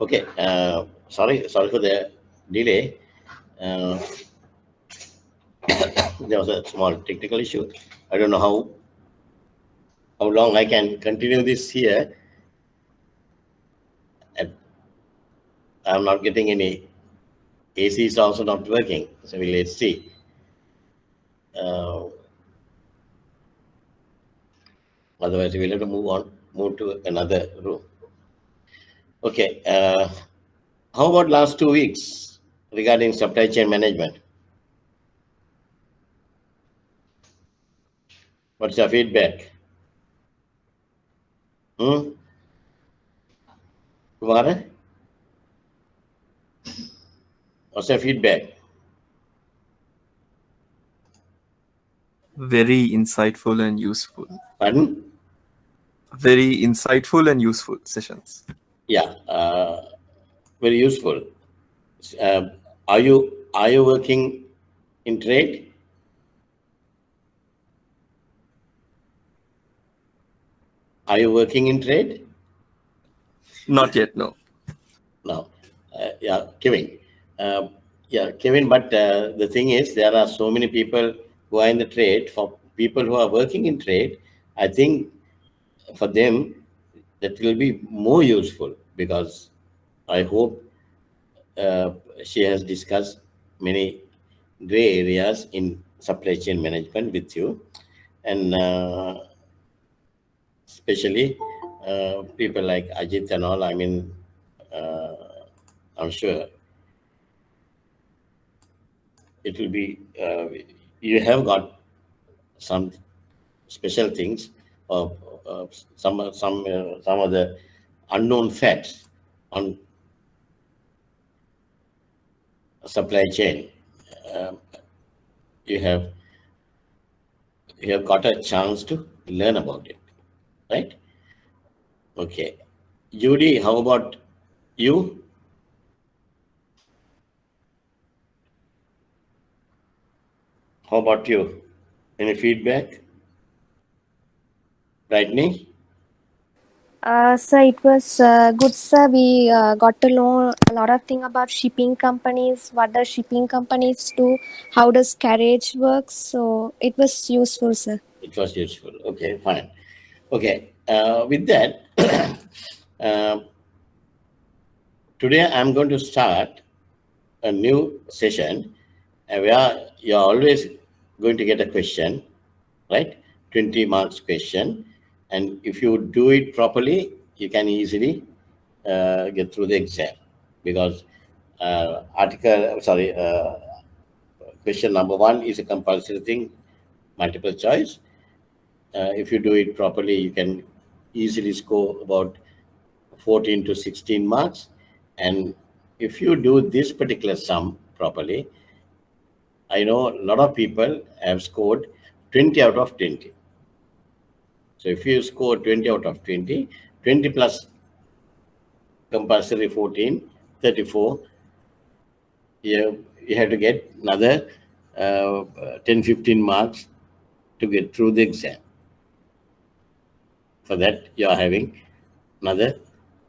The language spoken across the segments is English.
Okay. Sorry for the delay. Uh, there was a small technical issue. I don't know how long I can continue this here. And I'm not getting any. AC is also not working. So let's see. Uh, Otherwise, we'll have to move to another room. Okay. How about last 2 weeks regarding supply chain management? What's your feedback? Hmm? Kumara? What's your feedback? Very insightful and useful. Pardon? Very insightful and useful sessions. Yeah, very useful. Uh, are you working in trade? Are you working in trade? Not yet, no. No. Yeah, Kevin. Uh, yeah, Kevin. But the thing is, there are so many people who are in the trade. For people who are working in trade, I think for them that will be more useful because I hope uh, she has discussed many gray areas in supply chain management with you, and especially people like Ajit and all. I mean, uh, I'm sure it will be. You have got some special things, or some of the unknown facts on supply chain. Um, you have got a chance to learn about it, right? Okay. Judy, how about you? How about you? Any feedback? Brightney? So it was good, sir. We got to know a lot of thing about shipping companies, what the shipping companies do, how does carriage works. So it was useful, sir. It was useful. Okay, fine. Okay. With that, uh, today I'm going to start a new session where you're always going to get a question, right? 20 marks question. And if you do it properly, you can easily get through the exam because question number one is a compulsory thing, multiple choice. If you do it properly, you can easily score about 14 to 16 marks. And if you do this particular sum properly, I know a lot of people have scored 20 out of 20. So if you score 20 out of 20, 20 plus compulsory 14, 34, you have to get another 10, 15 marks to get through the exam. For that, you are having another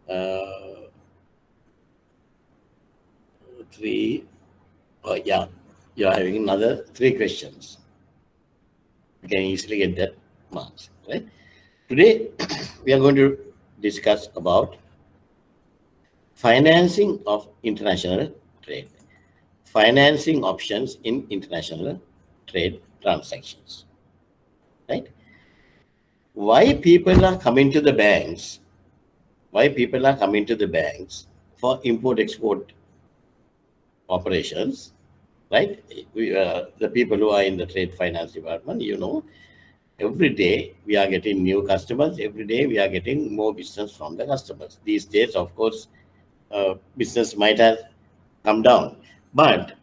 uh, three, you are having another three questions. You can easily get that marks, right? Today, we are going to discuss about financing of international trade, financing options in international trade transactions, right? Why people are coming to the banks? Why people are coming to the banks for import-export operations, right? The people who are in the trade finance department, every day we are getting new customers. Every day we are getting more business from the customers. These days, of course, business might have come down. But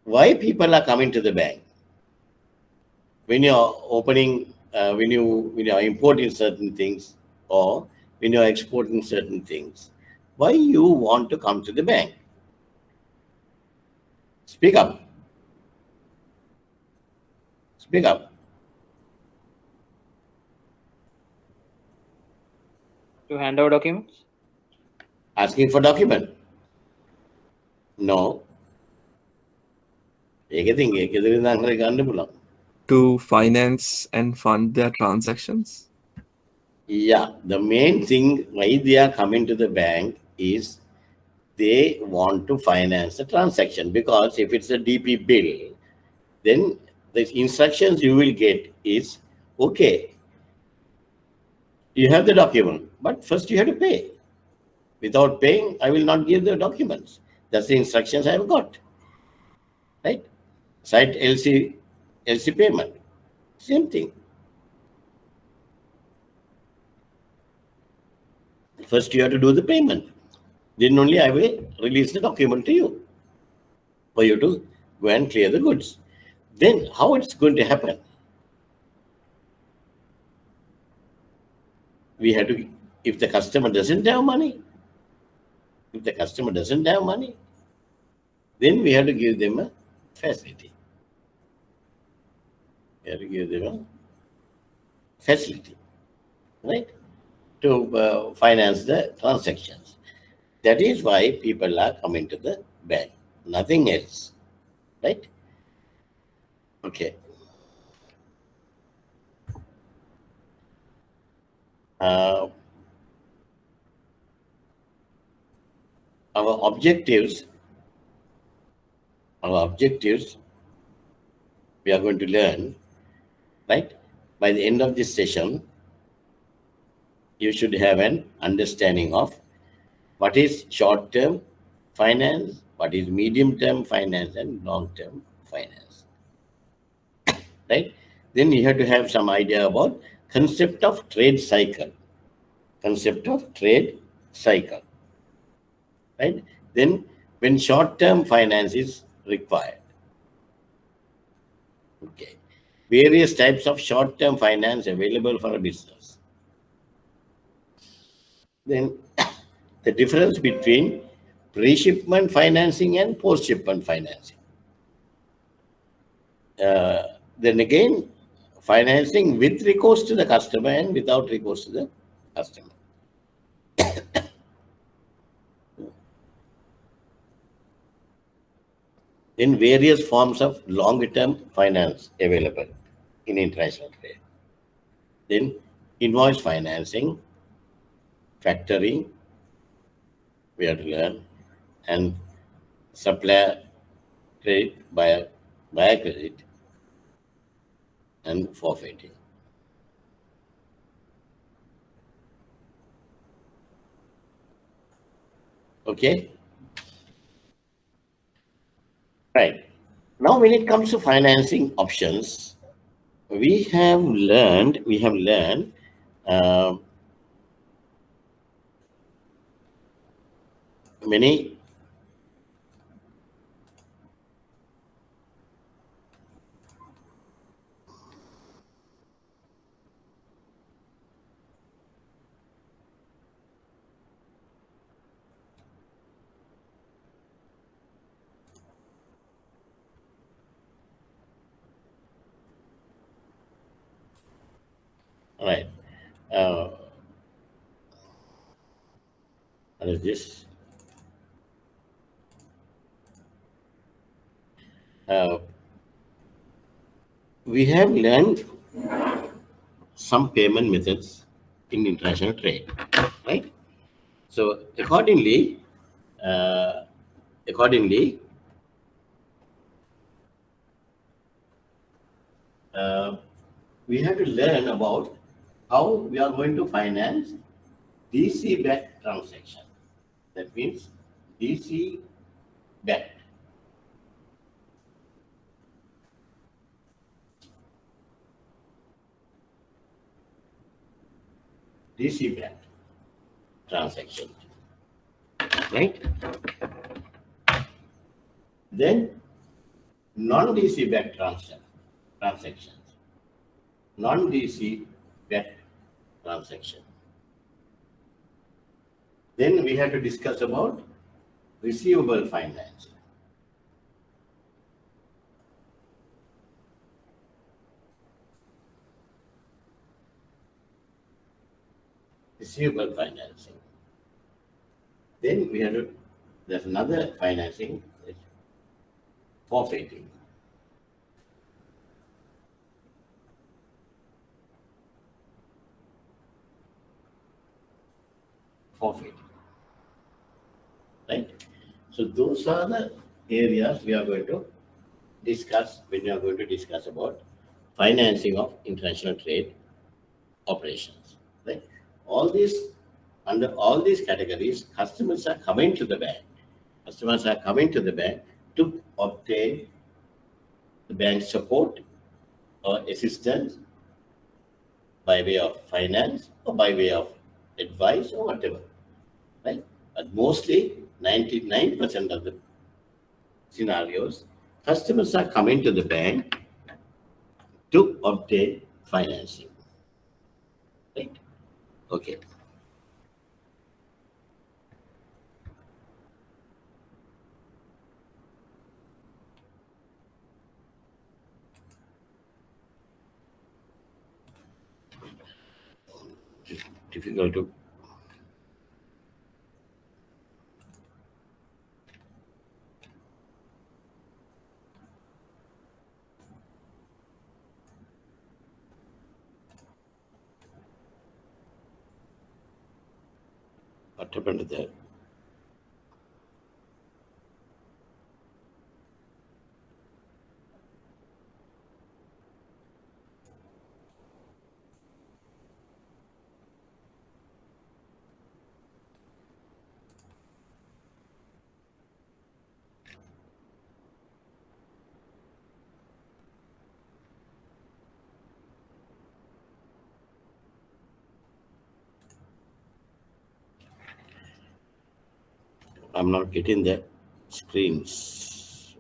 why people are coming to the bank? When you're when you are importing certain things or when you are exporting certain things, why you want to come to the bank? Speak up. Speak up. To hand over documents? asking for document. No. To finance and fund their transactions? Yeah, the main thing why they are coming to the bank is they want to finance the transaction, because if it's a DP bill, then the instructions you will get is, okay, you have the document, but first you have to pay. Without paying, I will not give the documents. That's the instructions I have got. Right? Site LC payment. Same thing. First you have to do the payment. Then only I will release the document to you for you to go and clear the goods. Then how it's going to happen? We have to, if the customer doesn't have money, then we have to give them a facility. We have to give them a facility, right, to finance the transactions. That is why people are coming to the bank. Nothing else, right? Okay. Our objectives, we are going to learn, right? By the end of this session, you should have an understanding of what is short-term finance, what is medium-term finance, and long-term finance, right? Then you have to have some idea about concept of trade cycle, right? Then when short-term finance is required, okay, various types of short-term finance available for a business. Then the difference between pre-shipment financing and post-shipment financing. Then again, financing with recourse to the customer and without recourse to the customer. Then various forms of longer-term finance available in international trade. Then invoice financing, factoring, we have to learn, and supplier credit, buyer credit, and forfeiting. Okay? Right. Now, when it comes to financing options, we have learned many right. What is this? We have learned some payment methods in international trade, right? So accordingly, we have to learn about how we are going to finance DC-backed transaction. That means DC-backed. DC-backed transaction, right? Then non-DC-backed transactions. Non-DC-backed transaction. Then we have to discuss about receivable financing. Receivable financing. Then we have to, there's another financing, it's forfeiting. Forfeiting. Right? So those are the areas we are going to discuss when we are going to discuss about financing of international trade operations. Right? All these, under all these categories, customers are coming to the bank. Customers are coming to the bank to obtain the bank support or assistance by way of finance or by way of advice or whatever. Right? But mostly 99% of the scenarios, customers are coming to the bank to obtain financing. Right? Okay. Difficult to what happened there. I'm not getting the screens.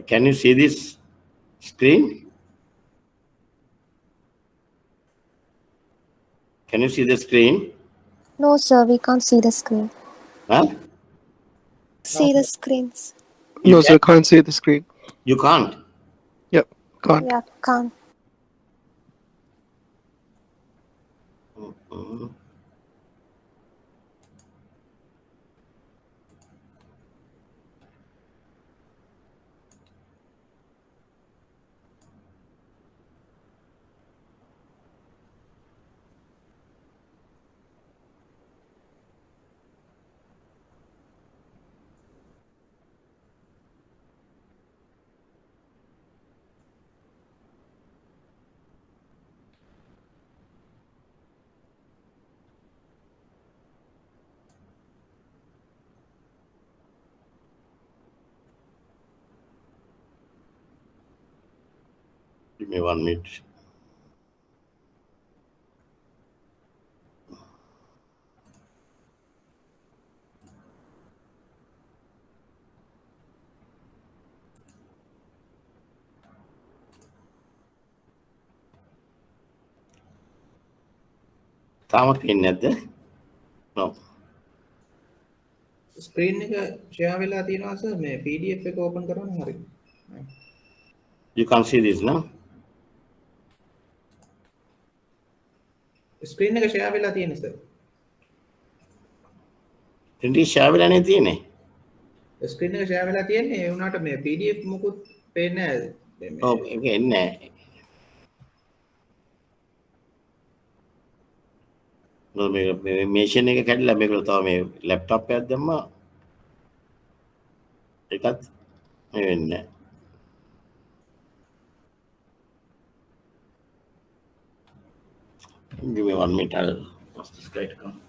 Can you see this screen? Can you see the screen? No, sir, we can't see the screen. Huh? See the screens. You No, can? sir, can't see the screen. You can't. Yep, can't. Yeah, can't. Mhm. Give me 1 minute. තාම පේන්නේ නැද්ද? No. Screen එක share වෙලා තියෙනවා sir මේ PDF එක open කරන්න හරි. You can't see this, no? Screen එක ෂෙයා වෙලා තියෙන සර්. Print share වෙලා නේ තියෙන්නේ. ස්ක්‍රීන් එක ෂෙයා වෙලා තියෙන්නේ ඒ වුණාට මේ PDF මොකුත් පේන්නේ නැහැ. ඔව් ඒක එන්නේ නැහැ. මේ මේෂන් එක කැඩලා මේකට තව මේ ලැප්ටොප් එකක් දැම්මා. ඒකත් මේ වෙන්නේ නැහැ. Give me 1 minute. I'll ask this guy to come.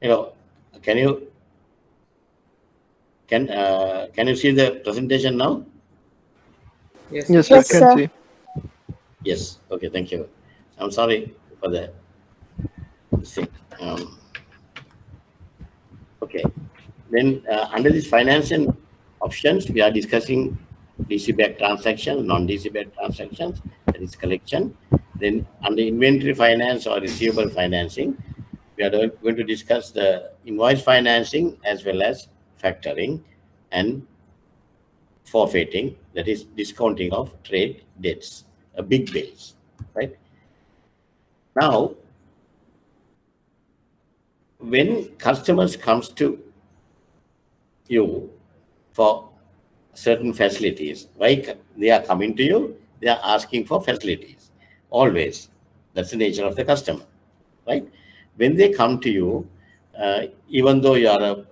You know, can you can you see the presentation now? Yes, Yes, sir. I Yes, can sir. see. Yes. Okay. Thank you. I'm sorry for the thing. Okay. Then under this financial options, we are discussing DC-backed transactions, non-DC-backed transactions, that is collection. Then under inventory finance or receivable financing, we are going to discuss the invoice financing as well as factoring and forfeiting, that is discounting of trade debts, big bills, right? Now, when customers comes to you for certain facilities, right? They are coming to you, they are asking for facilities. Always. That's the nature of the customer, right? When they come to you, even though you are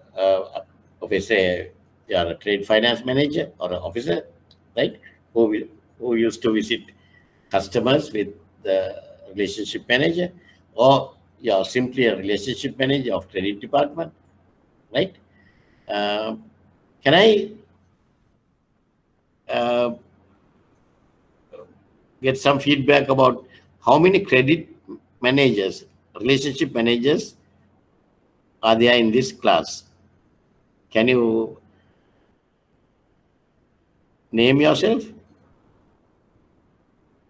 okay, say you are a trade finance manager or an officer, right? Who used to visit customers with the relationship manager, or you are simply a relationship manager of credit department, right? Um, can I uh, get some feedback about how many credit managers, relationship managers are there in this class? Can you name yourself?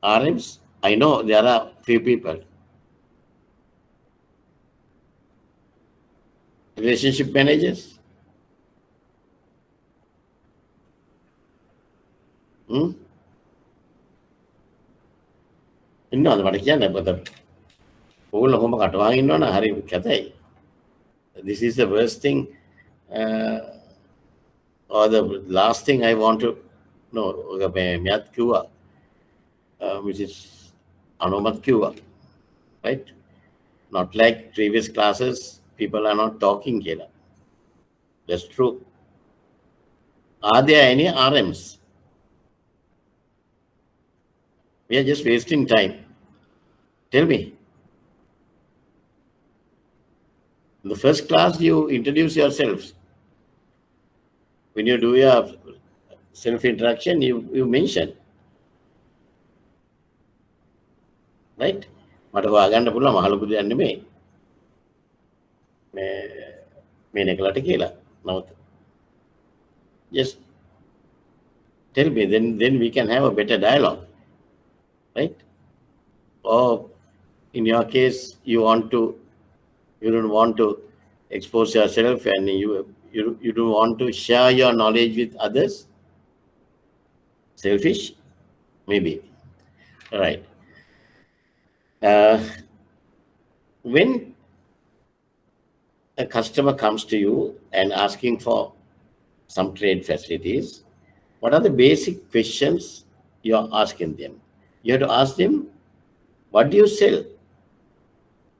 RMs? I know there are few people. Relationship managers. ඉන්නවද මට කියන්න පොත ඕගොල්ලෝ කොහොම කටවාගෙන ඉන්නවනම් හරි කැතයි. This is the worst thing or the last thing I want to know. මෙයත් කිව්වා Mrs. අනෝමත් කිව්වා, right? Not like previous classes, people are not talking කියලා. That's true. Are there any RMs? We are just wasting time. Tell me. In the first class, you introduce yourselves. When you do your self-introduction, you mention. Right? මට හොයාගන්න පුළුවන් මහලුකු දෙයක් නෙමෙයි. මේ නෙකලට කියලා. නමුත් just tell me, then we can have a better dialogue. Right? Or in your case, you don't want to expose yourself and you don't want to share your knowledge with others. Selfish? Maybe. All right. When a customer comes to you and asking for some trade facilities, what are the basic questions you are asking them? You have to ask them, what do you sell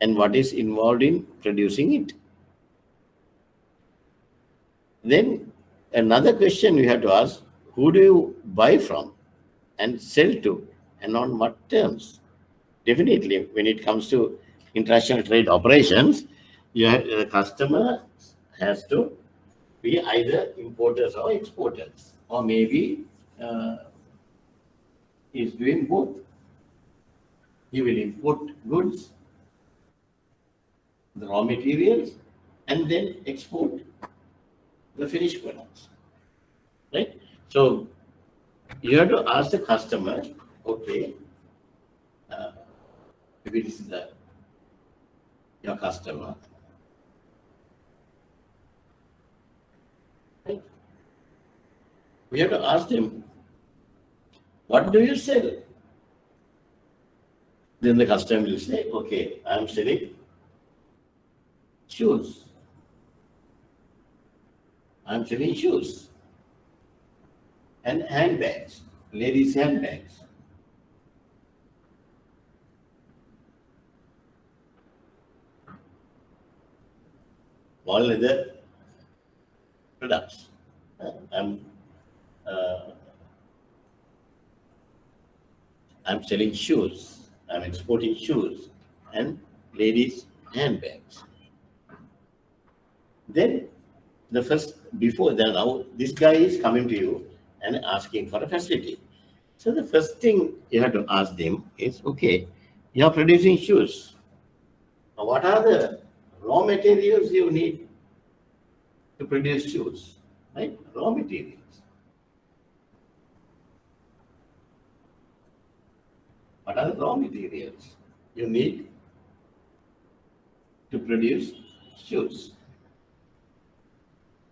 and what is involved in producing it? Then another question you have to ask, who do you buy from and sell to and on what terms? Definitely, when it comes to international trade operations, the customer has to be either importers or exporters, or maybe is doing both. He will import goods, the raw materials, and then export the finished products. Right? So you have to ask the customer, okay, maybe this is your customer. Right? We have to ask them, what do you sell? Then the customer will say, okay, I am selling shoes. I am selling shoes and handbags, ladies' handbags. All leather products. I'm selling shoes. I'm exporting shoes and ladies' handbags. Then now this guy is coming to you and asking for a facility. So the first thing you have to ask them is, okay, you are producing shoes. Now what are the raw materials you need to produce shoes? Right? Raw materials. What are the raw materials you need to produce shoes?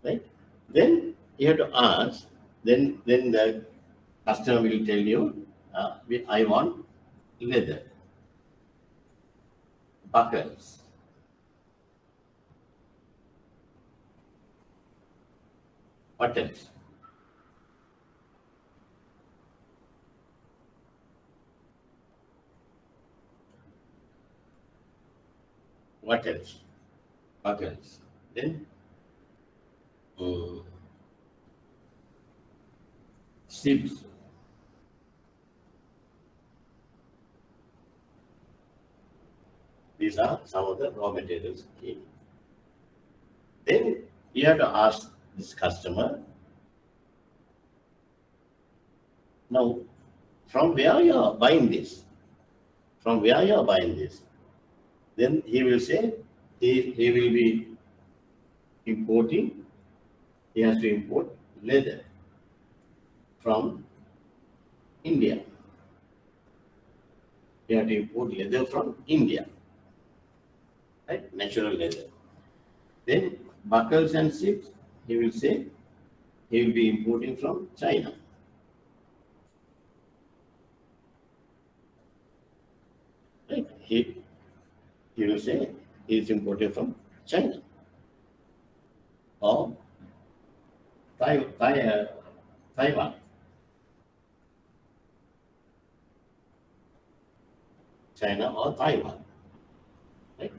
Right? Then you have to ask, then the customer will tell you, I want leather, buckles, buttons. What else? Buckles. Then sieves. These are some of the raw materials. Okay. Then you have to ask this customer, now from where you are buying this? From where you are buying this? Then he will say he will be importing, he has to import leather from India. You have to import leather from India, right? Natural leather. Then buckles and ships, he will say he will be importing from China. Right? He will say he is importing from China or Taiwan. China or Taiwan. Right?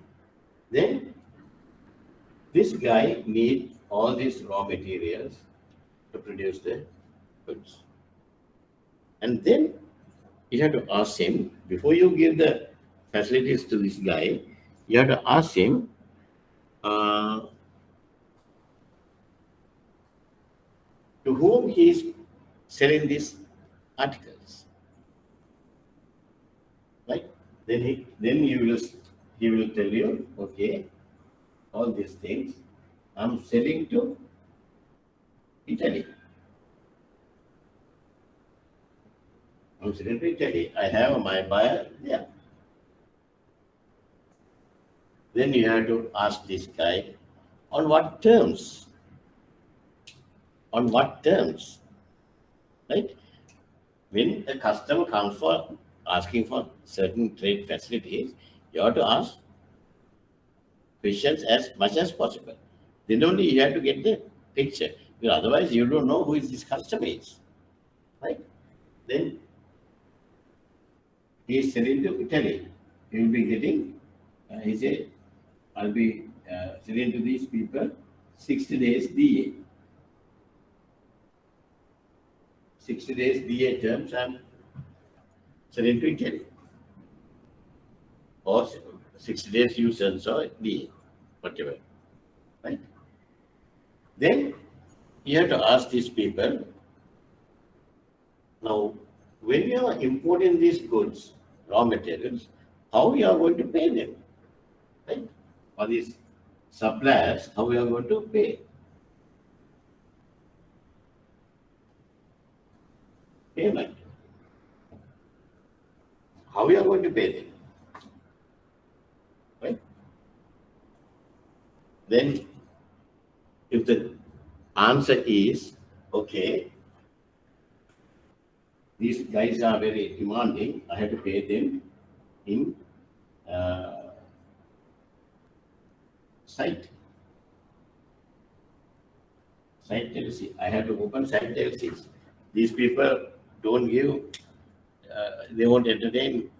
Then this guy needs all these raw materials to produce the goods. And then you have to ask him, before you give the facilities to this guy, you have to ask him, to whom he is selling these articles. Right? Then he will tell you, okay, all these things I'm selling to Italy. I'm selling to Italy. I have my buyer there. Then you have to ask this guy, on what terms? On what terms? Right? When a customer comes for asking for certain trade facilities, you have to ask questions as much as possible. Then only you have to get the picture. Because otherwise, you don't know who this customer is. Right? Then he is selling to Italy. He will be getting, he said, I'll be selling to these people 60 days DA. 60 days DA terms I'm selling to Italy. Or 60 days users or DA, whatever. Right? Then you have to ask these people, now, when you are importing these goods, raw materials, how you are going to pay them? Right? For these suppliers, how you are going to pay? Payment. How you are going to pay them? Right? Then, if the answer is, okay, these guys are very demanding, I have to pay them in site. Site LC. I have to open site LCs. These people don't give, they won't entertain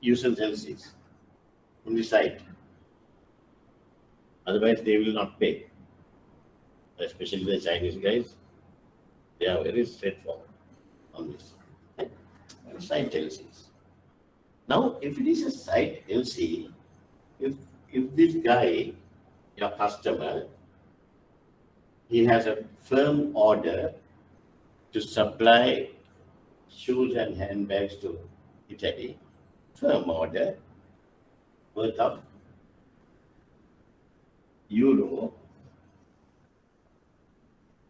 users LCs on the site. Otherwise, they will not pay. Especially the Chinese guys, they are very straightforward on this. Right? Site LCs. Now, if it is a site LC, if this guy, your customer, he has a firm order to supply shoes and handbags to Italy, firm order worth of euro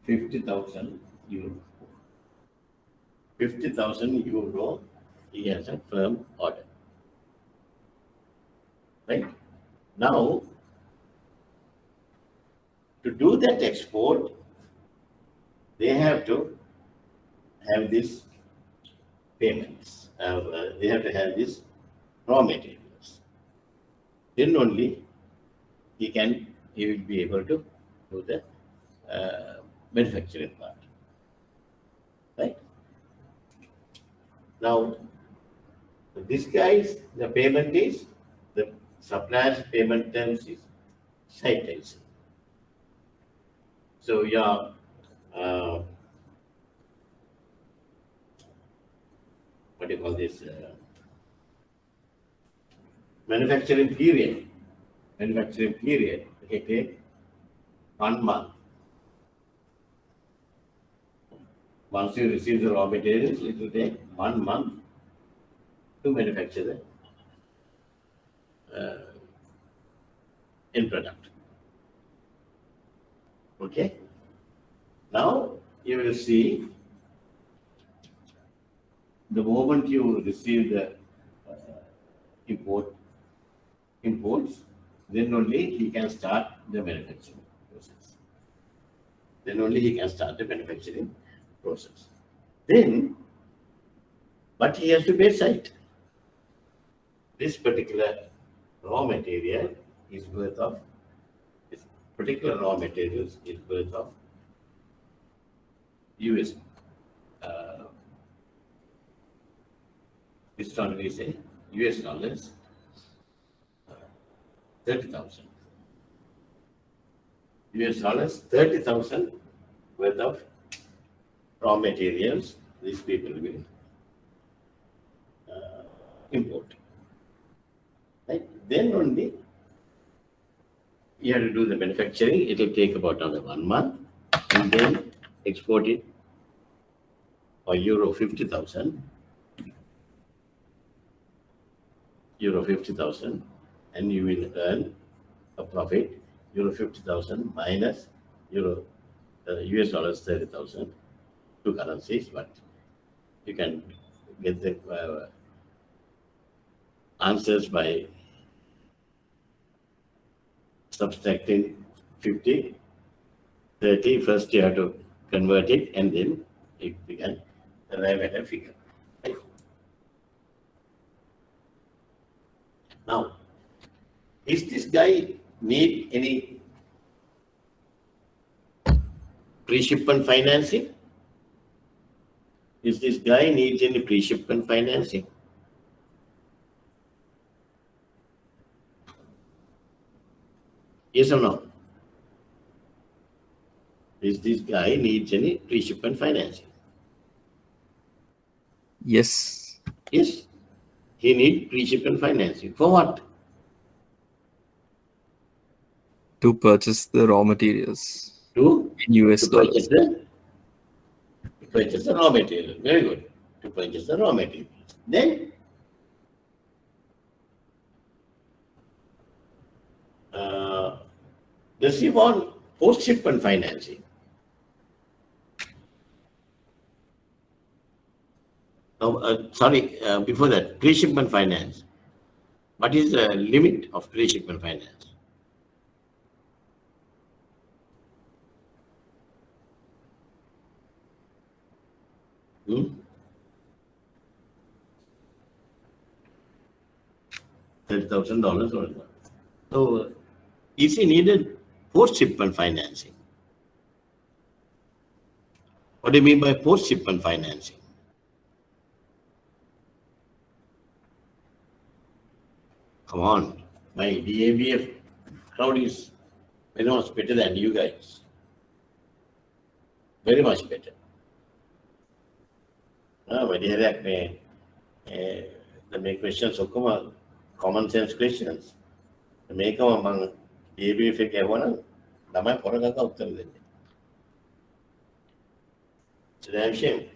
50,000 euro. 50,000 euro, he has a firm order. Right? Now, to do that export, they have to have these payments. They have to have these raw materials. Then only he will be able to do the manufacturing part. Right? Now, this guy's, the payment is, the supplier's payment terms is site LC. So your what do you call this? Manufacturing period. Manufacturing period. It takes 1 month. Once you receive the raw materials, it will take 1 month to manufacture the end product. Okay? Now you will see the moment you receive the imports, then only he can start the manufacturing process. Then only he can start the manufacturing process. Then, but he has to pay site. This particular raw material is worth of, this particular raw materials is worth of US. This one we say US dollars 30,000. US dollars 30,000 worth of raw materials these people will import. Right? Then only you have to do the manufacturing. It will take about another 1 month, and then export it for euro 50,000. Euro 50,000, and you will earn a profit euro 50,000 minus US dollars 30,000, two currencies, but you can get the answers by subtracting 50, 30. First you have to convert it, and then you can arrive at a figure. Right? Now, is this guy need any pre-shipment financing? Is this guy needs any pre-shipment financing? Yes or no? Is this guy needs any pre-shipment financing? Yes. Yes. He needs pre-shipment financing. For what? To purchase the raw materials To in US to dollars. purchase the raw material. Very good. To purchase the raw material. Then receive on post-shipment financing. Now, before that, pre-shipment finance. What is the limit of pre-shipment finance? $30,000 or what? So, is he needed post-shipment financing? What do you mean by post-shipment financing? Come on, my DABF crowd is very much better than you guys. Very much better. The questions are common sense questions. The make among DABF එක ඇහුවනම් ළමයි පොරකට උත්තර දෙන්නේ. It's a damn shame.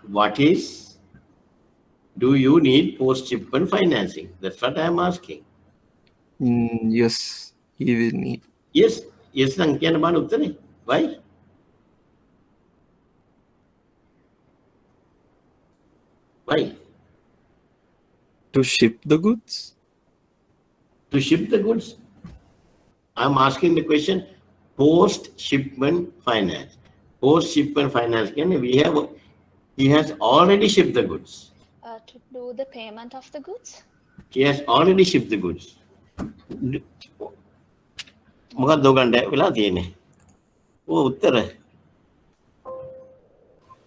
What is, do you need post-shipment financing? That's what I'm asking. Yes, he will need. Yes, yes, නම් කියන්න බාන උත්තරේ. Why? Why? To ship the goods? To ship the goods? I'm asking the question, post-shipment finance. Post-shipment finance, he has already shipped the goods. To do the payment of the goods? He has already shipped the goods. මොකක්ද ඔයගන්ට වෙලා තියෙන්නේ? ඔය උත්තර.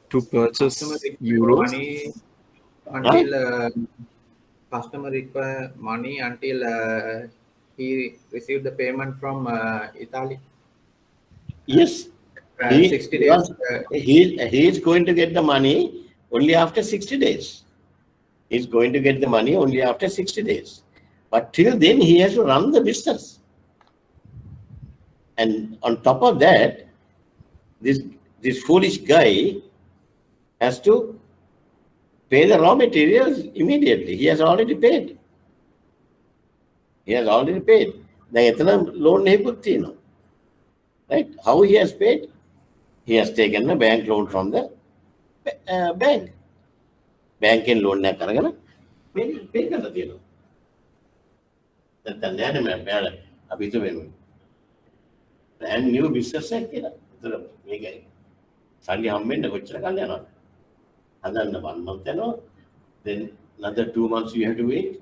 To purchase Customer require euros? money until customer require money until he received the payment from Italy. Yes. 60 days. He is going to get the money only after 60 days. He's going to get the money only after 60 days. But till then, he has to run the business. And on top of that, this foolish guy has to pay the raw materials immediately. He has already paid. He has already paid. Right? How he has paid? He has taken a bank loan from the bank. බැංකෙන් loan එකක් අරගෙන පේ කරලා තියෙනවා. නැත්නම් නෑ නෑ මම අපි හිතුවේ brand new business එකක් කියලා. ඒතර මේකයි. සල්ලි හම්බෙන්න කොච්චර කාලයක් යනවද? හදන්න 1 month යනවා. Then another 2 months you have to wait.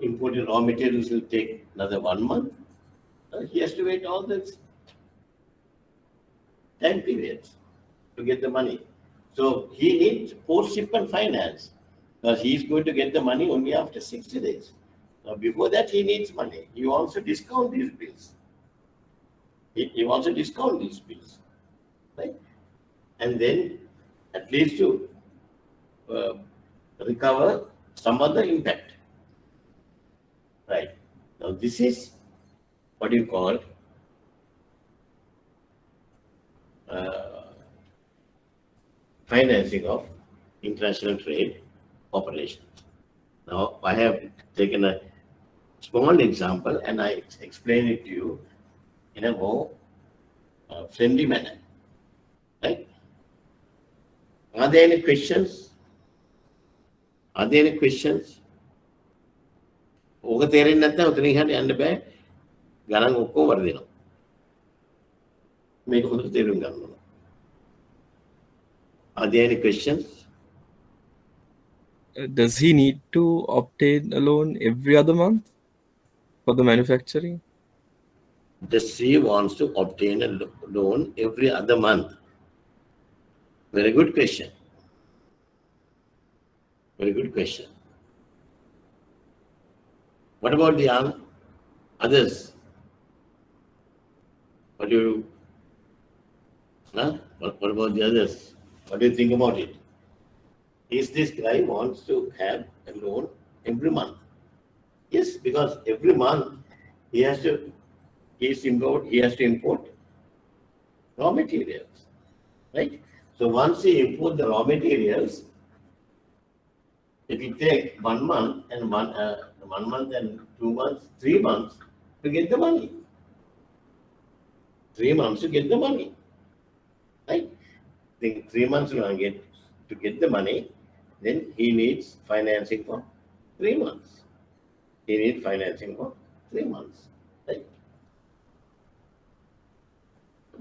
Importing raw materials will take another 1 month. He has to wait all this time periods to get the money. So he needs post-shipment finance because he's going to get the money only after 60 days. Now before that he needs money. He wants to discount these bills. He wants to discount these bills, right? And then at least to recover some other impact, right? Now this is what you call financing of international trade operations. Now I have taken a small example and I explain it to you in a more friendly manner, right? Are there any questions? Are there any questions? ඕක තේරෙන්නේ නැත්නම් උතනින් හරිය යන්න බෑ. ගණන් ඔක්කොම වර්ධිනවා. මේක හොඳට තේරුම් ගන්න ඕන. Are there any questions? Does he need to obtain a loan every other month for the manufacturing? Does he wants to obtain a loan every other month? Very good question. Very good question. What about the others? What about the others? What do you think about it? Is this guy wants to have a loan every month? Yes, because every month he has to import raw materials, right? So once he import the raw materials, it will take 1 month and 1 month and 2 months, 3 months to get the money. 3 months to get the money, right? Then 3 months to get the money, then he needs financing for 3 months. He needs financing for 3 months, right?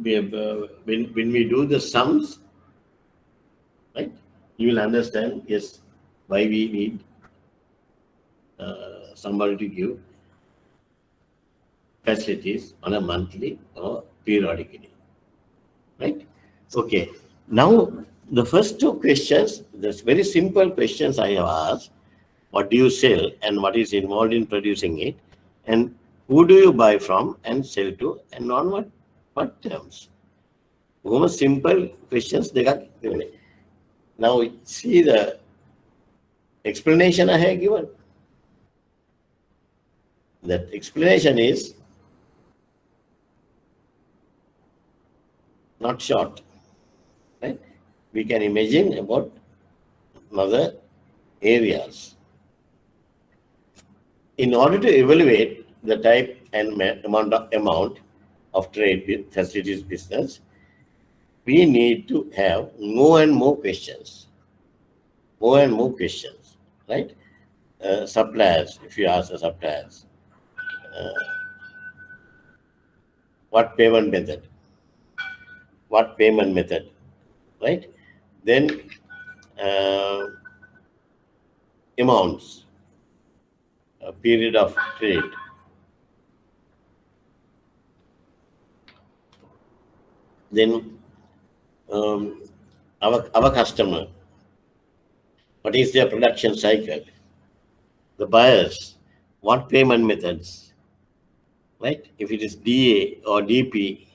We have, when we do the sums, right, you will understand, yes, why we need somebody to give facilities on a monthly or periodically, right? Okay. Now, the first two questions, there's very simple questions I have asked. What do you sell and what is involved in producing it? And who do you buy from and sell to and on what terms? More simple questions. Now, see the explanation I have given. That explanation is not short, right? We can imagine about other areas. In order to evaluate the type and amount of trade facilities business, we need to have more and more questions. More and more questions, right? Suppliers, if you ask the suppliers, what payment method? What payment method, right? Then amounts, period of trade. Then our customer, what is their production cycle? The buyers, what payment methods, right? If it is DA or DP,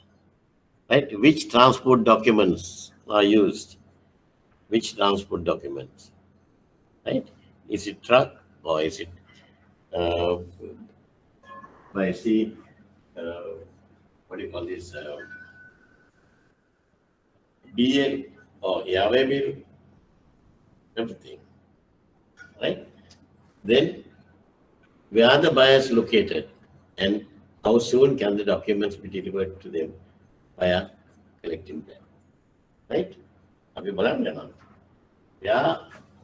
right? Which transport documents are used? Which transport documents, right? Is it truck or is it by sea? What do you call this? DL or airway bill? Everything, right? Then where are the buyers located and how soon can the documents be delivered to them via collecting them, right? Where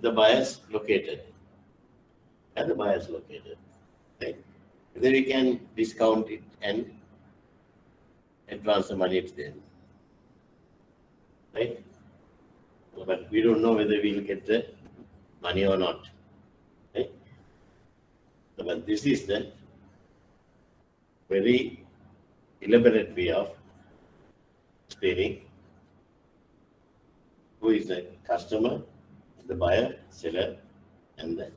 the buyers located, right? Whether we can discount it and advance the money to them, right? But we don't know whether we'll get the money or not, right? But this is the very elaborate way of explaining who is the customer, the buyer, seller, and the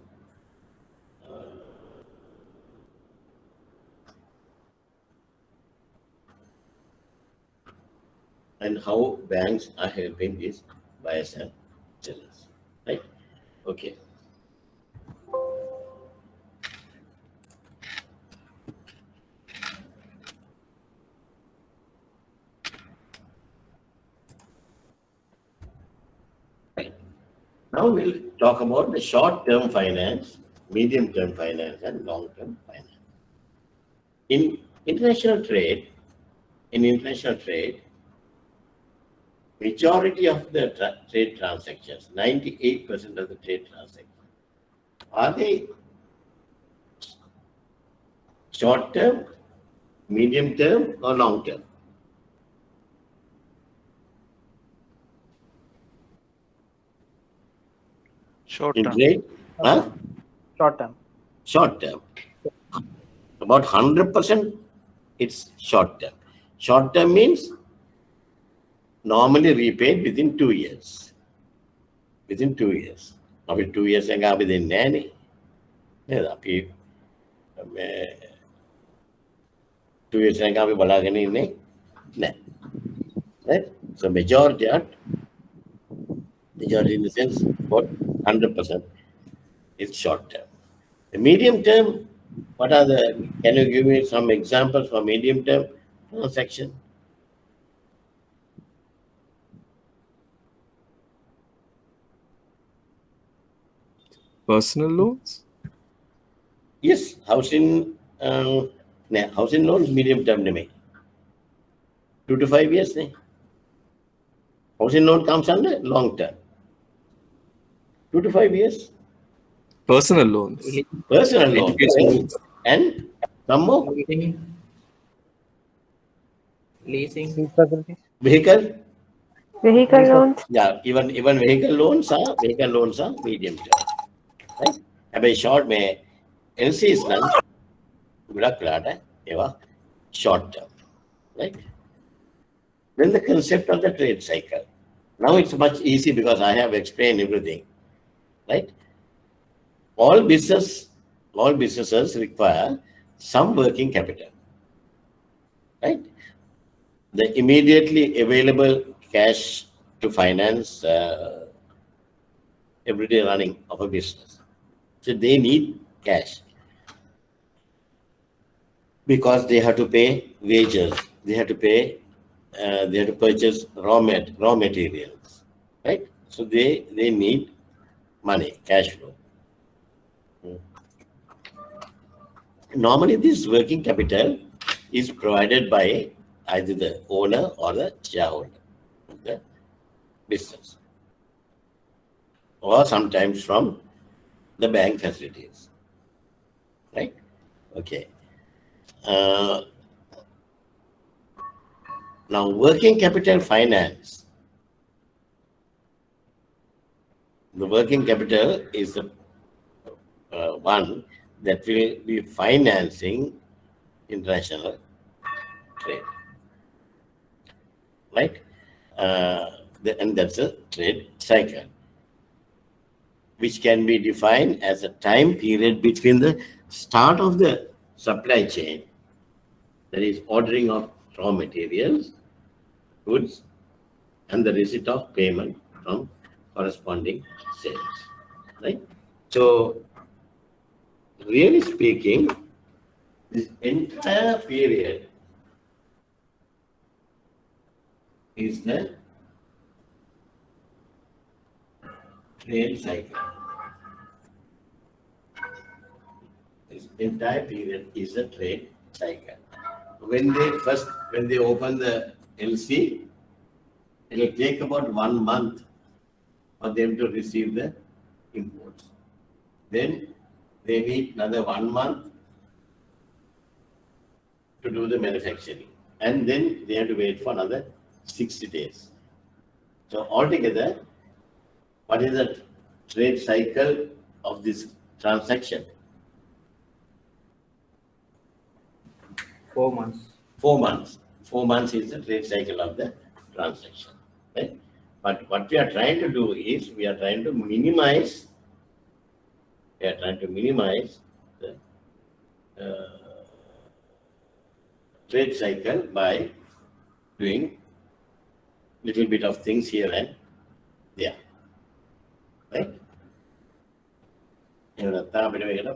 and how banks are helping these buyers and sellers, right? Okay. Right. Now we'll talk about the short-term finance, medium-term finance, and long-term finance. In international trade, majority of the trade transactions, 98% of the trade transactions, are they short-term, medium-term, or long-term? Short In term. trade, huh? Short term. Short-term. About 100%, it's short-term. Short-term means normally repaid within 2 years. Within 2 years. Now, 2 years ago, අපි දෙන්නේ නැහනේ. නේද? අපි 2 years ago අපි බලාගෙන ඉන්නේ නැහැ. Right? So majority in the sense about 100% is short term. The medium term, can you give me some examples for medium term transaction? Personal loans? Yes, housing loans medium term නෙමෙයි. 2 to 5 years නේ. Housing loan comes under long term. 2 to 5 years. Personal loans. Personal loan. Education loans. And some more. Leasing. Vehicle. Vehicle loans. Yeah, even vehicle loans are medium term. Right? About short may LCs නම් ගොඩක් වෙලාට ඒවා short term. Right? Then the concept of the trade cycle. Now it's much easy because I have explained everything. Right? All businesses require some working capital. Right? The immediately available cash to finance everyday running of a business. So they need cash because they have to pay wages, they have to purchase raw materials, right? So they need money, cash flow. Normally, this working capital is provided by either the owner or the shareholder of the business, or sometimes from the bank facilities, right? Okay. Now, working capital finance. The working capital is the one that will be financing international trade, right? And that's a trade cycle, which can be defined as a time period between the start of the supply chain, that is ordering of raw materials, goods, and the receipt of payment from corresponding sales, right? So, really speaking, this entire period is the trade cycle. This entire period is a trade cycle. When they open the LC, It will take about 1 month for them to receive the imports. Then they need another 1 month to do the manufacturing. And then they have to wait for another 60 days. So altogether, what is the trade cycle of this transaction? 4 months. 4 months. 4 months is the trade cycle of the transaction. Right? But what we are trying to do is we are trying to minimize the trade cycle by doing little bit of things here and there. Right?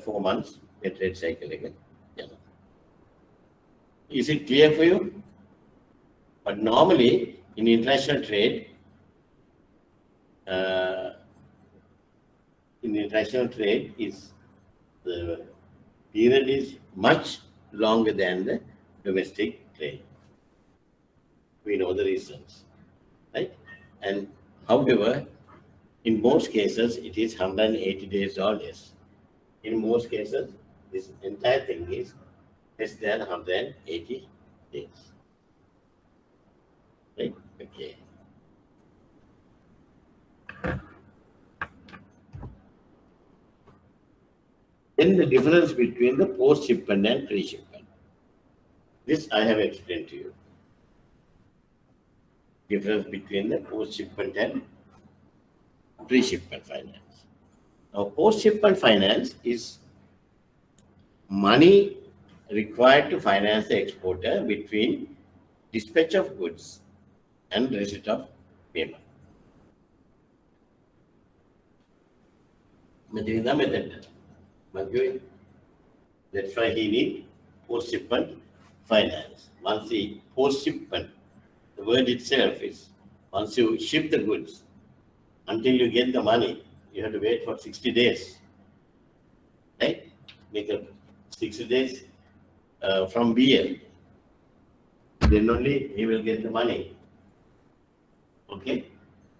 4 months a trade cycle again. Yeah. Is it clear for you? But normally in international trade, is the period is much longer than the domestic trade. We know the reasons, right? And however, in most cases, it is 180 days or less. In most cases, this entire thing is less than 180 days. Right? Okay. Then the difference between the post-shipment and pre-shipment. This I have explained to you. Difference between the post-shipment and pre-shipment finance. Now, post-shipment finance is money required to finance the exporter between dispatch of goods and receipt of payment. That's why he needs post-shipment finance. Once the post-shipment, the word itself is, once you ship the goods, until you get the money, you have to wait for 60 days. Right? Make a 60 days from BL. Then only he will get the money. Okay?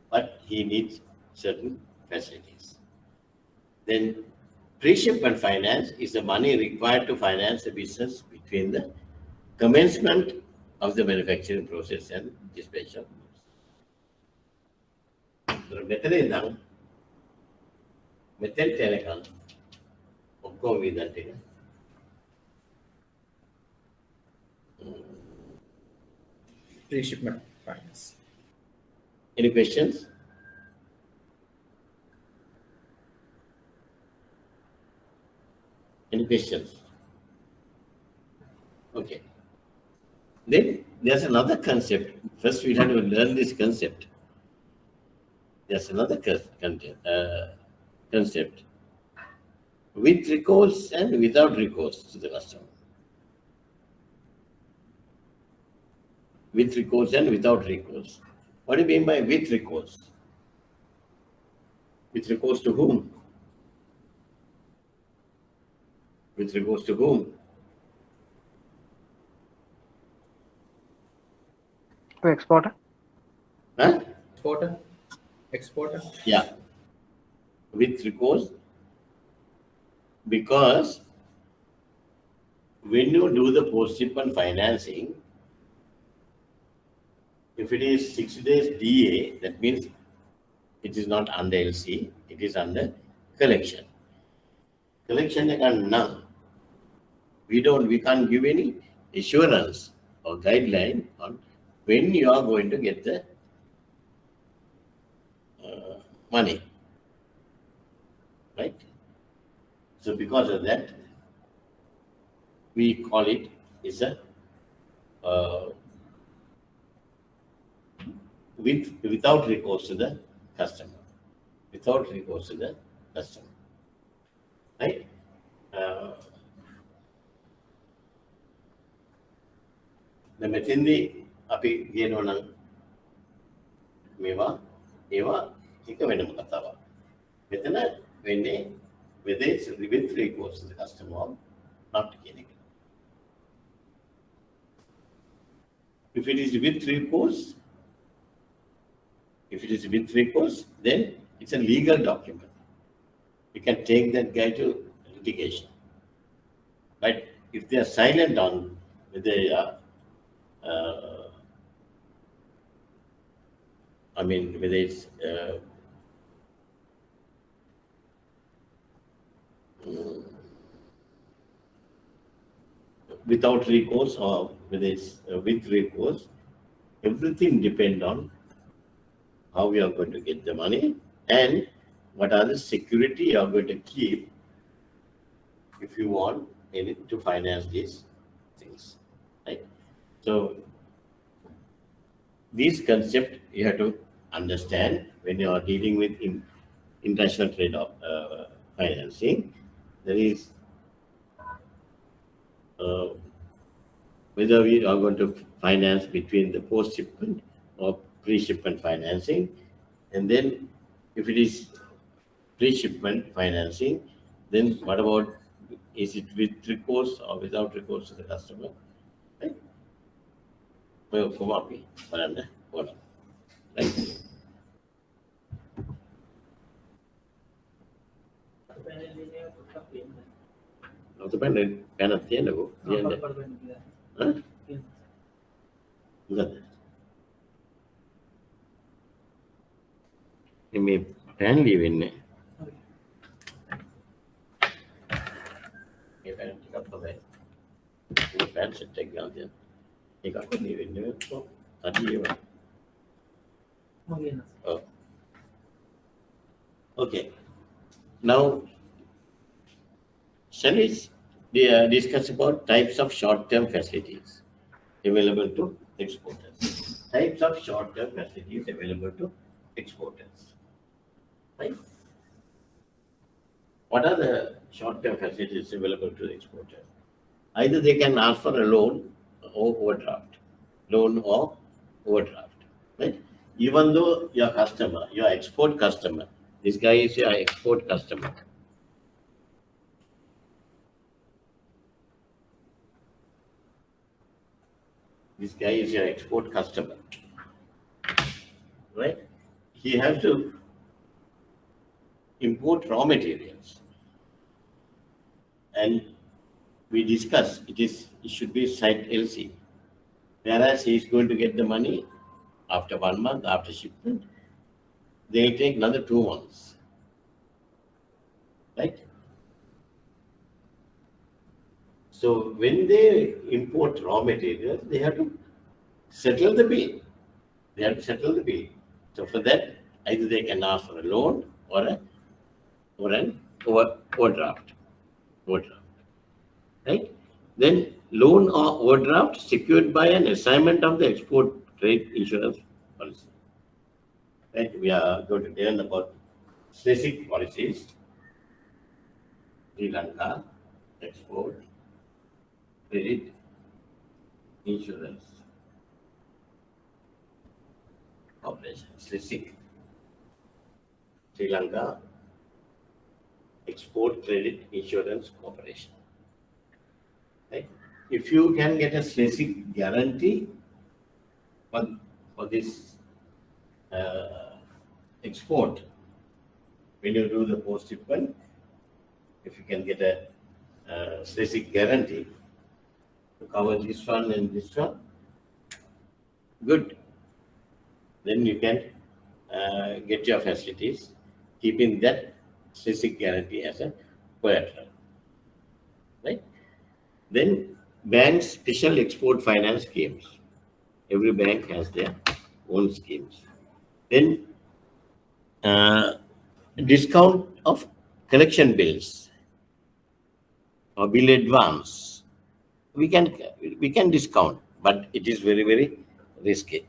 But he needs certain facilities. Then pre-shipment finance is the money required to finance the business between the commencement of the manufacturing process and dispatch of goods. Method telephone. Go with that. Pre-shipment finance. Any questions? Any questions? Okay. Then there's another concept. First, we have to learn this concept. There's another concept. With recourse and without recourse to the customer. With recourse and without recourse. What do you mean by with recourse? With recourse to whom? With recourse to whom? To exporter. Huh? Exporter. Yeah. With recourse, because when you do the post-shipment financing, if it is 60 days DA, that means it is not under LC, it is under collection. Collection now. We can't give any assurance or guideline on when you are going to get the money. Right? So because of that, we call it is a without recourse to the customer. Without recourse to the customer. Right? The metindi api genonang mewa ewa එක වෙනම කතාවක්. මෙතන වෙන්නේ whether it's with recourse to the customer or not කියන එක. If it is with recourse, If it is with recourse, then it's a legal document. You can take that guy to litigation. But if they are silent on whether they are, whether it's without recourse or whether it's with recourse, everything depends on how we are going to get the money and what are the security you are going to keep if you want to finance these things, right? So these concepts you have to understand when you are dealing with international trade of financing. There is whether we are going to finance between the post-shipment or pre-shipment financing, and then if it is pre-shipment financing, then what about, is it with recourse or without recourse to the customer? Right? Well, come up, right? Not pen at the end of it. You may pen leave in it. You can pick up for that. You pen should take down there. You got to leave in it. Oh. Okay. Now, shall we discuss about types of short-term facilities available to exporters? Types of short-term facilities available to exporters. Right? What are the short-term facilities available to the exporter? Either they can ask for a loan or overdraft. Loan or overdraft. Right? Even though your customer, your export customer, this guy is your export customer. This guy is your export customer. Right? He has to import raw materials. And we discuss it should be site LC. Whereas he is going to get the money after 1 month, after shipment, they'll take another 2 months. Right? So when they import raw materials, they have to settle the bill. They have to settle the bill. So for that, either they can ask for a loan or an overdraft. Right? Then loan or overdraft secured by an assignment of the export trade insurance policy. Right? We are going to learn about specific policies. Sri Lanka export credit insurance corporation. Sri Lanka Export Credit Insurance Corporation. Right? If you can get a specific guarantee for this export, when you do the post-shipment, if you can get a specific guarantee to cover this one and this one, good. Then you can get your facilities, keeping that specific guarantee as a collateral. Right? Then banks special export finance schemes. Every bank has their own schemes. Then discount of collection bills or bill advance. We can discount, but it is very, very risky.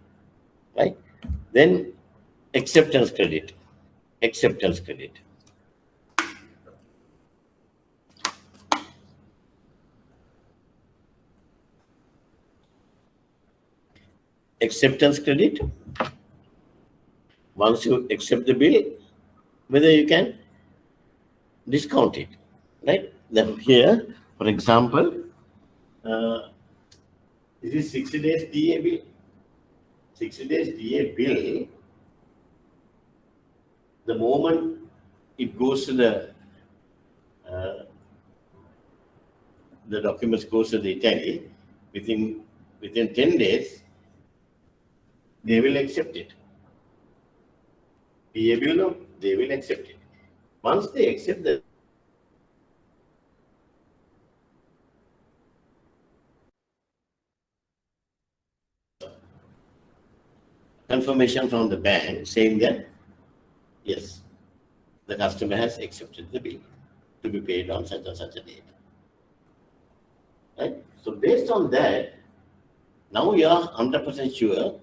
Right? Then acceptance credit. Acceptance credit. Acceptance credit. Once you accept the bill, whether you can discount it, right? Then here, for example, this is 60 days DA bill. 60 days DA bill. the moment it goes to the documents goes to the Italy, within 10 days, they will accept it. PABL, they will accept it. Once they accept the confirmation from the bank saying that, yes, the customer has accepted the bill to be paid on such and such a date. Right? So based on that, now you are 100% sure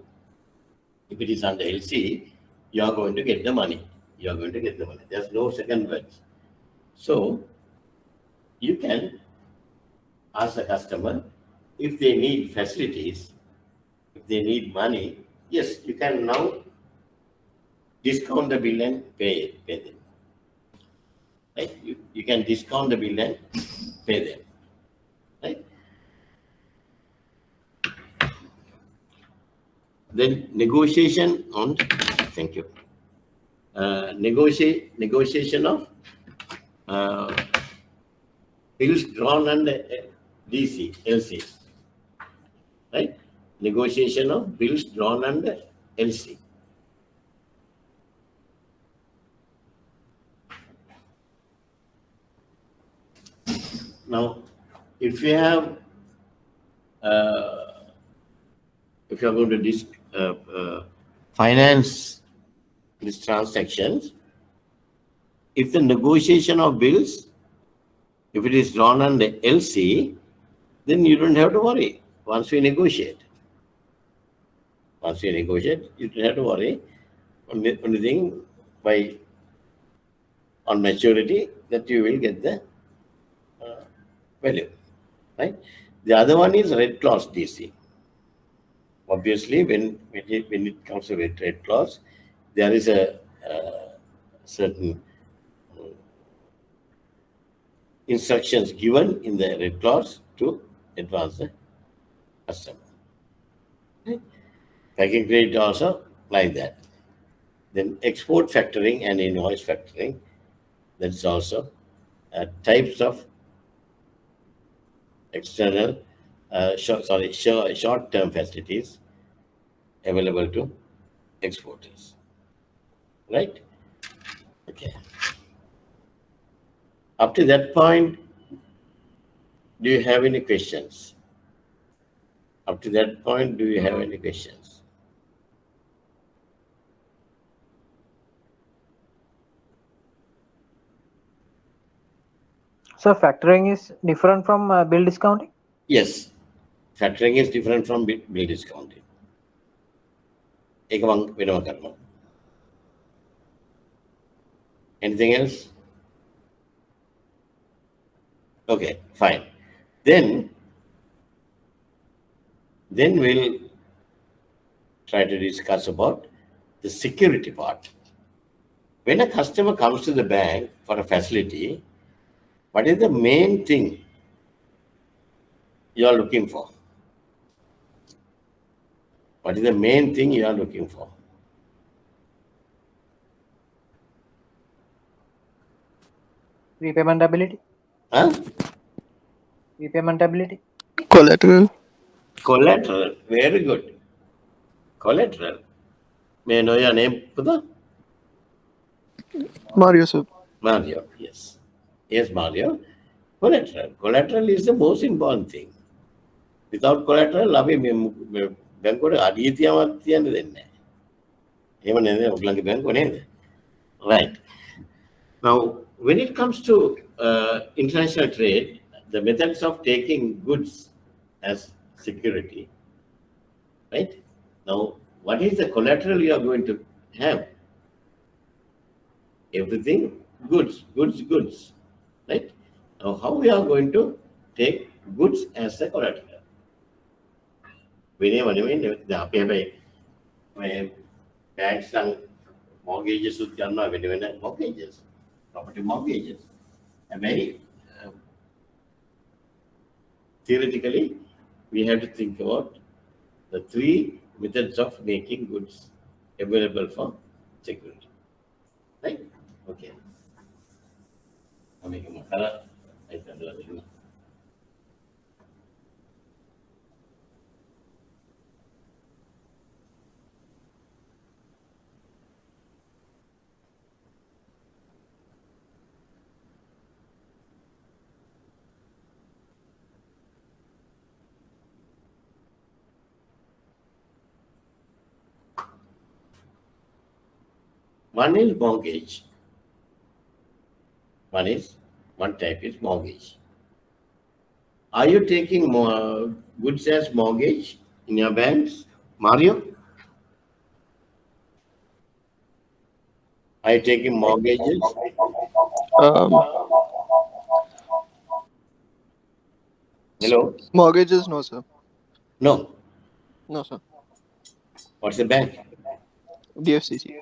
if it is under LC, you are going to get the money. You are going to get the money. There's no second words. So you can ask the customer if they need facilities, if they need money. Yes, you can now discount the bill and pay them. Right? You can discount the bill and pay them. Right? Then negotiation on, thank you. Negotiation of bills drawn under LC. Right? Negotiation of bills drawn under LC. Now, if you have, if you are going to finance these transactions, if the negotiation of bills, if it is drawn under LC, then you don't have to worry. Once we negotiate, you don't have to worry. Only thing on maturity that you will get the value, right? The other one is red clause DC. Obviously, when it comes to red clause, there is a certain instructions given in the red clause to advance the customer. Right? Packing credit also like that. Then export factoring and invoice factoring, that's also types of external short-term facilities available to exporters. Right? Okay. Up to that point, do you have any questions? Up to that point, do you have any questions? So factoring is different from bill discounting? Yes. Factoring is different from bill discounting. Anything else? Okay, fine. Then we'll try to discuss about the security part. When a customer comes to the bank for a facility, what is the main thing you are looking for? What is the main thing you are looking for? Repayment ability? Huh? Repayment ability? Collateral. Collateral. Very good. Collateral. May I know your name, Puda? Mario, sir. Mario, yes. Yes, Mario. Collateral. Collateral is the most important thing. Without collateral, අපි බැංකුවට අඩිය තියමත් තියන්න දෙන්නේ නැහැ. එහෙම නේද? ඔයගලගේ බැංකුව නේද? Right. Now, when it comes to international trade, the methods of taking goods as security, right? Now, what is the collateral you are going to have? Everything goods, right? Now, how we are going to take goods as the collateral? We banks and mortgages with mortgages, property mortgages. Theoretically, we have to think about the three methods of making goods available for security. Right? Okay. Kami kemakara, itu adalah ini. One is mortgage. One type is mortgage. Are you taking more goods as mortgage in your banks, Mario? Are you taking mortgages? Um, Hello? Mortgages, no, sir. No. No, sir. What's the bank? DFCC.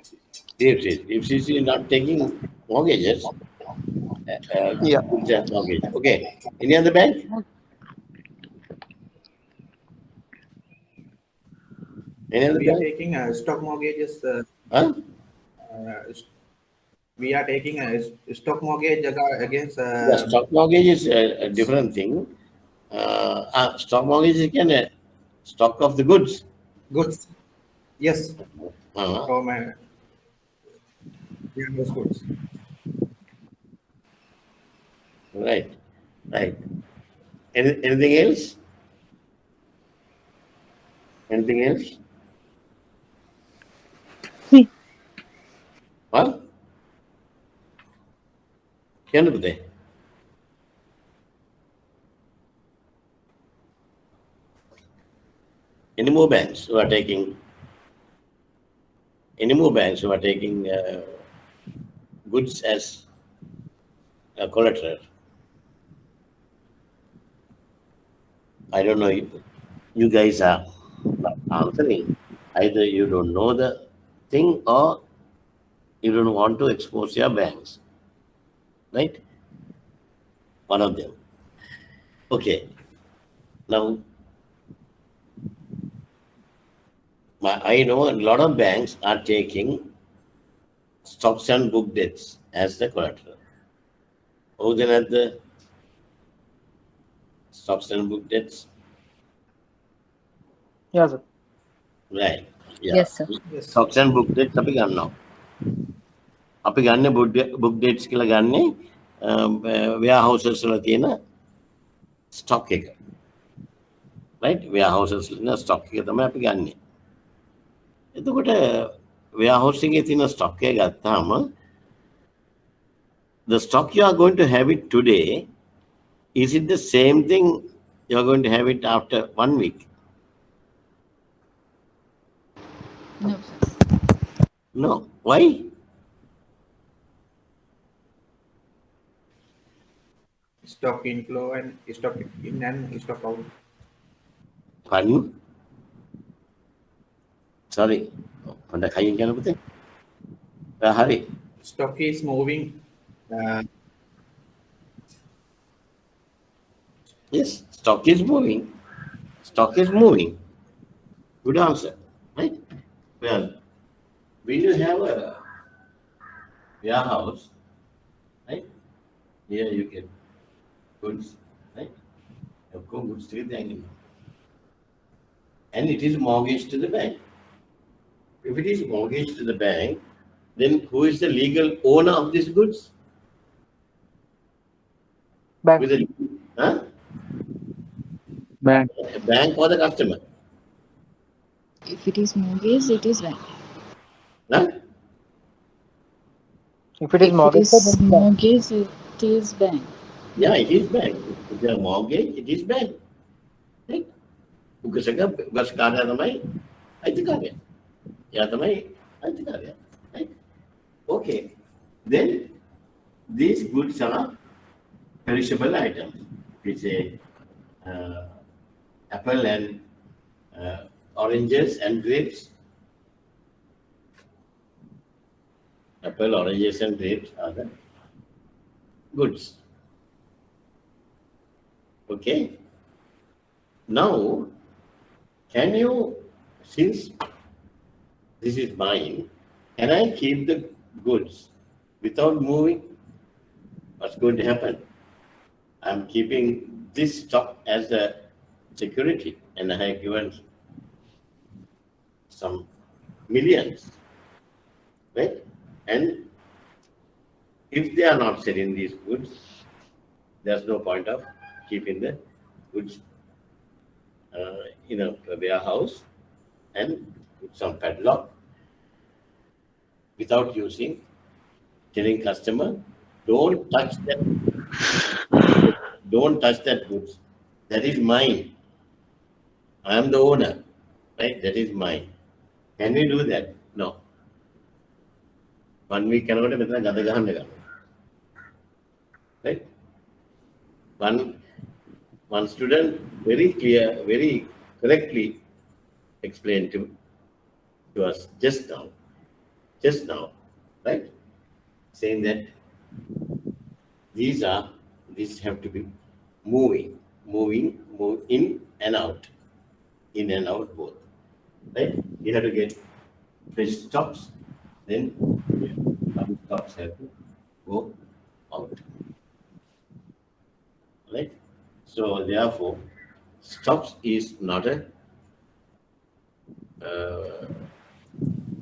DFCC is not taking mortgages. Yeah. Goods as mortgage. Okay. Any other bank? Any other We are bank? taking stock mortgages. Huh? We are taking a stock mortgage against. Yeah, stock mortgage is a different thing. Stock mortgage is again a stock of the goods. Goods. Yes. Uh-huh. From those goods. Right. Right. Anything else? Anything else? What? Can you say? Any more banks who are taking goods as collateral? I don't know. You guys are not answering. Either you don't know the thing or you don't want to expose your banks. Right? One of them. Okay. Now, I know a lot of banks are taking stocks and book debts as the collateral. Oh, then at the stocks and book debts. Yeah, sir. Right. Yeah. Yes, sir. Yes. Stocks and book debts අපි ගන්නවා. අපි ගන්න book dates කියලා ගන්නේ warehouses වල තියෙන stock එක. Right? Warehouses වල තියෙන stock එක තමයි අපි ගන්නෙ. එතකොට warehouse එකේ තියෙන stock එක ගත්තාම the stock you are going to have it today, is it the same thing you are going to have it after 1 week? No, sir. No. Why? Stock inflow and stock in and stock out. Pardon? Sorry. Pada kayin ka na puti? Hari. Stock is moving. Yes, stock is moving. Stock is moving. Good answer. Right? Well, when you have a warehouse, right? Here you get goods, right? You have goods to the bank. And it is mortgaged to the bank. If it is mortgaged to the bank, then who is the legal owner of these goods? Bank. With a, huh? Bank. Bank or the customer? If it is mortgage, it is bank. Huh? If it is If it mortgage, is mortgage, it is bank. Yeah, it is bank. If you have mortgage, it is bank. Right? Ugas karya tamai, aiti karya. Ya tamai, aiti karya. Right? Okay. Then these goods are perishable items. It's a apple and oranges and grapes. Apple, oranges and grapes are the goods. Okay. Now, can you, since this is mine, can I keep the goods Without moving, what's going to happen? I'm keeping this stock as a security, and I have given some millions, right? And if they are not selling these goods, there's no point of keeping the goods in a warehouse and put some padlock without using, telling customer, don't touch that, don't touch that goods. That is mine. I am the owner, right? That is mine. Can we do that? No. 1 week cannot be done. Right? One student very clear, very correctly explained to us just now, right? Saying that these have to be moving, move in and out both, right? You have to get fresh stops, then some stops have to go out, right? So therefore, stops is not a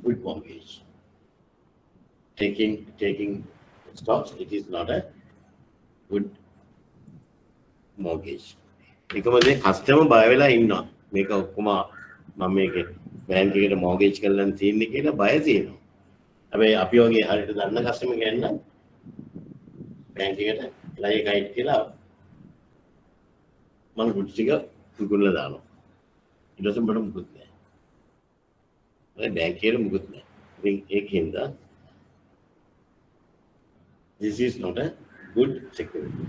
good mortgage. Taking stocks, it is not a good mortgage. එකම දේ customer බය වෙලා ඉන්නවා. මේක ඔක්කොම මම මේක bank එකට mortgage කරලා තියෙන්නේ කියලා බය තියෙනවා. හැබැයි අපි වගේ හරියට දන්න කස්ටමර් කෙනා බැංක් එකට ලයි ගයිඩ් කියලා මම goods ටික විකුණලා දානවා. ඊට පස්සේ මට මුකුත් නැහැ. මම බැංක් එකේ මුකුත් නැහැ. ඉතින් ඒකින්ද this is not a good security.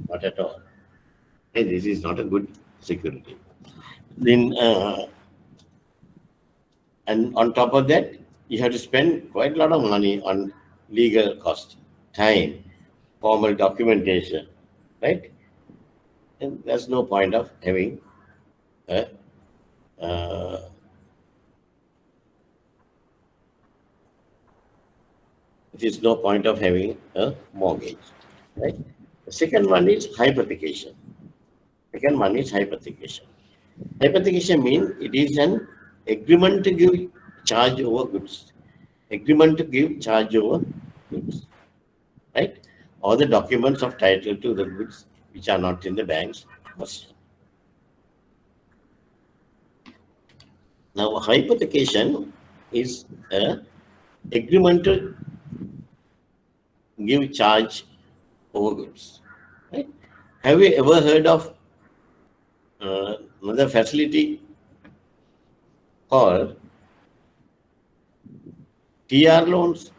Not at all. And this is not a good security. Then, and on top of that, you have to spend quite a lot of money on legal cost, time, formal documentation, right? And there's no point of having a it is no point of having a mortgage, right? The second one is hypothecation. Second one is hypothecation. Hypothecation means it is an agreement to give charge over goods. Agreement to give charge over goods, right? Or the documents of title to the goods which are not in the bank's possession. Now, hypothecation is an agreement to give charge over goods, right? Have you ever heard of another facility called TR loans,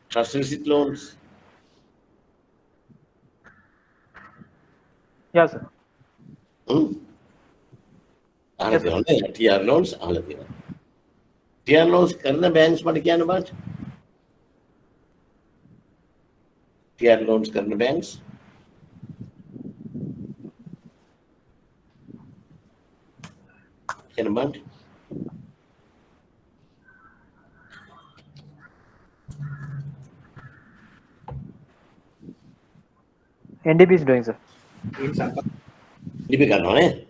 trust receipt loans? Yes, sir. Yes, TR loans, TR loans करना banks पर क्या बात? TR loans करना banks? क्या बात? NDP is doing, sir. In Sampath. NDP करना है?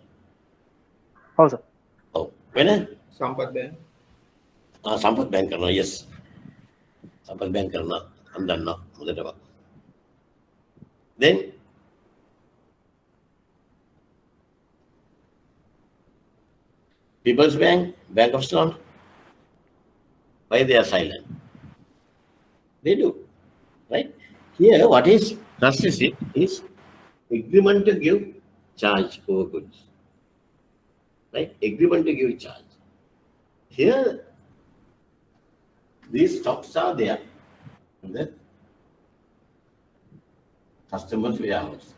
Also. Oh, when? Sampath Bank. Sampath Bank करना, yes. Sampath Bank करना, हम जानना, मुझे लगा. Then People's Bank, Bank of Ceylon, why they are silent? They do, right? Here, what is trust receipt is agreement to give charge over goods, right? Agreement to give charge. Here, these stocks are there in the customer's warehouse.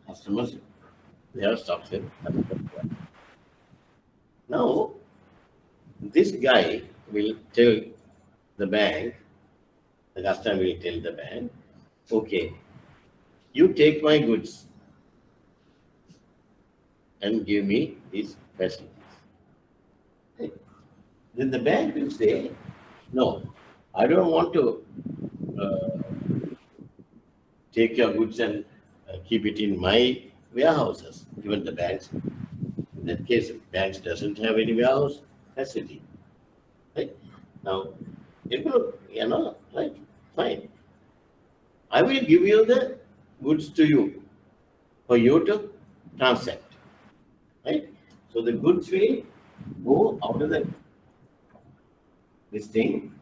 Customers, they have stocks in. Now, this guy will tell the bank, the customer will tell the bank, okay, you take my goods and give me these facilities. Right? Then the bank will say, no, I don't want to take your goods and keep it in my warehouses. Even the banks, in that case, banks doesn't have any warehouse facility. Right? Now, right? Fine. I will give you the goods to you for you to transact. Right? So the goods will go out of this thing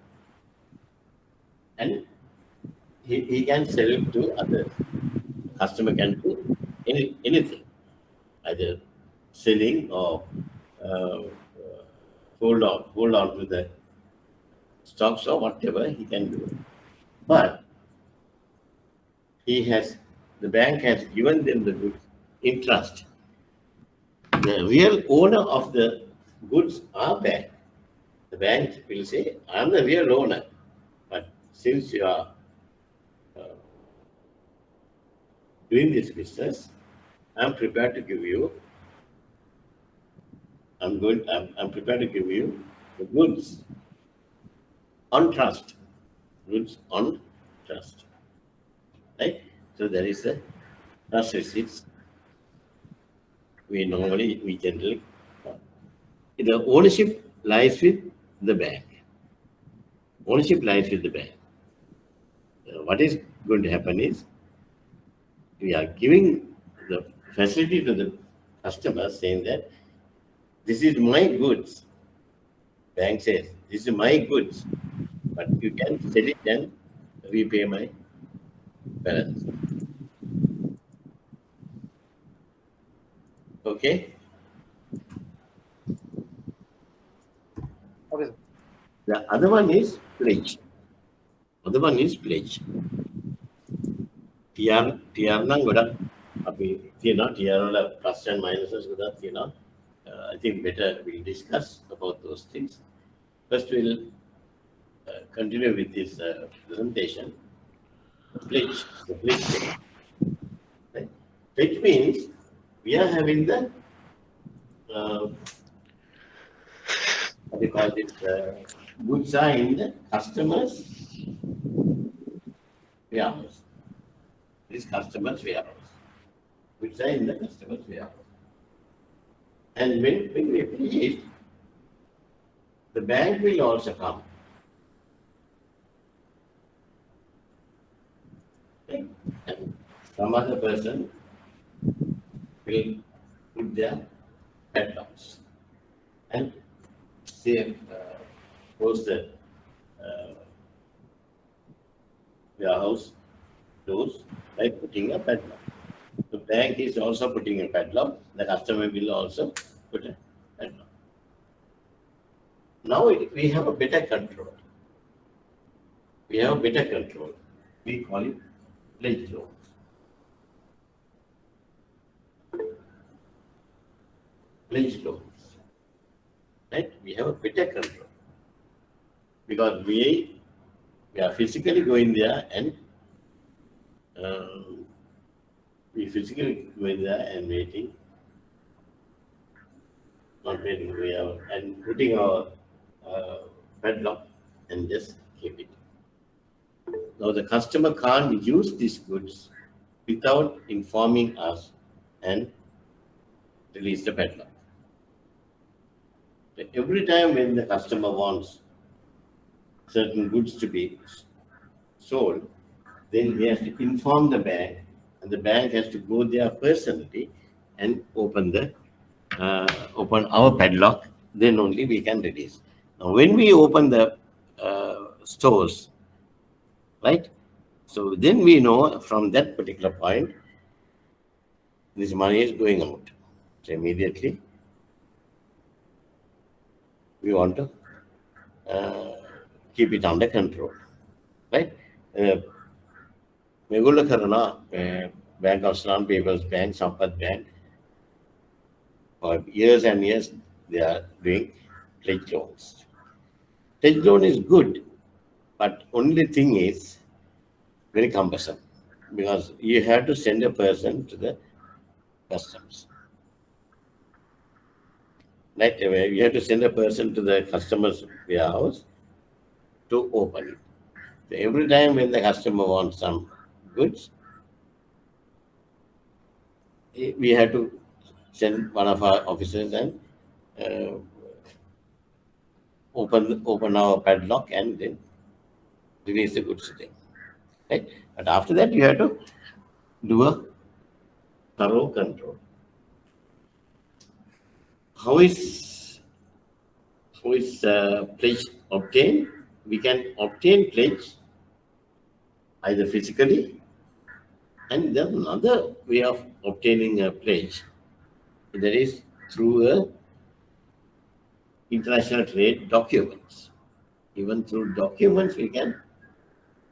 and he can sell it to others. Customer can do anything, either selling or uh, hold on to the stocks or whatever he can do. But the bank has given them the goods in trust. The real owner of the goods are bank. The bank will say, I am the real owner, but since you are doing this business, I'm prepared to give you. I'm prepared to give you the goods on trust. Goods on trust. Right? So there is a trust receipts. We generally, the ownership lies with the bank. Ownership lies with the bank. What is going to happen is we are giving the facility to the customer saying that this is my goods. Bank says, this is my goods, but you can sell it and repay my balance. Okay? Okay, sir. The other one is pledge. Other one is pledge. TR නම් ගොඩක් අපි තියෙනවා TR වල plus and minuses ගොඩක් තියෙනවා. I think better we'll discuss about those things. First we'll continue with this presentation. Pledge. The pledge. Right? Pledge means we are having the what do you call it? Goods are in the customer's warehouse. This customer's warehouse. Goods are in the customer's warehouse. And when we pledge it, the bank will also come. Okay? And some other person will put their padlocks and say, close the warehouse doors by putting a padlock. The bank is also putting a padlock. The customer will also put a padlock. Now we have a better control. We have a better control. We call it pledge loans. Pledge loans. Right? We have a better control. Because we are physically going there and waiting. Not waiting, we are and putting our padlock and just keep it. Now the customer can't use these goods without informing us and release the padlock. So every time when the customer wants certain goods to be sold, then he has to inform the bank, and the bank has to go there personally and open our padlock. Then only we can release. Now, when we open the stores, right? So then we know from that particular point, this money is going out. So immediately, we want to keep it under control, right? මේගොල්ල කරනවා Bank of Sri Lanka, People's Bank, Sampath Bank. For years and years, they are doing pledge loans. Pledge loan is good, but only thing is very cumbersome because you have to send a person to the customs. Right away, you have to send a person to the customer's warehouse to open it. So every time when the customer wants some goods, we have to send one of our officers and uh, open our padlock and then release the goods to them. Right? But after that, you have to do a thorough control. How is pledge obtained? We can obtain pledge either physically, and there's another way of obtaining a pledge, that is through a international trade documents. Even through documents, we can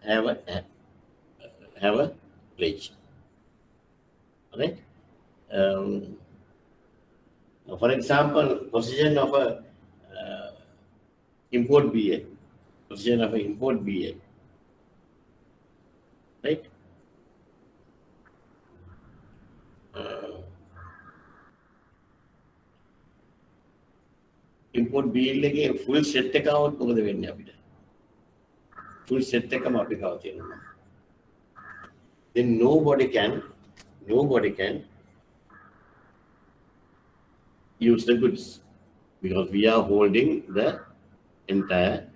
have a pledge. Right? For example, possession of a import BA, possession of an import BA, right? Import BA එකේ full set එක આવොත් මොකද වෙන්නේ අපිට? Full set එකම අපි ගාව තියෙනවා. Then nobody can use the goods because we are holding the entire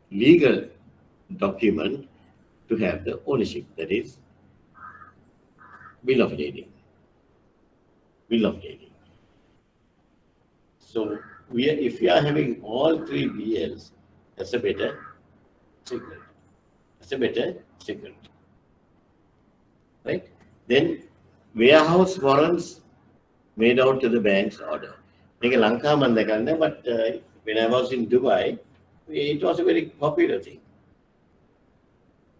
legal document to have the ownership, that is bill of lading. So if we are having all three BLs, that's a better secret. Right? Then warehouse warrants made out to the bank's order. But when I was in Dubai, it was a very popular thing.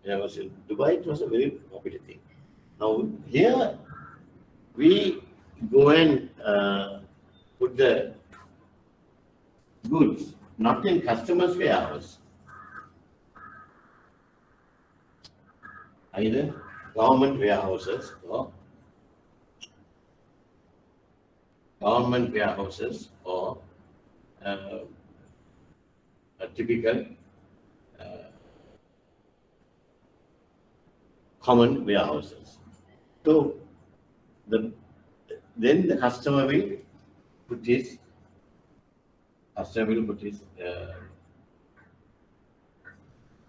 When I was in Dubai, it was a very popular thing. Now here we go and put the goods not in customers' warehouse, either government warehouses or a typical common warehouses. So then the customer will put his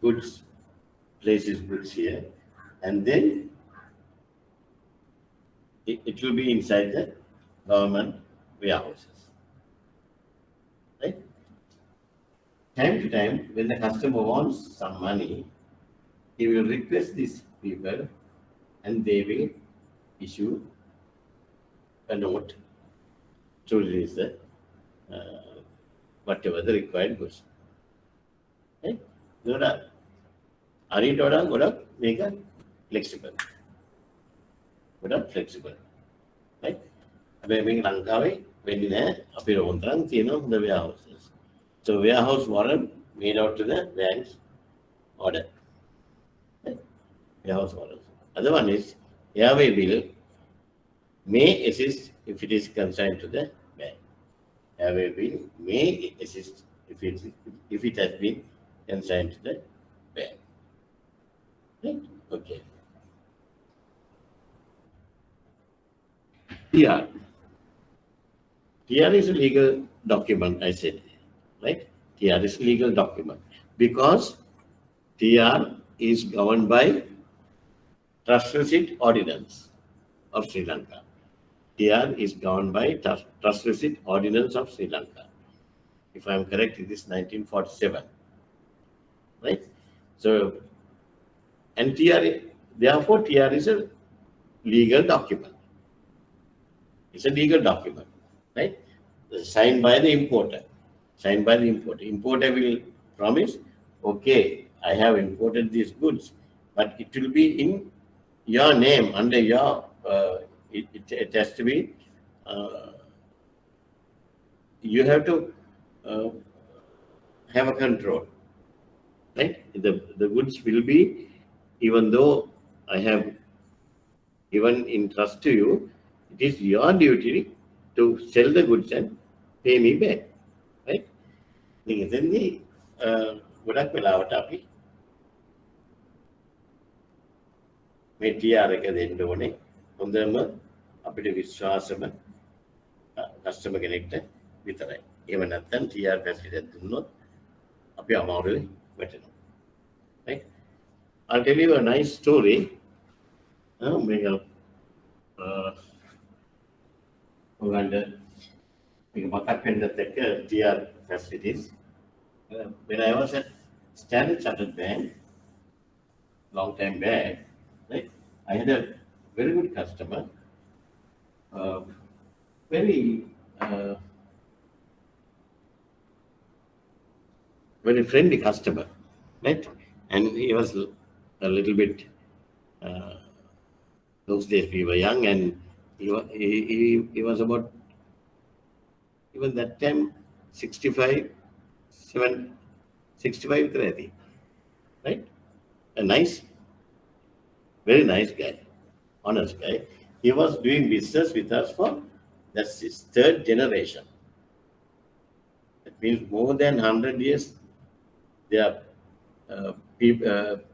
goods, place his goods here, and then it will be inside the government warehouses. Right? Time to time, when the customer wants some money, he will request these people and they will issue a note to release the whatever the required goods. Right? Are you make a flexible? Right? When the warehouses. So warehouse warrant made out to the bank's order. Right? Warehouse warrant. Other one is airway bill may assist if it is consigned to the bank. Airway bill may assist if it has been consigned to the bank. Right? Okay. TR. TR is a legal document, I said. Right? TR is a legal document because TR is governed by Trust Receipt Ordinance of Sri Lanka. TR is governed by Trust Receipt Ordinance of Sri Lanka. If I am correct, it is 1947. Right? So, and therefore, TR is a legal document. It's a legal document, right? Signed by the importer. Importer will promise, okay, I have imported these goods, but it will be in your name, under your, it has to be, you have to have a control, right? The goods will be, even though I have given in trust to you, it is your duty to sell the goods and pay me back. Right? එතෙන්දී ගොඩක් වෙලාවට අපි මේ TR එක දෙන්න ඕනේ හොඳම අපිට විශ්වාසම කස්ටමර් කෙනෙක්ට විතරයි. එහෙම නැත්නම් TR ෆැසිලිටි දුන්නොත් අපි අමාරුවේ වැටෙනවා. Right? I'll tell you a nice story. මේක ඔයගොල්ලන්ට මේක මතක් වෙන්නත් එක්ක TR facilities. When I was at Standard Chartered Bank, long time back, right, I had a very good customer, very very friendly customer, right? And he was a little bit. Those days we were young, and he was about even that time 65, 30, right? A nice, very nice guy, honest guy. He was doing business with us for that's his third generation. That means more than 100 years. Their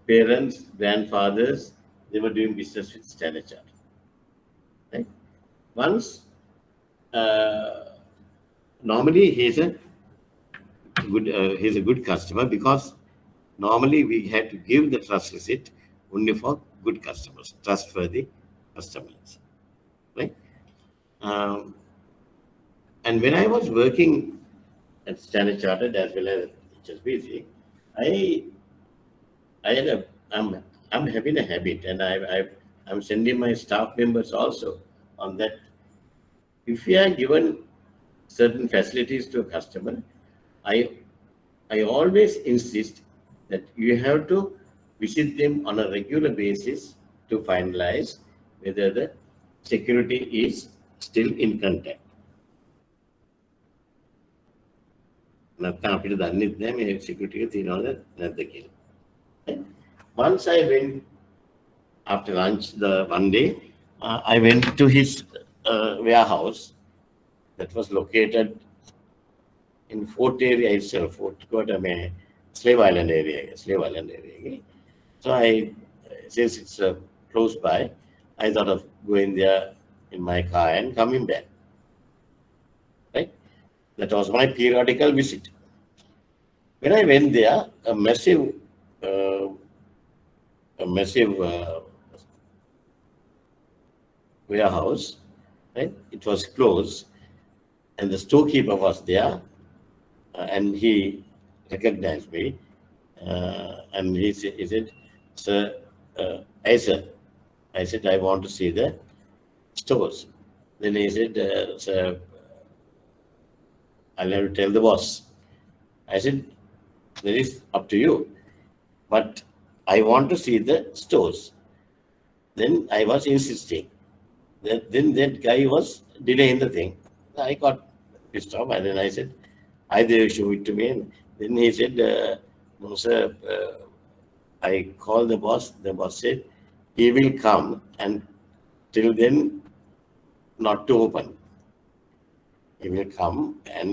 parents, grandfathers, they were doing business with Standard Chartered. Right? Once, normally he's a good customer because normally we had to give the trust receipt only for good customers, trustworthy customers, right? And when I was working at Standard Chartered as well as HSBC, I'm having a habit, and I'm sending my staff members also on that. If we are given certain facilities to a customer, I always insist that you have to visit them on a regular basis to finalize whether the security is still in contact. නැත්නම් අපිට දන්නෙත් නෑ මේ security එක තියනවද නැද්ද කියලා. Once I went after lunch one day, I went to his warehouse that was located in Fort area itself, Fort Quarter, Slave Island area. So since it's close by, I thought of going there in my car and coming back. Right? That was my periodical visit. When I went there, a massive warehouse, right? It was closed, and the storekeeper was there, and he recognized me, and he said, "Sir," I said, "I want to see the stores." Then he said, "Sir, I'll have to tell the boss." I said, "That is up to you, but I want to see the stores." Then I was insisting. Then that guy was delaying the thing. I got pissed off, and then I said, "Either you show it to me." And then he said, "No, sir." I called the boss. The boss said, "He will come, and till then, not to open. He will come, and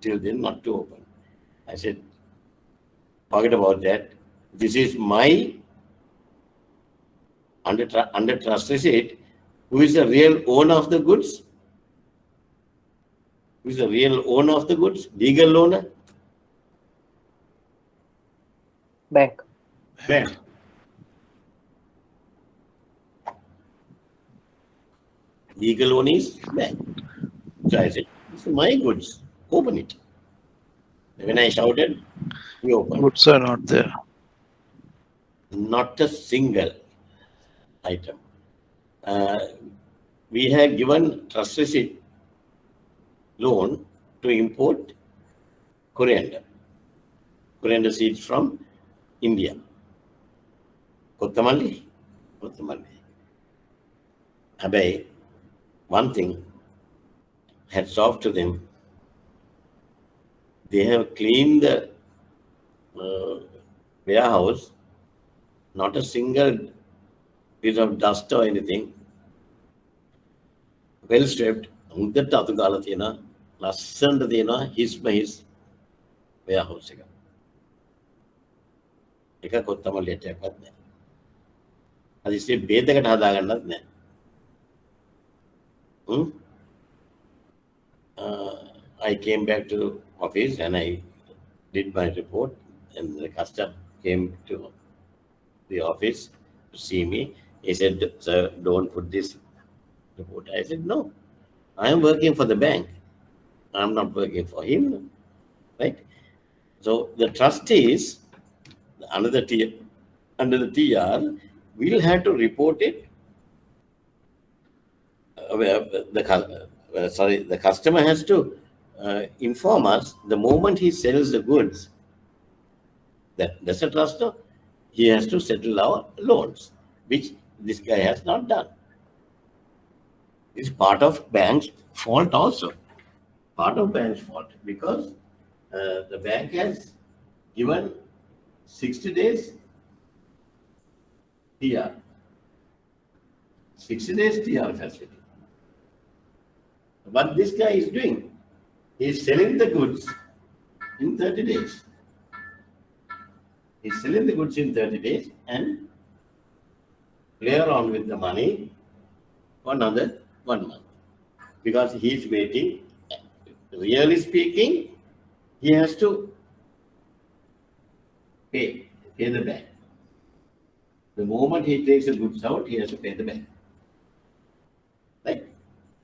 till then, not to open." I said, "Forget about that. This is my under trust receipt. Who is the real owner of the goods? Who is the real owner of the goods? Legal owner?" Bank. Bank. Legal owner is bank. So I said, "This is my goods. Open it." When I shouted, he opened. Goods are not there. Not a single item. We have given trust receipt loan to import coriander seeds from India. Kottamalli. Abai, one thing, hats off to them. They have cleaned the warehouse, not a single piece of dust or anything. Well swept, හොඳට අතු ගාලා තියෙනවා. ලස්සනට තියෙනවා his warehouse එක. එක කොත්තමල්ලියටවත් නැහැ. හදිස්සියේ බේදකට හදාගන්නත් නැහැ. I came back to office and I did my report, and the customer came to the office to see me. He said, "Sir, don't put this report." I said, "No, I am working for the bank. I'm not working for him." Right? So the trustees, under the TR, will have to report it. The customer has to inform us the moment he sells the goods. That's a trustor. He has to settle our loans, which this guy has not done. It's part of bank's fault also. Part of bank's fault, because the bank has given 60 days TR. 60 days TR facility. What this guy is doing, he is selling the goods in 30 days. He's selling the goods in 30 days and play around with the money for another 1 month. Because he's waiting. Really speaking, he has to pay the bank. The moment he takes the goods out, he has to pay the bank. Right?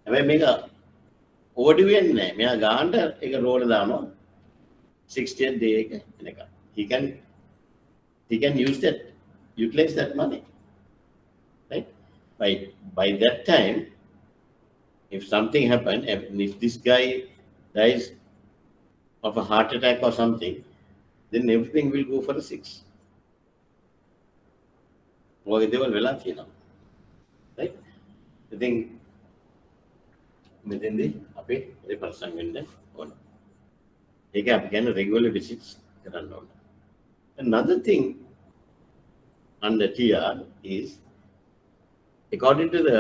හැබැයි මේක ඕඩි වෙන්නේ නැහැ. මෙයා ගානට ඒක රෝල දානවා 60th day එක එනකම්. He can utilize that money. Right? By that time, if something happened, if this guy dies of a heart attack or something, then everything will go for a 6. ඔය දේවල් වෙලා තියෙනවා. Right? I think මෙතෙන්දී අපේ ඒ ප්‍රශ්න වෙන්න ඕන. ඒක අපි කියන්නේ regular visits කරන්න ඕන. Another thing under TR is, according to the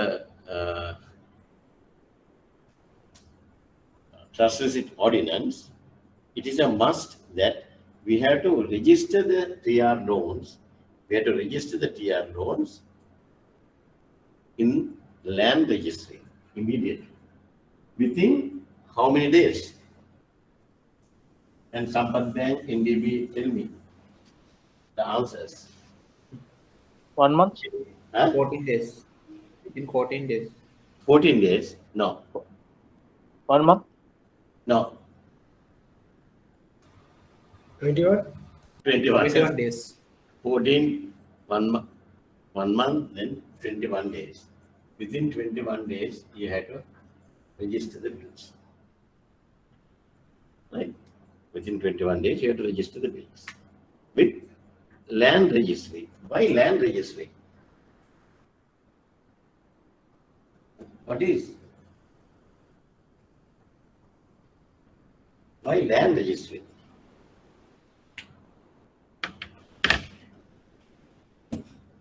trust receipt ordinance, it is a must that we have to register the TR loans. We have to register the TR loans in land registry immediately. Within how many days? And Sampath Bank, NDB, tell me the answers. 1 month. Huh? 14 days. In 14 days. 14 days? No. 1 month. No. 21? 21 days. 14, 1 month, then 21 days. Within 21 days, you have to register the bills. Right? Within 21 days, you have to register the bills. With land registry. Why land registry? What is? Why land registry?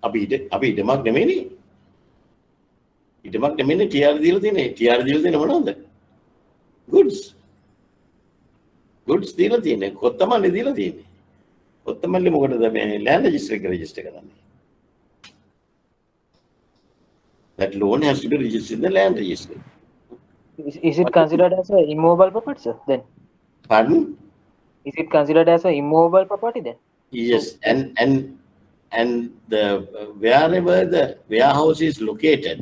අපි ඉඩමක් නෙමෙයිනේ. ඉඩමක් නෙමෙයිනේ TR දීලා තියෙන්නේ. TR දීලා තියෙන්නේ මොනවද? goods. goods දීලා තියෙන්නේ. කොත්තමල්ලි දීලා තියෙන්නේ. කොත්තමල්ලි මොකටද මේ land registry එක register කරන්නේ? That loan has to be registered in the land registry. Is it considered as a immovable property, sir? Then Pardon? is it considered as a immovable property then? Yes, and the wherever the warehouse is located,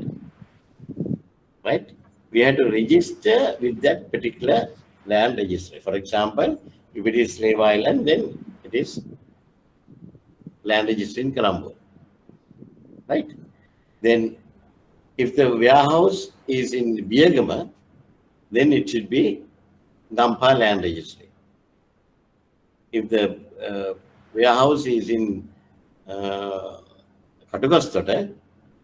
right? We have to register with that particular land registry. For example, if it is Slave Island, then it is land registry in Colombo, right? Then, if the warehouse is in Biagama, then it should be Gampa land registry. If the warehouse is in Katugastota,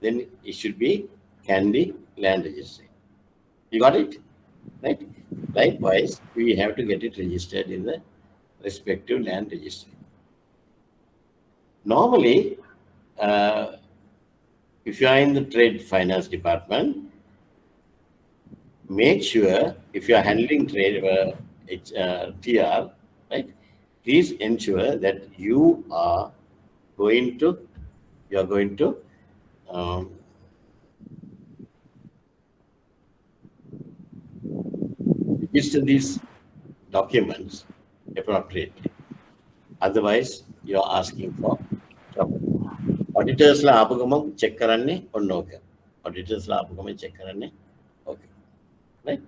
then it should be Kandy land registry. You got it? Right? Likewise, we have to get it registered in the respective land registry. Normally, if you are in the trade finance department, make sure if you are handling trade TR, right? Please ensure that you are going to um, register these documents appropriately. Otherwise, you are asking for trouble. Auditors la apagamam check karanne or no? Auditors la apagamam check karanne. Okay, right?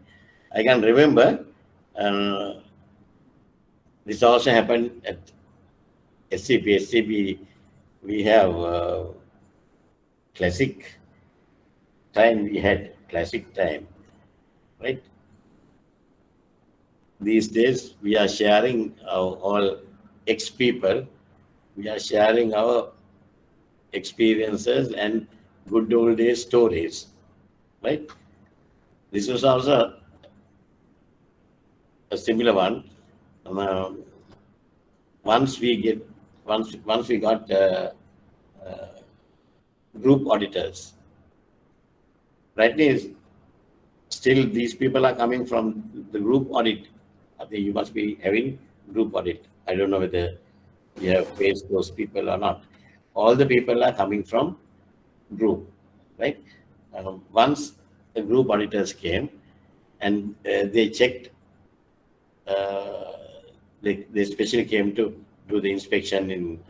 I can remember this also happened at SCP. SCP, we have classic time. We had classic time, right? These days, we are sharing all ex people. We are sharing our experiences and good old days stories, right? This was also a similar one. Once we got group auditors, right? Is still these people are coming from the group audit. I think you must be having group audit. I don't know whether you have faced those people or not. All the people are coming from group, right? Once the group auditors came and they checked, they especially came to do the inspection in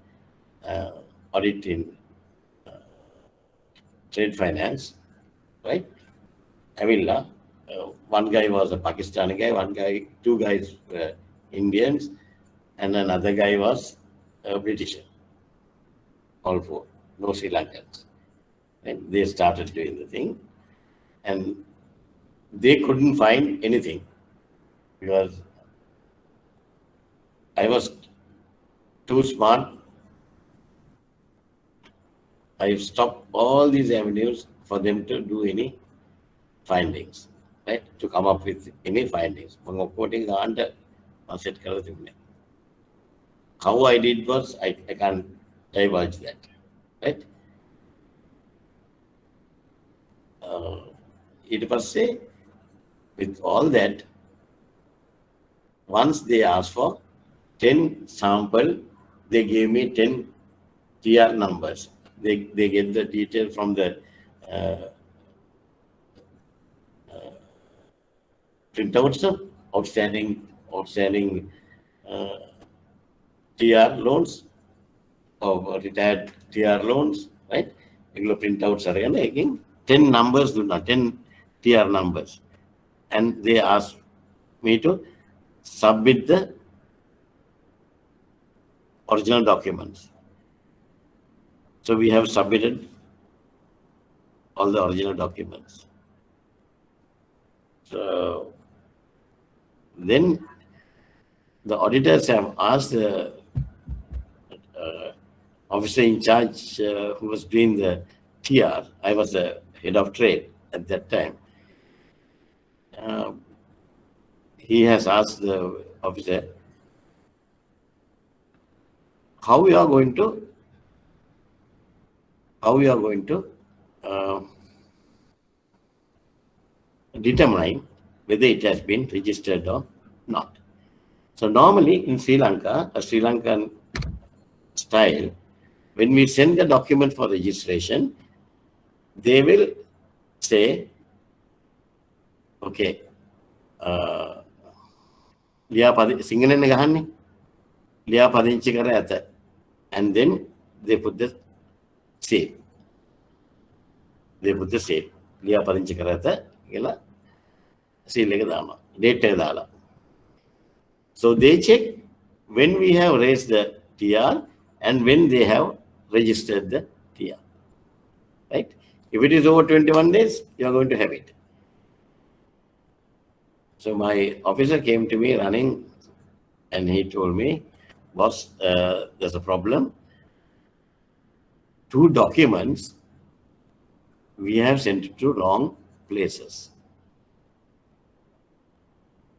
audit in trade finance, right? Avilla. One guy was a Pakistani guy, two guys were Indians, and another guy was a British. All four, no Sri Lankans. And they started doing the thing, and they couldn't find anything because I was too smart. I stopped all these avenues for them to do any findings, right? To come up with any findings. How I did was, I can't divulge that, right? It was say, with all that, once they asked for 10 sample, they gave me 10 TR numbers. They get the detail from the printouts, outstanding TR loans or retired TR loans, right? Regular printouts are again 10 numbers, 10 TR numbers. And they asked me to submit the original documents. So we have submitted all the original documents. So then the auditors have asked the officer in charge who was doing the TR. I was the head of trade at that time. He has asked the officer, how we are going to determine whether it has been registered or not. So normally in Sri Lanka, a Sri Lankan style, when we send the document for registration, they will say, okay, and then they put the save. They put the save. So they check when we have raised the TR and when they have registered the TR. Right? If it is over 21 days, you are going to have it. So my officer came to me running and he told me, boss, there's a problem. 2 documents we have sent it to wrong places.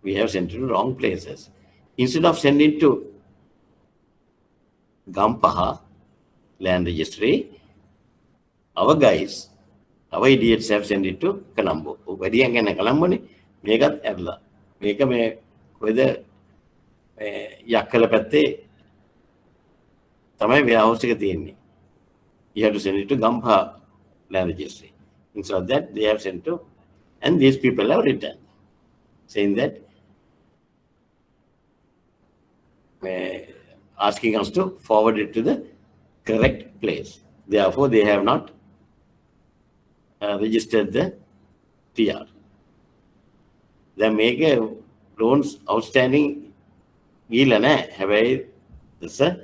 We have sent it to wrong places. Instead of sending to Gampaha land registry, our guys, our idiots have sent it to Colombo. මේකත් ඇරලා. මේක මේ කොහෙද යක්කල පැත්තේ තමයි warehouse එක තියෙන්නේ. You have to send it to Gampha land registry. Instead of that, they have sent to, and these people have returned, saying that, asking us to forward it to the correct place. Therefore, they have not registered the TR. They make a loans outstanding. That's a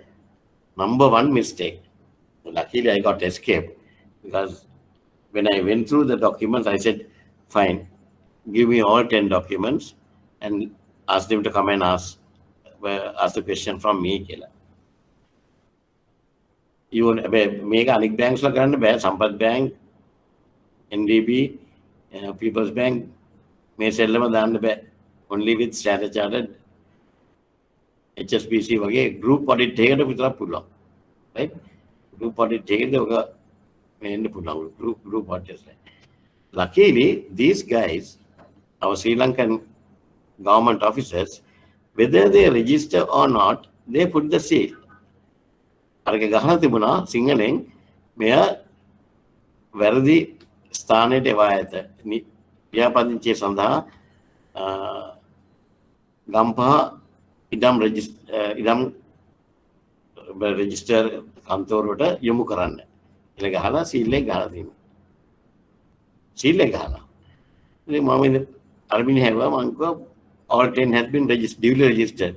number one mistake. Luckily, I got escaped because when I went through the documents, I said, fine, give me all 10 documents and ask them to come and ask the question from me. You make Anik banks like Sampath Bank, NDB, People's Bank, may sell them only with Standard Chartered, HSBC, group audit take it, right? Group audit take it, group audit. Luckily, these guys, our Sri Lankan government officers, whether they register or not, they put the seal. අරක ගහලා තිබුණා සිංහලෙන් මෙය වැරදි ස්ථානයට එවා ඇත. ව්‍යාපදිංචිය සඳහා ගම්පහ ඉඩම් රෙජිස්ටර් කන්තෝරුවට යොමු කරන්න. ඒක ගහලා සීල් එක ගහලා තියෙනවා. සීල් එක ගහලා. ඉතින් මම ඉතින් අරමිනේ හැවුවා මං කිව්වා all 10 has been duly registered.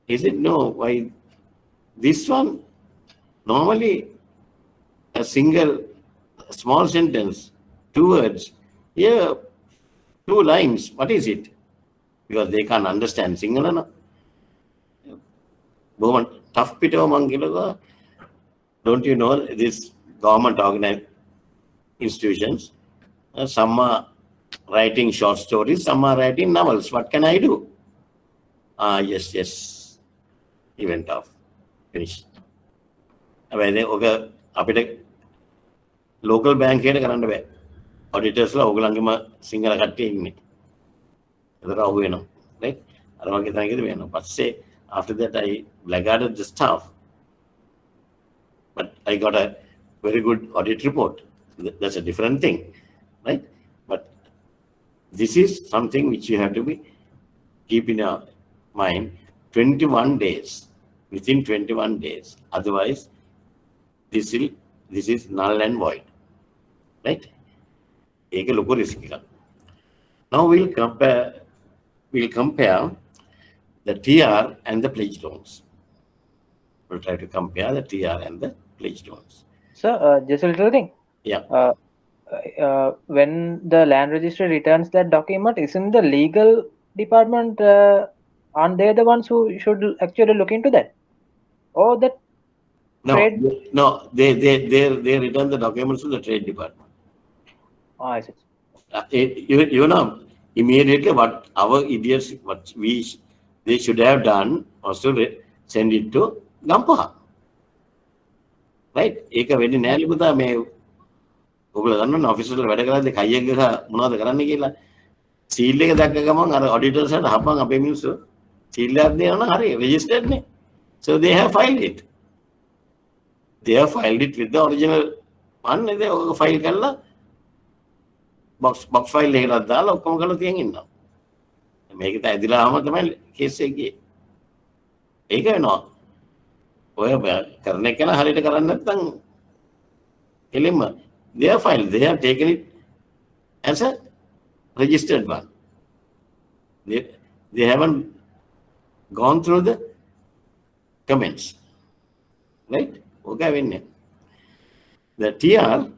He said no, why this one normally a single small sentence, 2 words, here 2 lines, what is it? Because they can't understand Sinhala. No? Tough pito mangila. Don't you know this government organized institutions? Some are writing short stories, some are writing novels. What can I do? Yes. He went off. Finished. අපිට local bank එකට කරන්න බෑ. Auditorsලා ඕගලන්ගේම සිංහල කට්ටිය ඉන්නේ. ඒතර අහු වෙනවා. Right? අර වගේ තැනකදී වෙනවා. පස්සේ after that I blackguarded the staff. But I got a very good audit report. That's a different thing. Right? But this is something which you have to be keep in your mind. 21 days. Within 21 days. Otherwise, this is null and void. Right? Ek loko risk ka. Now we'll compare the TR and the pledge loans. We'll try to compare the TR and the pledge loans. Sir, just a little thing. Yeah. When the land registry returns that document, isn't the legal department aren't they the ones who should actually look into that? Or that trade? No, they return the documents to the trade department. Oh, I see. You know, immediately what our idiots, they should have done was to send it to Gampaha. Right? ඒක වෙන්නේ නෑ පුතා මේ ඔයගොල්ලෝ දන්නවනේ office වල වැඩ කරද්දී කයියක් ගහ මොනවද කරන්න කියලා සීල් එක දැක්ක ගමන් අර ඔඩිටර්ස් හට හපන් අපේ මිනිස්සු සීල් එකක් දෙනවා නම් හරි රෙජිස්ටර්ඩ් නේ. So they have filed it. They have filed it with the original one. They file කරලා box file එකකට දාලා ඔක්කොම කරලා තියන් ඉන්නවා. මේක ඇදිලාම තමයි කේස් එක ගියේ. ඒක වෙනවා. ඔය කරන එක න හරියට කරන්නේ නැත්නම් එලින්ම they have filed, they have taken it as a registered one. They haven't gone through the comments. Right? Okay, winning. The TR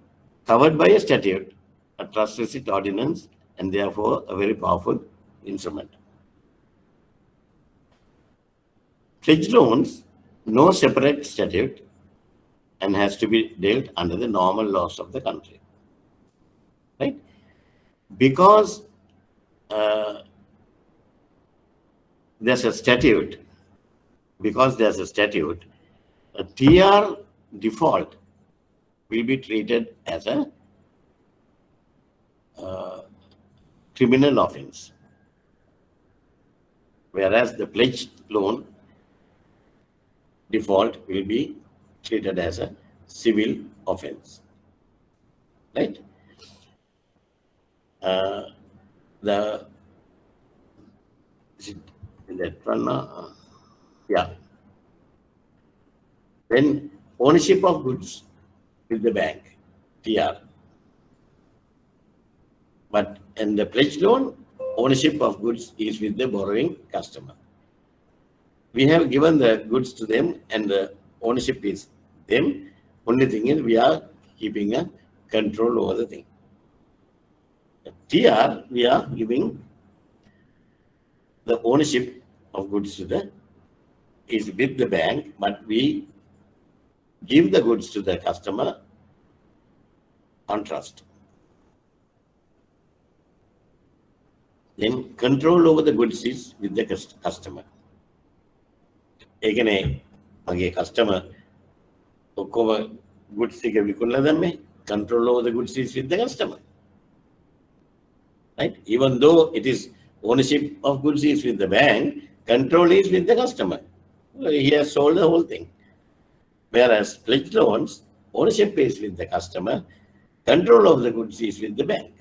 covered by a statute, a trust receipt ordinance, and therefore a very powerful instrument. Pledge loans, no separate statute, and has to be dealt under the normal laws of the country. Right? Because there's a statute, a TR default will be treated as a criminal offense, whereas the pledge loan default will be treated as a civil offense, right? The is it that one? Yeah. Then ownership of goods with the bank, TR. But in the pledge loan, ownership of goods is with the borrowing customer. We have given the goods to them and the ownership is them. Only thing is we are keeping a control over the thing. TR, we are giving the ownership of goods to the is with the bank, but we give the goods to the customer on trust. Then control over the goods is with the customer. Again, a customer goods control over the goods is with the customer. Right? Even though it is ownership of goods is with the bank, control is with the customer. He has sold the whole thing. Whereas pledge loans, ownership is with the customer, control of the goods is with the bank.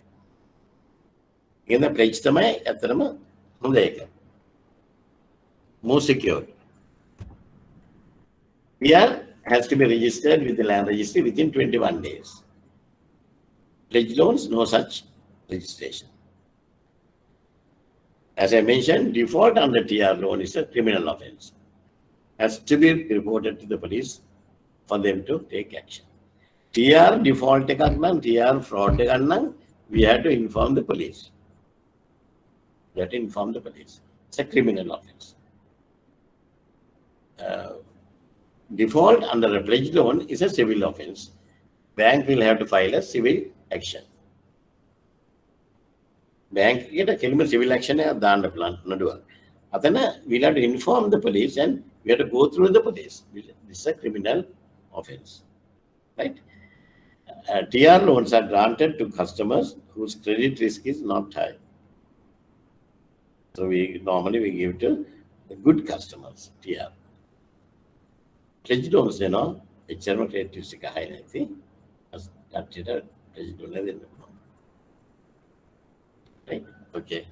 In the pledge more secure. PR has to be registered with the land registry within 21 days. Pledge loans, no such registration. As I mentioned, default under TR loan is a criminal offense. Has to be reported to the police for them to take action. TR default TR fraud, we have to inform the police. We have to inform the police. It's a criminal offense. Default under a pledge loan is a civil offense. Bank will have to file a civil action. Bank get a civil action at the plan. We'll have to inform the police and we have to go through the police. This is a criminal offense. Right? TR loans are granted to customers whose credit risk is not high. So we normally give to the good customers, TR. Pledge loans, it's a credit risk high, I think. Right? Okay.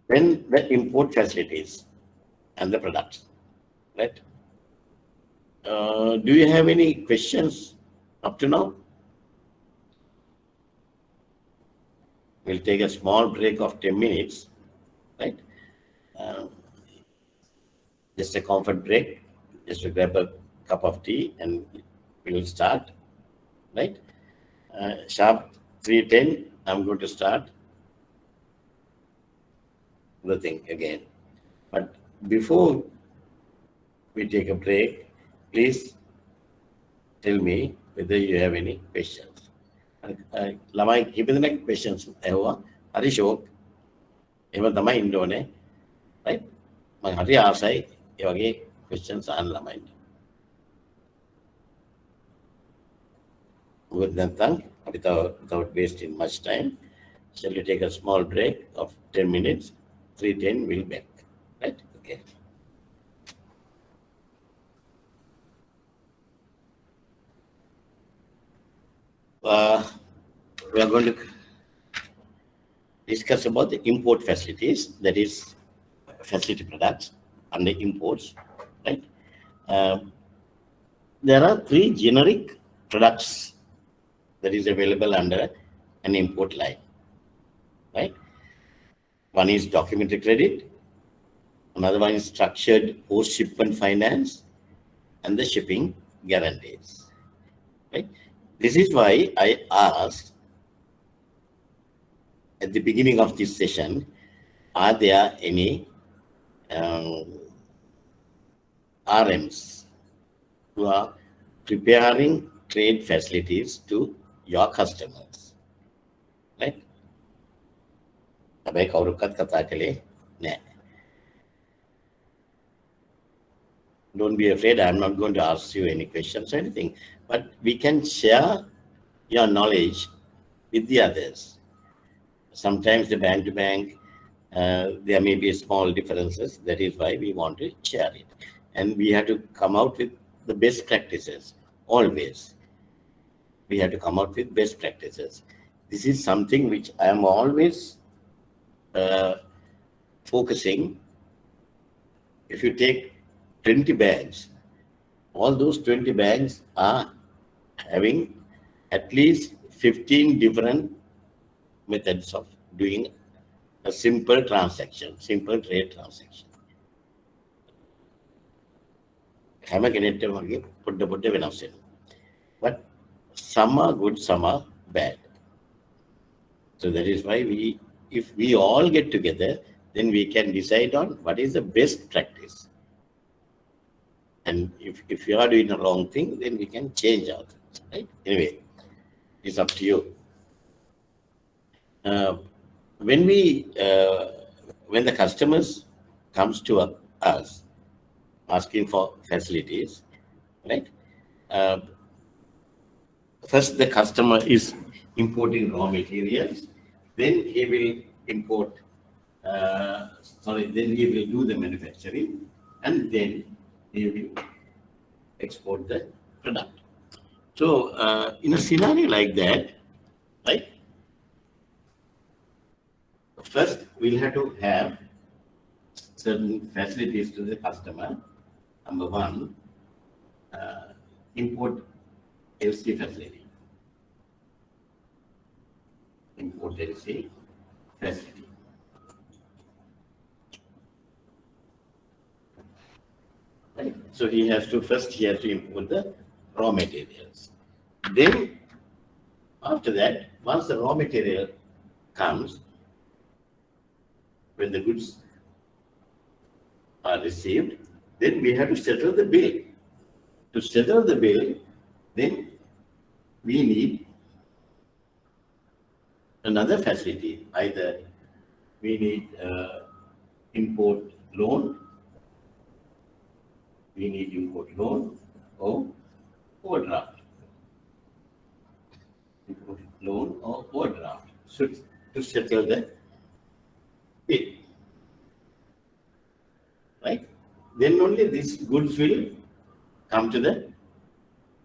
Then the import facilities and the products. Right? Do you have any questions up to now? We'll take a small break of 10 minutes, right? Just a comfort break, just to grab a cup of tea and we'll start, right? Sharp 3:10, I'm going to start the thing again. But before we take a break, please tell me whether you have any questions. Lamai, keep the next questions. Arishok, even the mind on it, right? My Hari Asai, you questions and Lamai. Good then, without wasting much time, shall we take a small break of 10 minutes? 3:10 we'll back, right? Okay. We are going to discuss about the import facilities, that is facility products and the imports, right? There are 3 generic products that is available under an import line, right? One is documentary credit, another one is structured post-shipment finance, and the shipping guarantees, right? This is why I asked at the beginning of this session, are there any RMs who are preparing trade facilities to your customers, right? Don't be afraid, I'm not going to ask you any questions or anything, but we can share your knowledge with the others. Sometimes the bank to bank, there may be small differences. That is why we want to share it. And we have to come out with the best practices, always. We have to come out with best practices. This is something which I am always focusing. If you take 20 banks, all those 20 banks are having at least 15 different methods of doing a simple transaction, simple trade transaction. හැම කෙනෙක්ටම වගේ පොඩ පොඩ වෙනස් වෙනවා. But some are good, some are bad. So that is why if we all get together, then we can decide on what is the best practice. And if you are doing the wrong thing, then we can change our things, right? Anyway, it's up to you. When the customers comes to us asking for facilities, right? First, the customer is importing raw materials. Then he will import. Then he will do the manufacturing, and then he will export the product. So, in a scenario like that, right? First, we'll have to have certain facilities to the customer. Number one, import LC facility. Import LC facility. Right? So he has to import the raw materials. Then, after that, once the raw material comes, when the goods are received, then we have to settle the bill. To settle the bill, then we need another facility. Either we need import loan, or overdraft. Import loan or overdraft. So to settle the bill. Right? Then only these goods will come to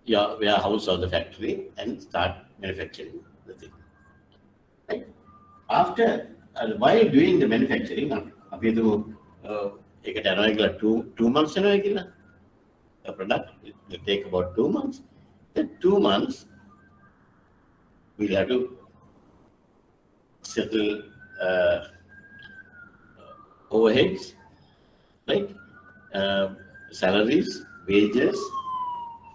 your warehouse or the factory and start manufacturing the thing. Right? After, while doing the manufacturing, අපි හිතමු ඒකට යනවා කියලා 2 months යනවා කියලා. The product will take about 2 months. Then 2 months we'll have to settle overheads, right? Salaries, wages.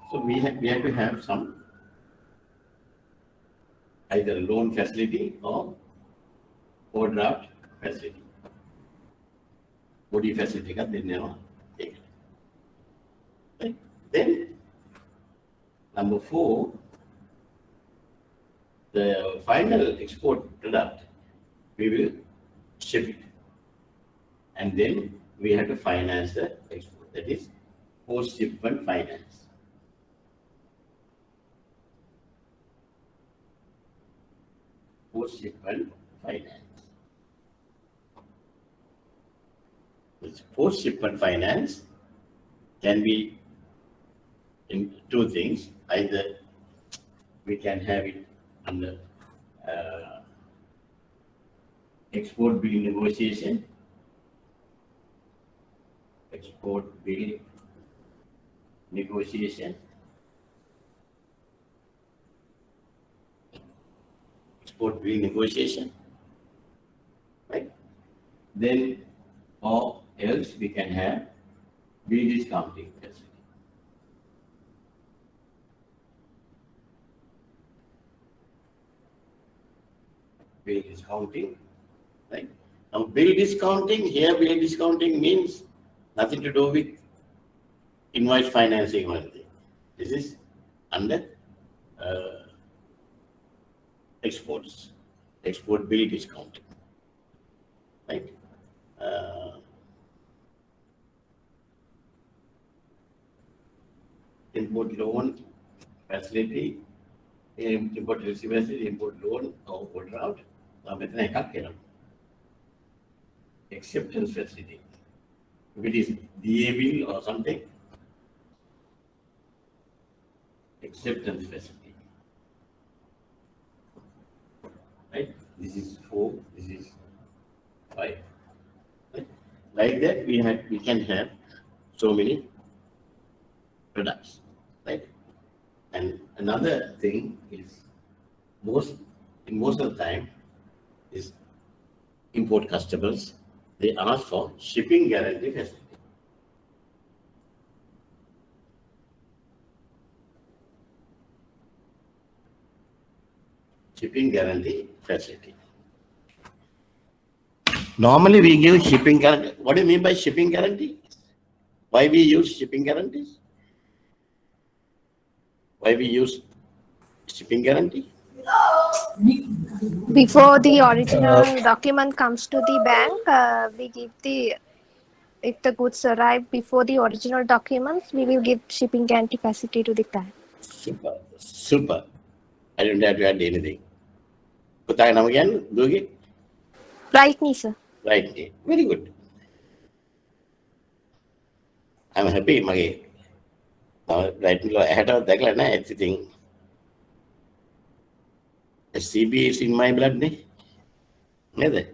So we have to have some either loan facility or overdraft facility. Body facility ka then take. Right? Then number 4, the final export product we will ship it, and then we have to finance the export. That is post-shipment finance. Post-shipment finance. This post-shipment finance can be in 2 things. Either we can have it under export bill negotiation. Export bill negotiation. Export bill negotiation. Right? Then, or else we can have bill discounting facility. Bill discounting, right? Now, bill discounting means nothing to do with invoice financing or anything. This is under exports, export bill discounting, right? Import loan facility, import receive facility, import loan or overdraft. Acceptance facility. If it is DA bill or something, acceptance facility. Right? This is 4, this is 5. Right? Like that, we can have so many products. Right? And another thing is in most of the time is import customers, they ask for shipping guarantee facility. Shipping guarantee facility. Normally we give shipping guarantee. What do you mean by shipping guarantee? Why we use shipping guarantees? Why we use shipping guarantee? Before the original document comes to the bank, we give the, if the goods arrive before the original documents, we will give shipping guarantee facility to the bank. Super, super. I don't have to add anything. Kutay nam again, do it. Right, sir. Right. Very good. I'm happy, Magi. Right, I had a everything. CB is in my blood, ne? Neither.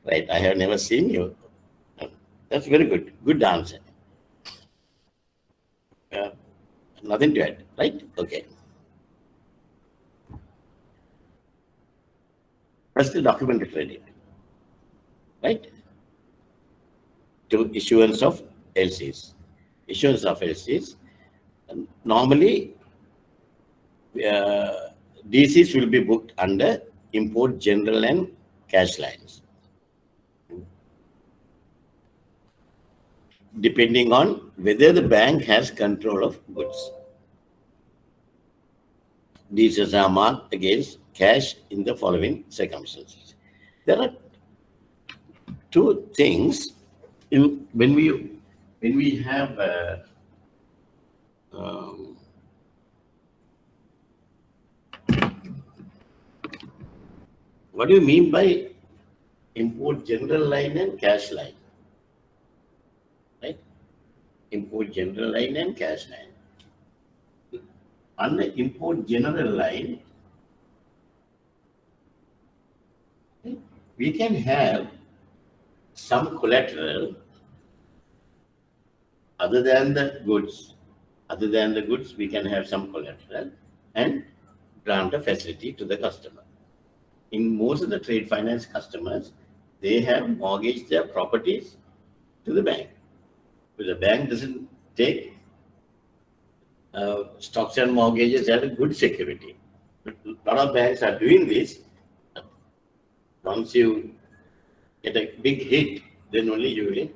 Right, I have never seen you. That's very good. Good answer. Nothing to add, right? Okay. First, the document is ready, right? To issuance of LCs. Issuance of LCs. Normally, DCs will be booked under import general and cash lines, depending on whether the bank has control of goods. These are marked against cash in the following circumstances. There are two things when we have what do you mean by import general line and cash line? Right? Import general line and cash line. On the import general line, we can have some collateral other than the goods. Other than the goods, we can have some collateral and grant a facility to the customer. In most of the trade finance customers, they have mortgaged their properties to the bank. But the bank doesn't take stocks and mortgages as a good security. But a lot of banks are doing this. Once you get a big hit, then only you will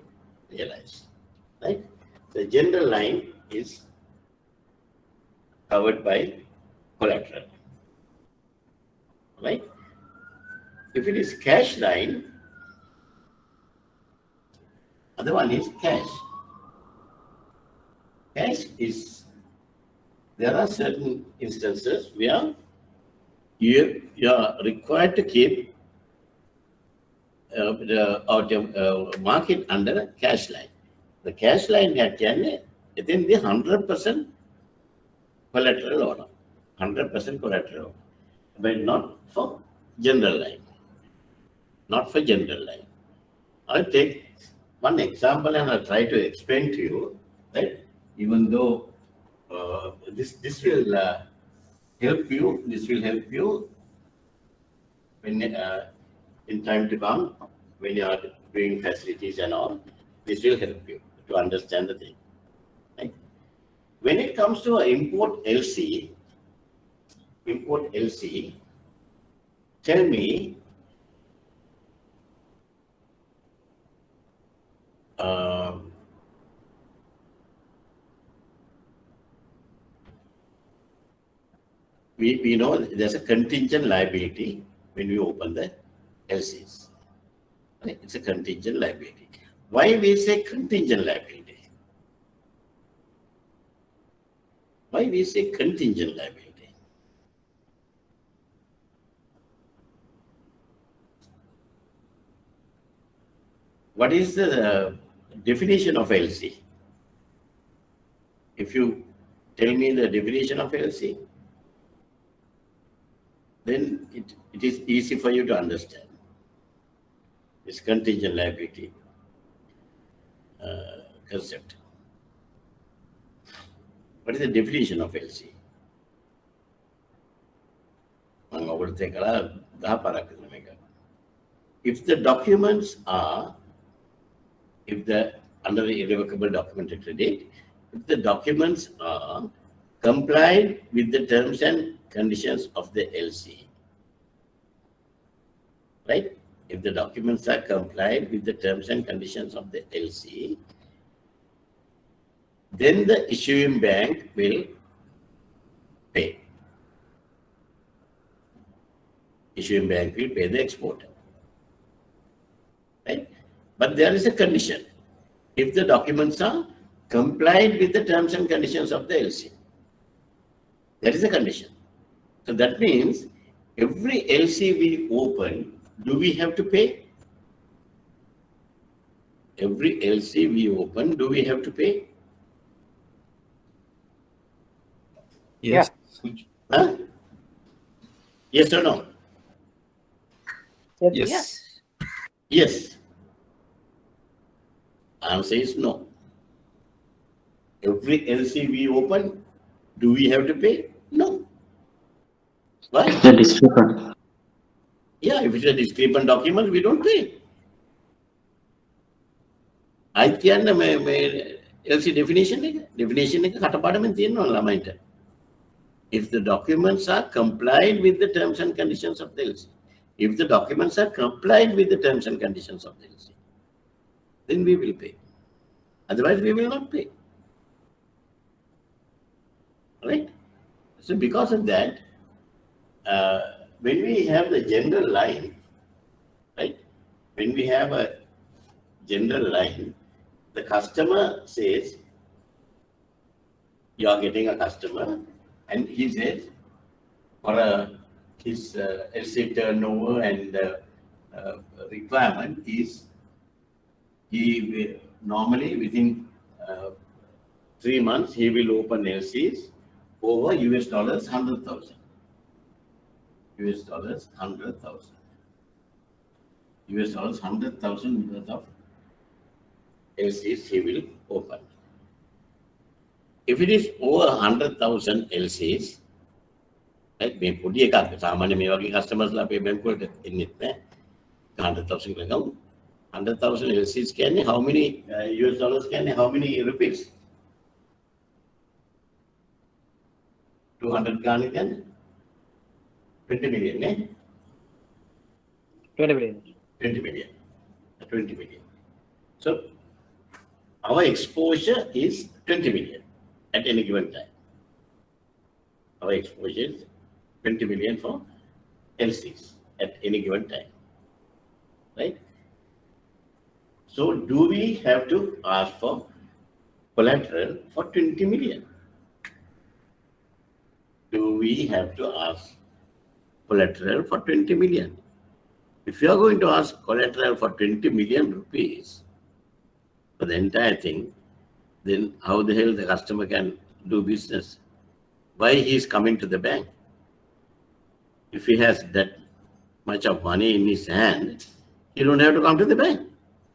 realize. Right? The general line is covered by collateral. Right? If it is cash line, other one is cash. Cash is, there are certain instances where you are required to keep the market under a cash line. The cash line can within the 100% collateral order, 100% collateral, but not for general line. Not for general line. I'll take one example and I'll try to explain to you that even though this will help you, when in time to come, when you are doing facilities and all, this will help you to understand the thing. Right? When it comes to import LC, tell me, we know there's a contingent liability when we open the LCs. Right? It's a contingent liability. Why we say contingent liability? Why we say contingent liability? what is the definition of LC? If you tell me the definition of LC, then it is easy for you to understand. This contingent liability concept. What is the definition of LC? If the documents are, under the irrevocable document credit, if the documents are complied with the terms and conditions of the LC, right? If the documents are complied with the terms and conditions of the LC, then the issuing bank will pay. Issuing bank will pay the exporter, right? But there is a condition. If the documents are complied with the terms and conditions of the LC, that is a condition. So that means every LC we open, do we have to pay? Every LC we open, do we have to pay? Yes. Huh? Yes or no? Yes. Yes. Answer is no. Every LC we open, do we have to pay? No. Why? The discrepant. Yeah, if it's a discrepant document, we don't pay. I can LC definition කටපාඩමෙන් තියෙනවා ළමයින්ට. If the documents are complied with the terms and conditions of the LC, if the documents are complied with the terms and conditions of the LC, then we will pay. Otherwise, we will not pay. Right? So because of that, when we have the general line, right? When we have a general line, the customer says, you are getting a customer, and he says, for his LC turnover and requirement is, he will, normally within 3 months, he will open LCs over US dollars 100,000. US dollars 100,000. US dollars 100,000 worth of LCs he will open. If it is over 100,000 LCs, right? මේ පොඩි එකක් සාමාන්‍ය මේ වගේ customers ලා අපේ බැංකුවලට එන්නෙත් නැහැ. 100,000 කියලා ගමු. 100,000 LCs කියන්නේ how many US dollars කියන්නේ how many rupees? 200 ගානේ කියන්නේ 20 million නේ? 20 million. 20 million. 20 million. So our exposure is 20 million at any given time. Our exposure is 20 million for LCs at any given time. Right? So do we have to ask for collateral for 20 million? Do we have to ask collateral for 20 million? If you are going to ask collateral for 20 million rupees for the entire thing, then how the hell the customer can do business? Why he is coming to the bank? If he has that much of money in his hand, he don't have to come to the bank.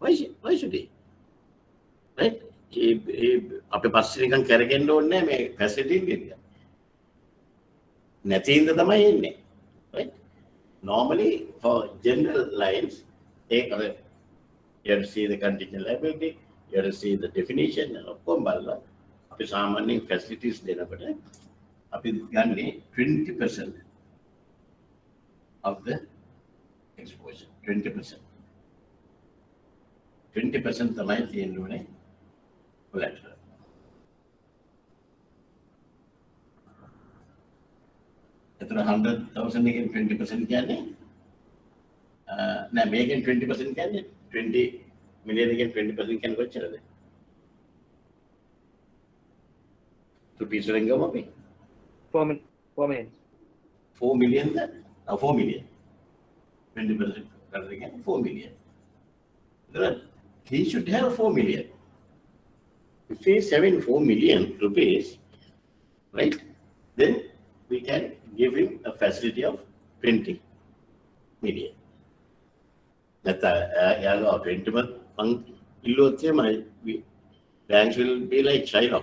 Why should he? Right? අපේ පස්සේ නිකන් කරගෙන්න ඕනේ මේ facility එක. නැති හින්දා තමයි එන්නේ. Right? Normally for general lines, you have to see the contingent liability, you have to see the definition, and ඔක්කොම බලලා අපි සාමාන්‍යයෙන් facilities දෙනකොට අපි ගන්නේ 20% of the exposure. 20%. 20% තමයි තියෙන්න ඕනේ collateral. එතන 100,000 එකෙන් 20% කියන්නේ නෑ මේකෙන් 20% කියන්නේ 20 million එකෙන් 20% කියන්නේ කොච්චරද? rupees වලින් ගමු අපි 4 million. 4 million ද? 4 million. 20% කරලා කියන්නේ 4 million. he should have 4 million. If he is having 4 million rupees, right, then we can give him a facility of 20 million. That's a 20 month. Banks will be like China.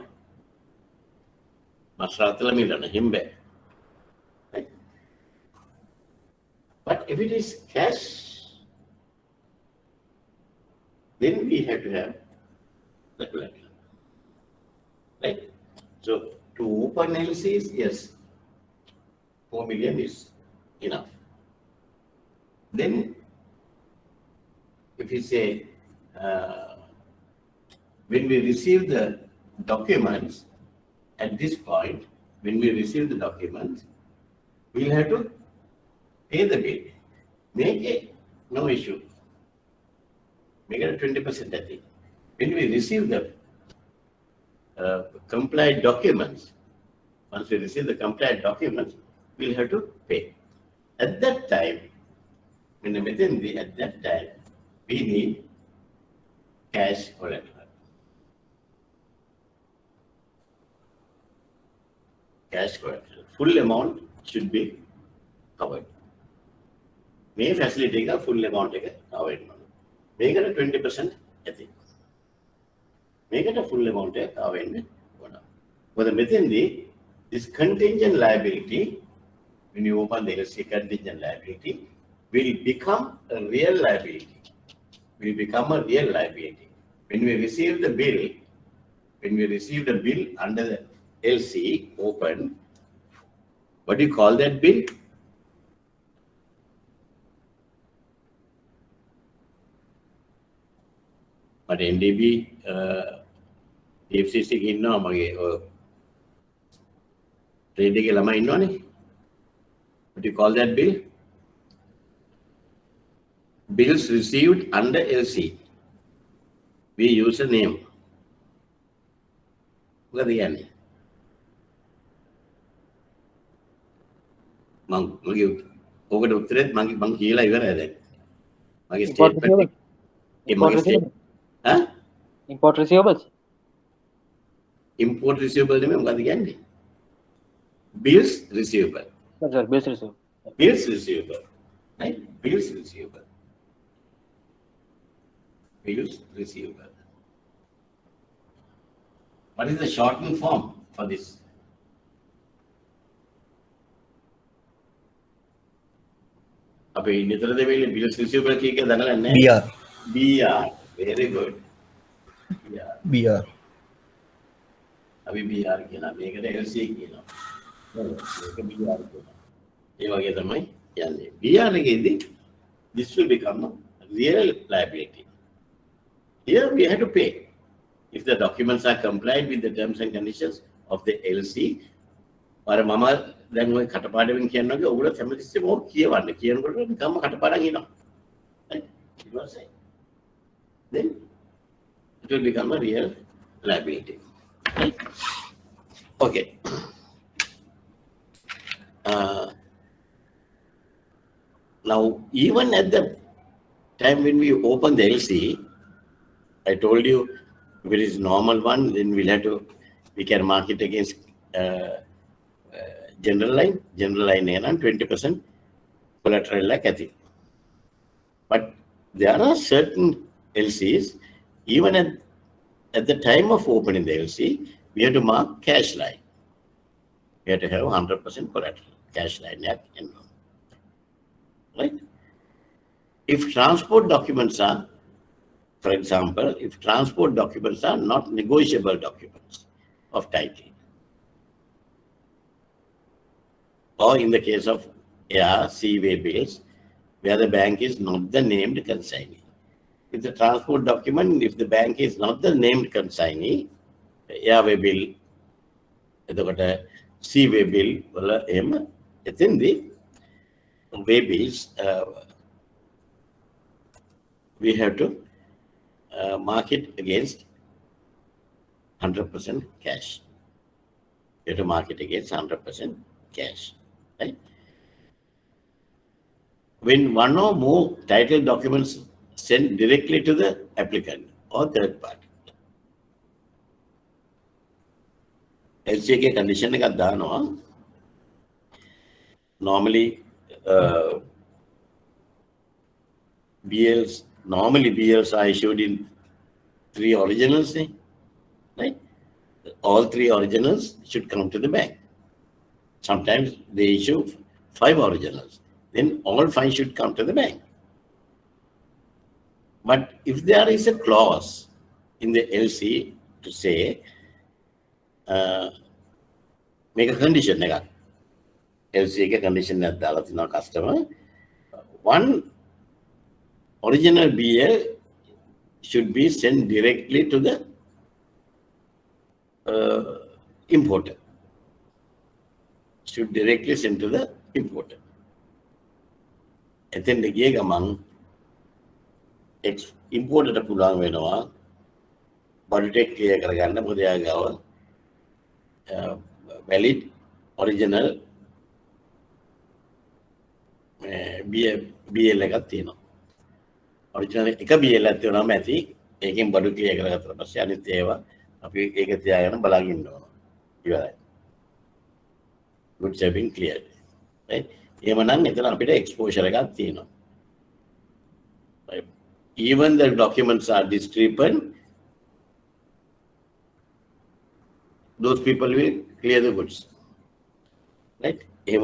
Right? But if it is cash, then we have to have the collateral. Right? So to open LCs, yes, 4 million is enough. Then, if you say, when we receive the documents, at this point, when we receive the documents, we'll have to pay the bill. Make it no issue. Make it 20%, I think. When we receive the compliant documents, once we receive the compliant documents, we'll have to pay. At that time, at that time, we need cash collateral. Cash collateral. Full amount should be covered. May facility ka full amount covered. Make it a 20%, I think. Make it a full amount covered. For the within this contingent liability, when you open the LC contingent liability, will become a real liability. Will become a real liability. When we receive the bill, under the LC open, what do you call that bill? But NDB, FCC inno mage trade ke lama inno ne. What do you call that bill? Bills received under LC. We use a name. What is the Import receivables. Import receivable. Bills receivable. Sorry, bills receivable. Bills receivable. Right? Bills receivable. Bills receivable. What is the shortened form for this? Bills receivable BR. BR. Very good. BR. अभी BR के ना मेरे को LC के ना BR के ना ये वाके तो मैं यानी BR के this will become a real liability. Here we have to pay if the documents are compliant with the terms and conditions of the LC. और मामा then वो खटपाड़े में क्या ना कि उगला समझ से वो किए वाले किए उनको कम खटपाड़ा ही ना, right? You are saying. Then it will become a real liability. Right? Okay. Now, even at the time when we open the LC, I told you if it is normal one, then we can mark it against general line and 20% collateral like I think. But there are certain LCs, even at the time of opening the LC, we have to mark cash line. We have to have 100% collateral, cash line. Right? If transport documents are, for example, if transport documents are not negotiable documents of title, or in the case of C-way bills, where the bank is not the named consignee. If the transport document, if the bank is not the named consignee, way bill, C-way bill, it's in the way bills, we have to mark it against 100% cash. We have to mark it against 100% cash. Right? When one or more title documents sent directly to the applicant or third party. LCA condition එකක් දානවා. Normally BLs are issued in 3 originals, right? All 3 originals should come to the bank. Sometimes they issue 5 originals. Then all 5 should come to the bank. But if there is a clause in the LC to say, make a condition, LC condition that the customer, one original BL should be sent directly to the importer. Should directly send to the importer. And then the gig among imported a pulang venova, but take clear Karaganda, Mudiagawa, valid original BL Lagatino. Original BL at the Ramati, taking Baduki Agarata, Saniteva, a big Egatiana Balagin. You are right. Goods have been cleared. Right? Exposure. Right? Even the documents are discrepant, those people will clear the goods. Right? Pay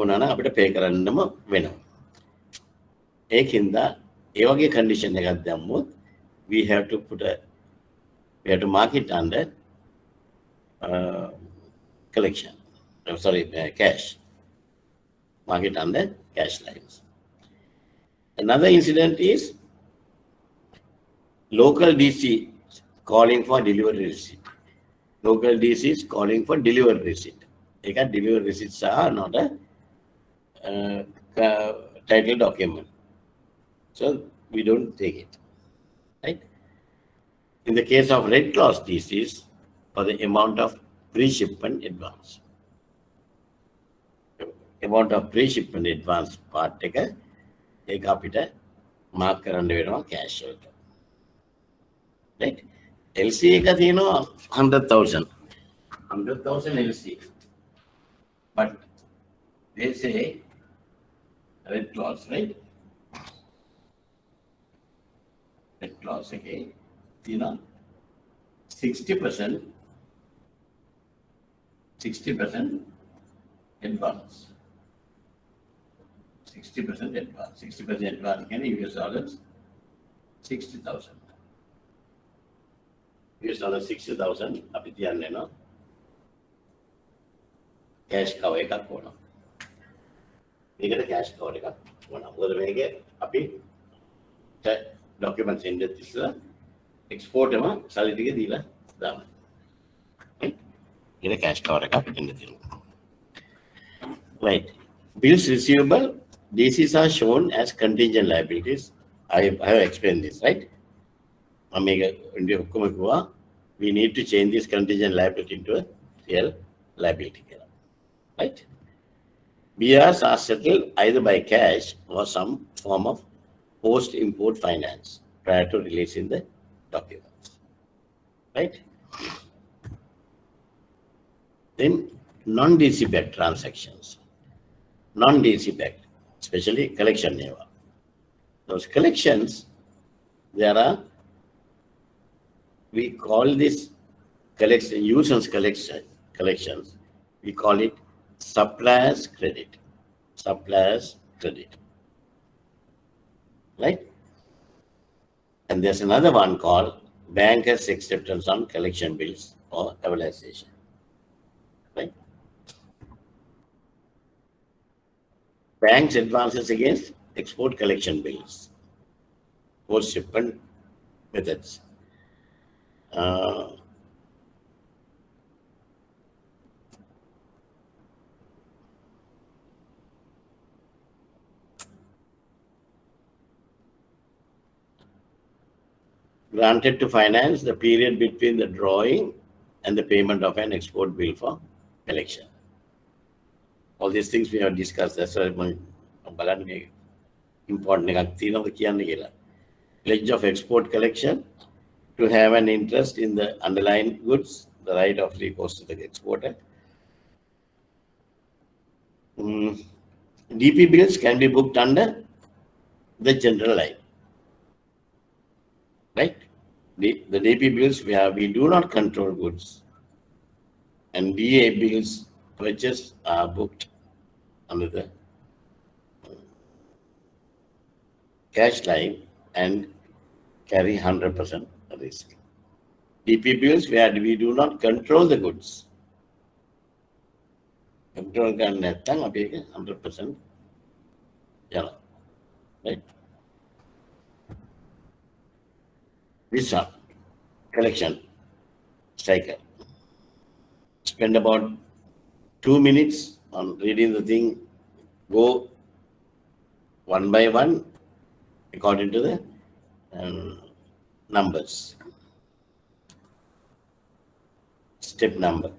condition we have to mark it under collection. Cash. Mark it under cash lines. Another incident is local DC calling for delivery receipt. Local DC is calling for delivery receipt. Delivery receipts are not a title document. So we don't take it. Right? In the case of red clause DCs, for the amount of pre-shipment advance. Amount of pre-shipment advance part take a mark around cash. Right? LC ka 100,000. 100,000 LC. But they say red clause, right? Red clause again. 60% advance. 60% advance. 60% advance can US dollars 60,000. US dollars 60,000 apitian cash cover ekak wona. Ekata cash cover ekak wona. Moda mege api documents ended tisla export ema sali tige dila dana. Ida cash cover ekak ended. Right. Bills receivable, DCs are shown as contingent liabilities. I have explained this, right? We need to change this contingent liability into a real liability. Right? BRs are settled either by cash or some form of post-import finance prior to releasing the documents. Right? Then non-DC backed transactions. Non-DC backed, especially collection neva. Those collections, we call this collection, users collections, we call it supplier's credit. Supplier's credit. Right? And there's another one called banker's acceptance on collection bills or evaluation. Right? Banks advances against export collection bills, post-shipment methods. Granted to finance the period between the drawing and the payment of an export bill for collection. All these things we have discussed. That's why important. pledge of export collection, to have an interest in the underlying goods, the right of recourse to the exporter. DP bills can be booked under the general line, right? The DP bills, we do not control goods, and DA bills purchase are booked under the cash line and carry 100% risk. DP bills, where we do not control the goods, control 100%, yeah, right? This one, collection cycle. Spend about 2 minutes on reading the thing, go one by one according to the numbers. Step number.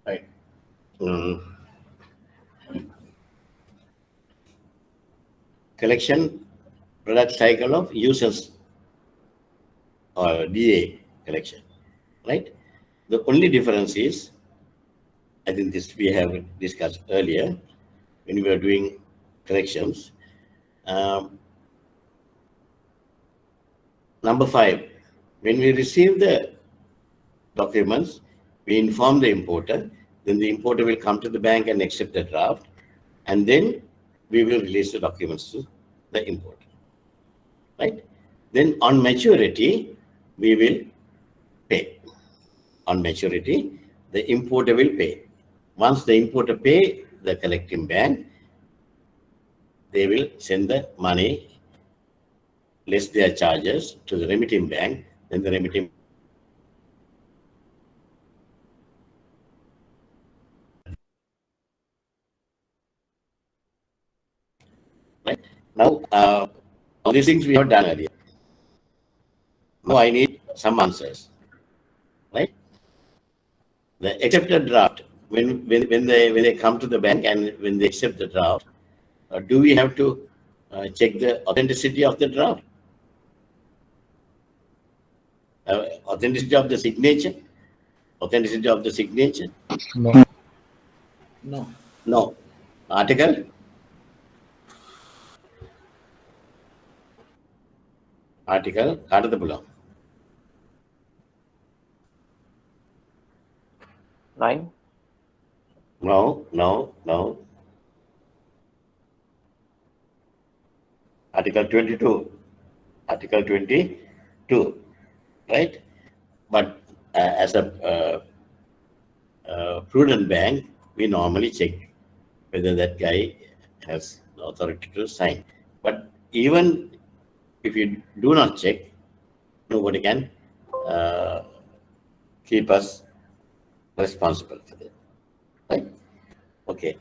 Right. Collection product cycle of users or DA collection, right? The only difference is, I think this we have discussed earlier when we were doing collections. Number 5, when we receive the documents, we inform the importer, then the importer will come to the bank and accept the draft, and then we will release the documents to the importer, right? Then on maturity, we will pay. On maturity, the importer will pay. Once the importer pay the collecting bank, they will send the money less their charges to the remitting bank, then the remitting right. Now, all these things we have done earlier. Now I need some answers, right? The accepted draft, when they come to the bank and when they accept the draft, do we have to check the authenticity of the draft? Authenticity of the signature? Authenticity of the signature? No. No. No. Article? Article, Kadatapulam. 9. No. Article 22. Article 22, right? But as a prudent bank, we normally check whether that guy has the authority to sign. But even if you do not check, nobody can keep us responsible for that. Right? Okay.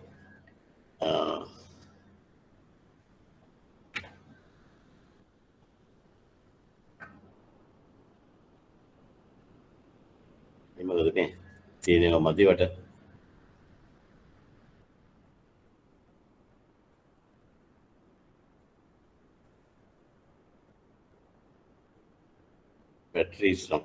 Battery is not.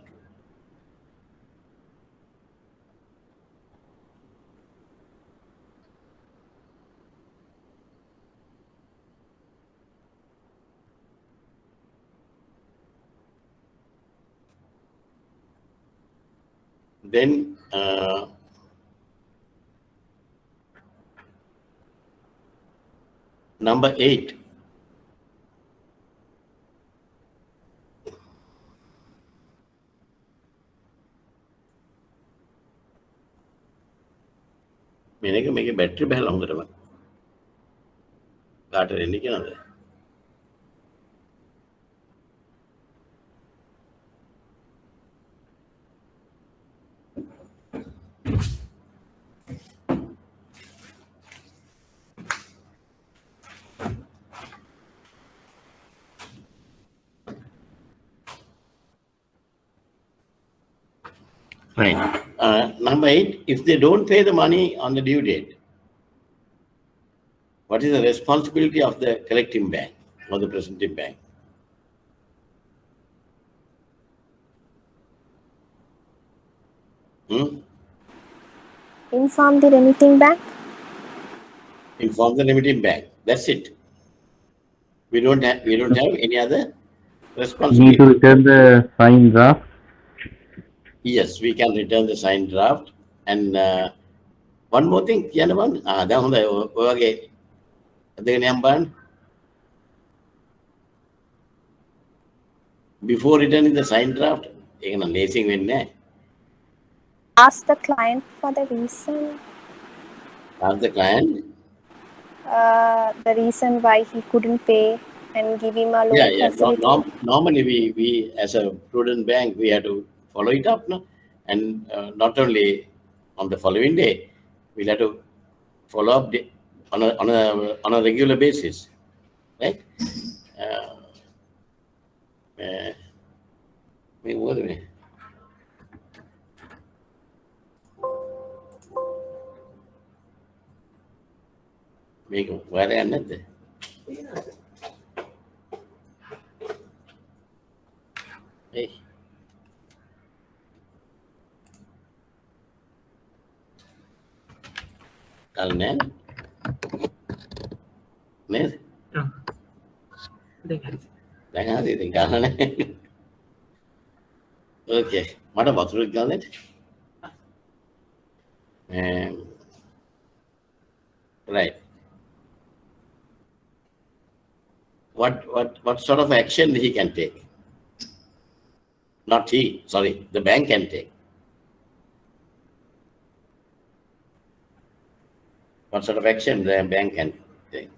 Then number 8. මේක battery බහලා හොඳටම කාටද එන්නේ කියනද? Right. Number 8, if they don't pay the money on the due date, what is the responsibility of the collecting bank or the presenting bank? Inform the remitting bank. Inform the remitting bank. That's it. We don't have any other responsibility. Need to return the signed draft. Yes, we can return the signed draft. And one more thing, කියනවන් දැන් හොඳයි ඔයගේ අදගෙන යම් බලන්න. Before returning the signed draft, ඒක නම් ලේසියෙන් වෙන්නේ නැහැ. Ask the client for the reason. Ask the client. The reason why he couldn't pay and give him a loan facility. Normally, we as a prudent bank, we have to follow it up, no? And not only on the following day, we'll have to follow up on a regular basis, right? මේක වරයක් නැද්ද? ඒ කල් නෑ නේද? දැන් හරි ඉතින් ගන්න නෑ. ඕකේ මට වතුරක් ගන්නද? Right. What sort of action he can take? Not he, sorry, the bank can take. What sort of action the bank can take?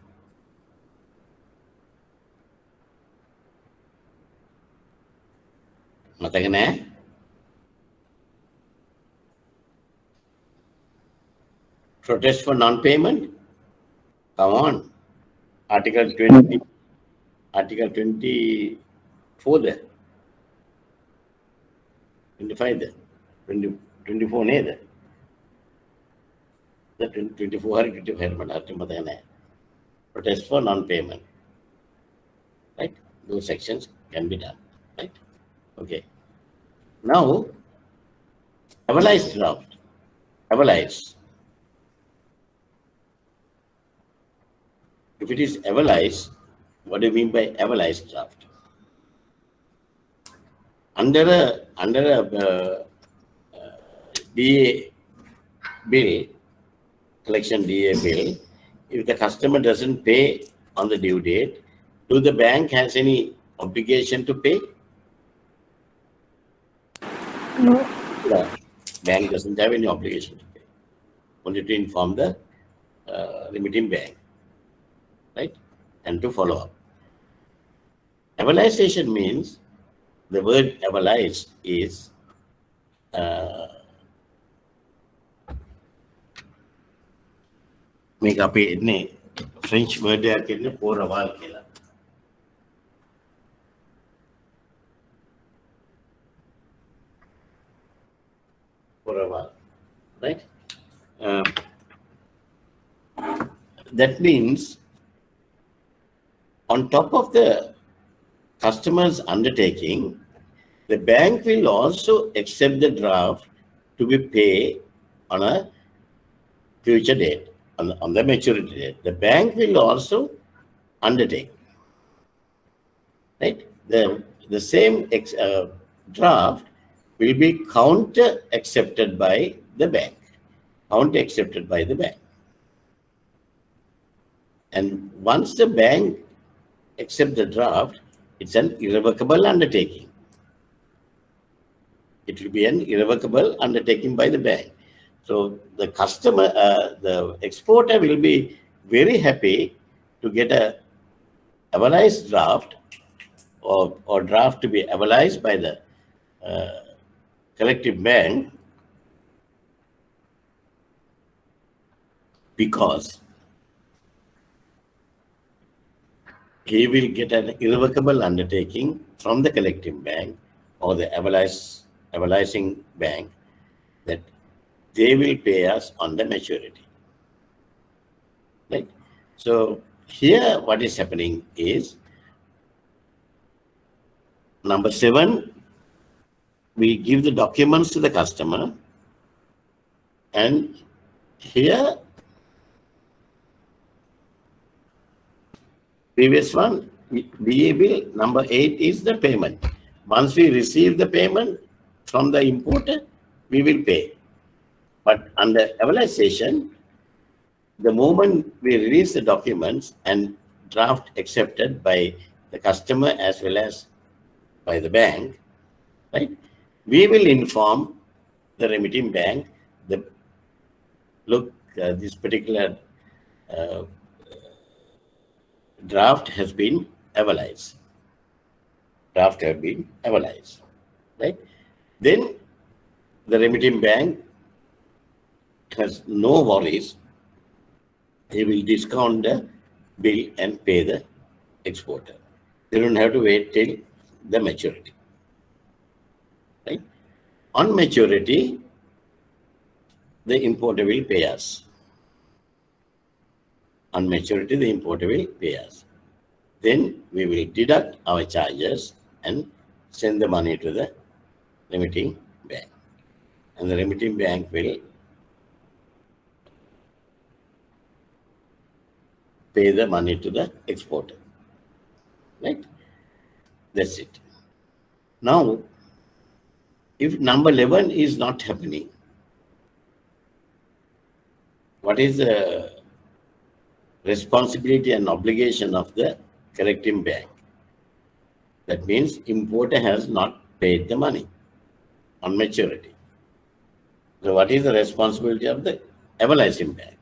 මතක නෑ? Protest for non-payment? Come on. Article 20. Article 24 there. 25 there. 24 there. The 24 or 25 protest for non-payment. Right? Those sections can be done. Right? Okay. Now, avalized draft. Avalized. If it is avalized, what do you mean by avalized draft? Under a DA bill, collection DA bill, if the customer doesn't pay on the due date, do the bank has any obligation to pay? No. The bank doesn't have any obligation to pay. only to inform the remitting bank, right? And to follow up. Evaluation means the word evaluate is make up a French word for a while. For a while, right? That means on top of the customer's undertaking, the bank will also accept the draft to be paid on a future date, on the maturity date. The bank will also undertake, right? The same draft will be counter accepted by the bank. Counter accepted by the bank. And once the bank accepts the draft, it's an irrevocable undertaking. It will be an irrevocable undertaking by the bank. So the customer, the exporter will be very happy to get a evaluated draft or draft to be evaluated by the collective bank, because he will get an irrevocable undertaking from the collective bank or the evaluating bank that they will pay us on the maturity. Right? So here what is happening is, number 7, we give the documents to the customer, and here previous one, VA bill, number 8 is the payment. Once we receive the payment from the importer, we will pay. But under evaluation, the moment we release the documents and draft accepted by the customer as well as by the bank, right, we will inform the remitting bank that, look, this particular draft has been evaluated. Draft have been evaluated, right? Then the remitting bank has no worries. He will discount the bill and pay the exporter. They don't have to wait till the maturity, right? On maturity, the importer will pay us. On maturity, the importer will pay us. Then we will deduct our charges and send the money to the remitting bank. And the remitting bank will pay the money to the exporter. Right? That's it. Now, if number 11 is not happening, what is the responsibility and obligation of the collecting bank? That means importer has not paid the money on maturity. So what is the responsibility of the evaluating bank?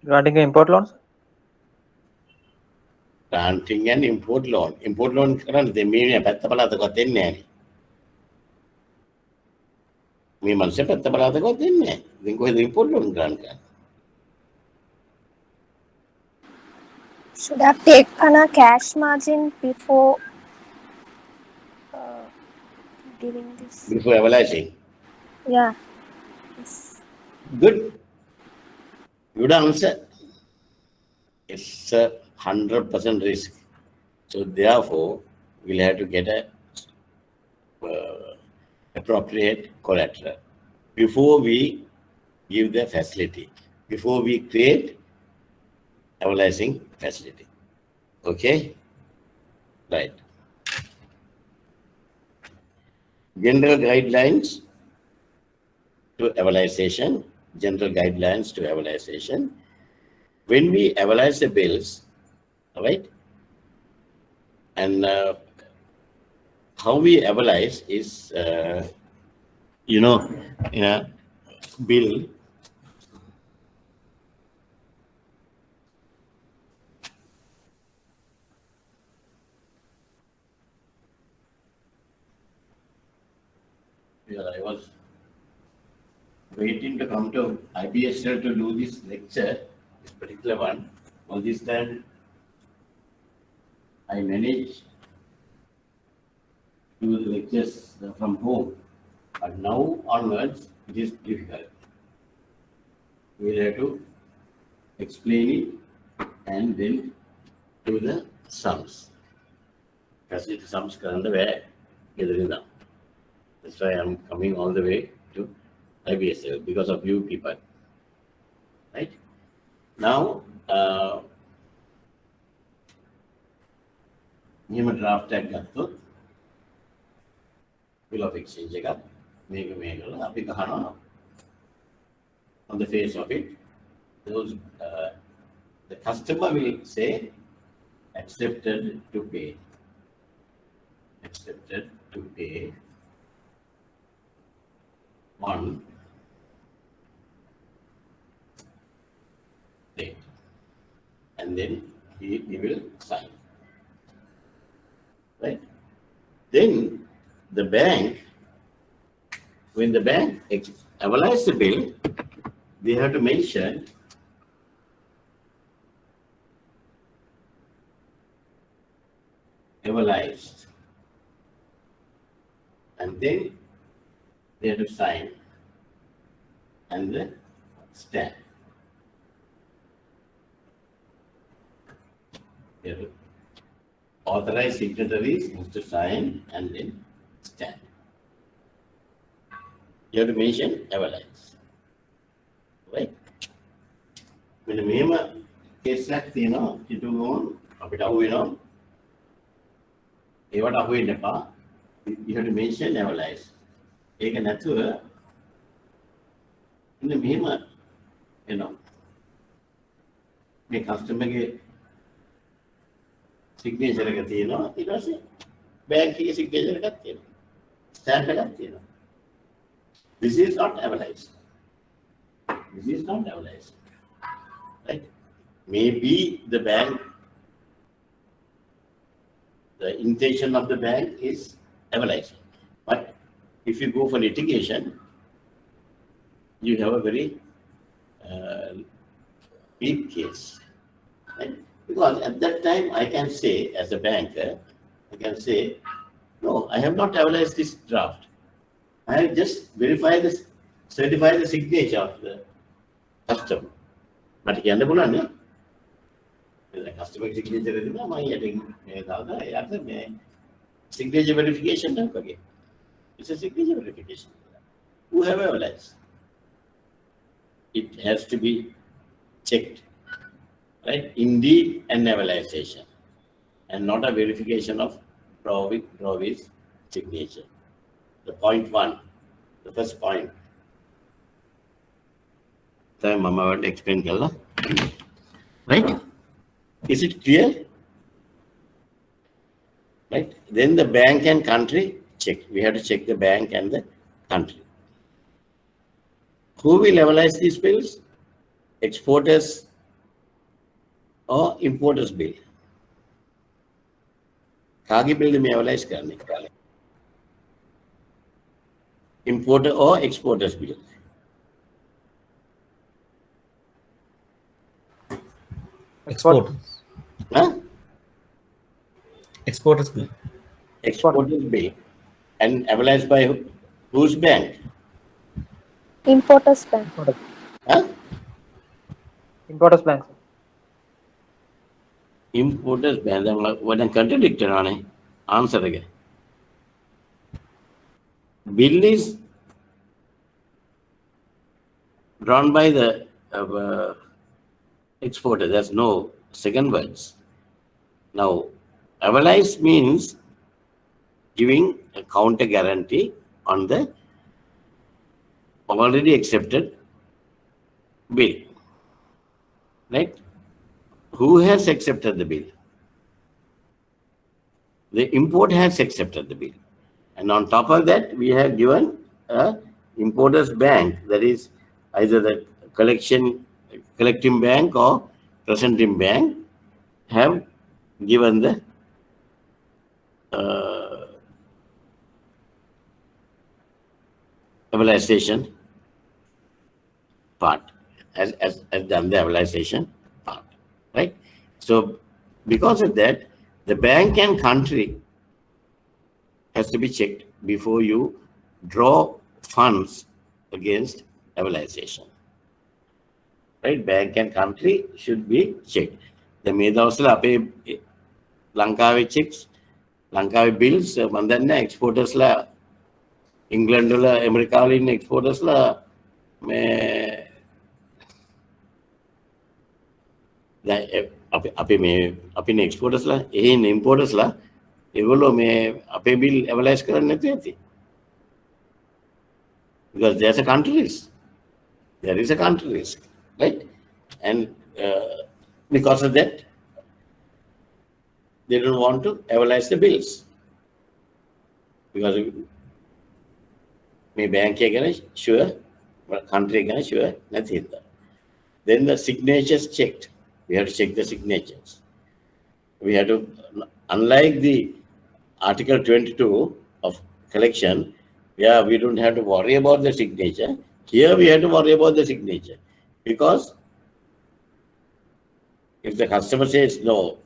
Granting an import loans? Granting an import loan. Import loan කරන්න දෙන්නේ මේ පැත්ත පළාතකවත් දෙන්නේ නැහැ. මේ මනසේ පැත්ත පළාතකවත් දෙන්නේ නැහැ. ඉතින් කොහෙද import loan grant කරන්නේ? Should have taken a cash margin before giving this. Before evaluating. Yeah. Yes. Good. Good answer. It's a 100% risk. So therefore, we'll have to get a appropriate collateral before we give the facility, before we create evaluating facility. Okay? Right. General guidelines to evaluation. General guidelines to evaluation. When we evaluate the bills, all right, And how we analyze is, in a bill, I was waiting to come to IBSL to do this lecture, this particular one. All this time, I managed to do the lectures from home. But now onwards, it is difficult. We will have to explain it and then do the sums. Because it sums on the way. That's why I'm coming all the way to IBSL because of you people. Right? Now, name draft tag gatto. Bill of exchange එක මේක අපි ගහනවා on the face of it. Those the customer will say accepted to pay. Accepted to pay on date. And then he will sign. Right? Then the bank, when the bank analyzes the bill, they have to mention analyzed. And then they have to sign and then stamp. They have to authorize signatories to sign and then stamp. You have to mention analyze. Right? When the MEMA case act, it will go on, you have to mention analyze. ඒක නැතුව ඉන්න මෙහෙම මේ කස්ටමර්ගේ signature එක තියෙනවා ඊට පස්සේ bank එකේ සිග්නේචර් එකක් තියෙනවා ස්ටෑම්ප් එකක් තියෙනවා. This is not analyzed. This is not analyzed. Right? Maybe the bank, the intention of the bank is analyzed. But if you go for litigation, you have a very big case. Right? Because at that time, I can say, as a banker, I can say, no, I have not analyzed this draft. I have just verified this, certified the signature of the customer. But again, the customer signature is signature verification. It's a signature verification. Who have analyzed? It has to be checked, right? Indeed, an analyzation, and not a verification of Ravi's signature. The point one, the first point. Mama will explain, right? Is it clear? Right? Then the bank and country check. We have to check the bank and the country. Who will analyze these bills? Exporters or importers bill? Kagi bill may analyze karne. Importer or exporters bill? Exporters. Huh? Exporters bill. Exporters bill. And analyzed by whose bank? Importers bank. Huh? Importers bank. Importers bank. What I'm contradicted on it. Answer again. Bill is drawn by the exporter. There's no second words. Now, analyze means giving a counter guarantee on the already accepted bill. Right? Who has accepted the bill? the import has accepted the bill. And on top of that, we have given a importer's bank, that is either the collecting bank or presenting bank, have given the evaluation part, has done the evaluation part, right? So because of that, the bank and country has to be checked before you draw funds against evaluation. Right? Bank and country should be checked. The Medawasla pay Lankawe checks, Lankawe bills, Mandana exporters la England la America in exporters la me අපි මේ අපි එක්ස්පෝර්ටර්ස්ලා එහෙන් ඉම්පෝර්ටර්ස්ලා ඒගොල්ලෝ මේ අපේ bill එවලයිස් කරන්නේ නැතුව ඇති. Because there's a country risk. There is a country risk, right? And because of that, they don't want to evaluate the bills. Because my bank is sure, country is sure, nothing. Then the signatures checked. We have to check the signatures. We have to, unlike the Article 22 of collection, yeah, we don't have to worry about the signature. Here we have to worry about the signature. Because if the customer says, no,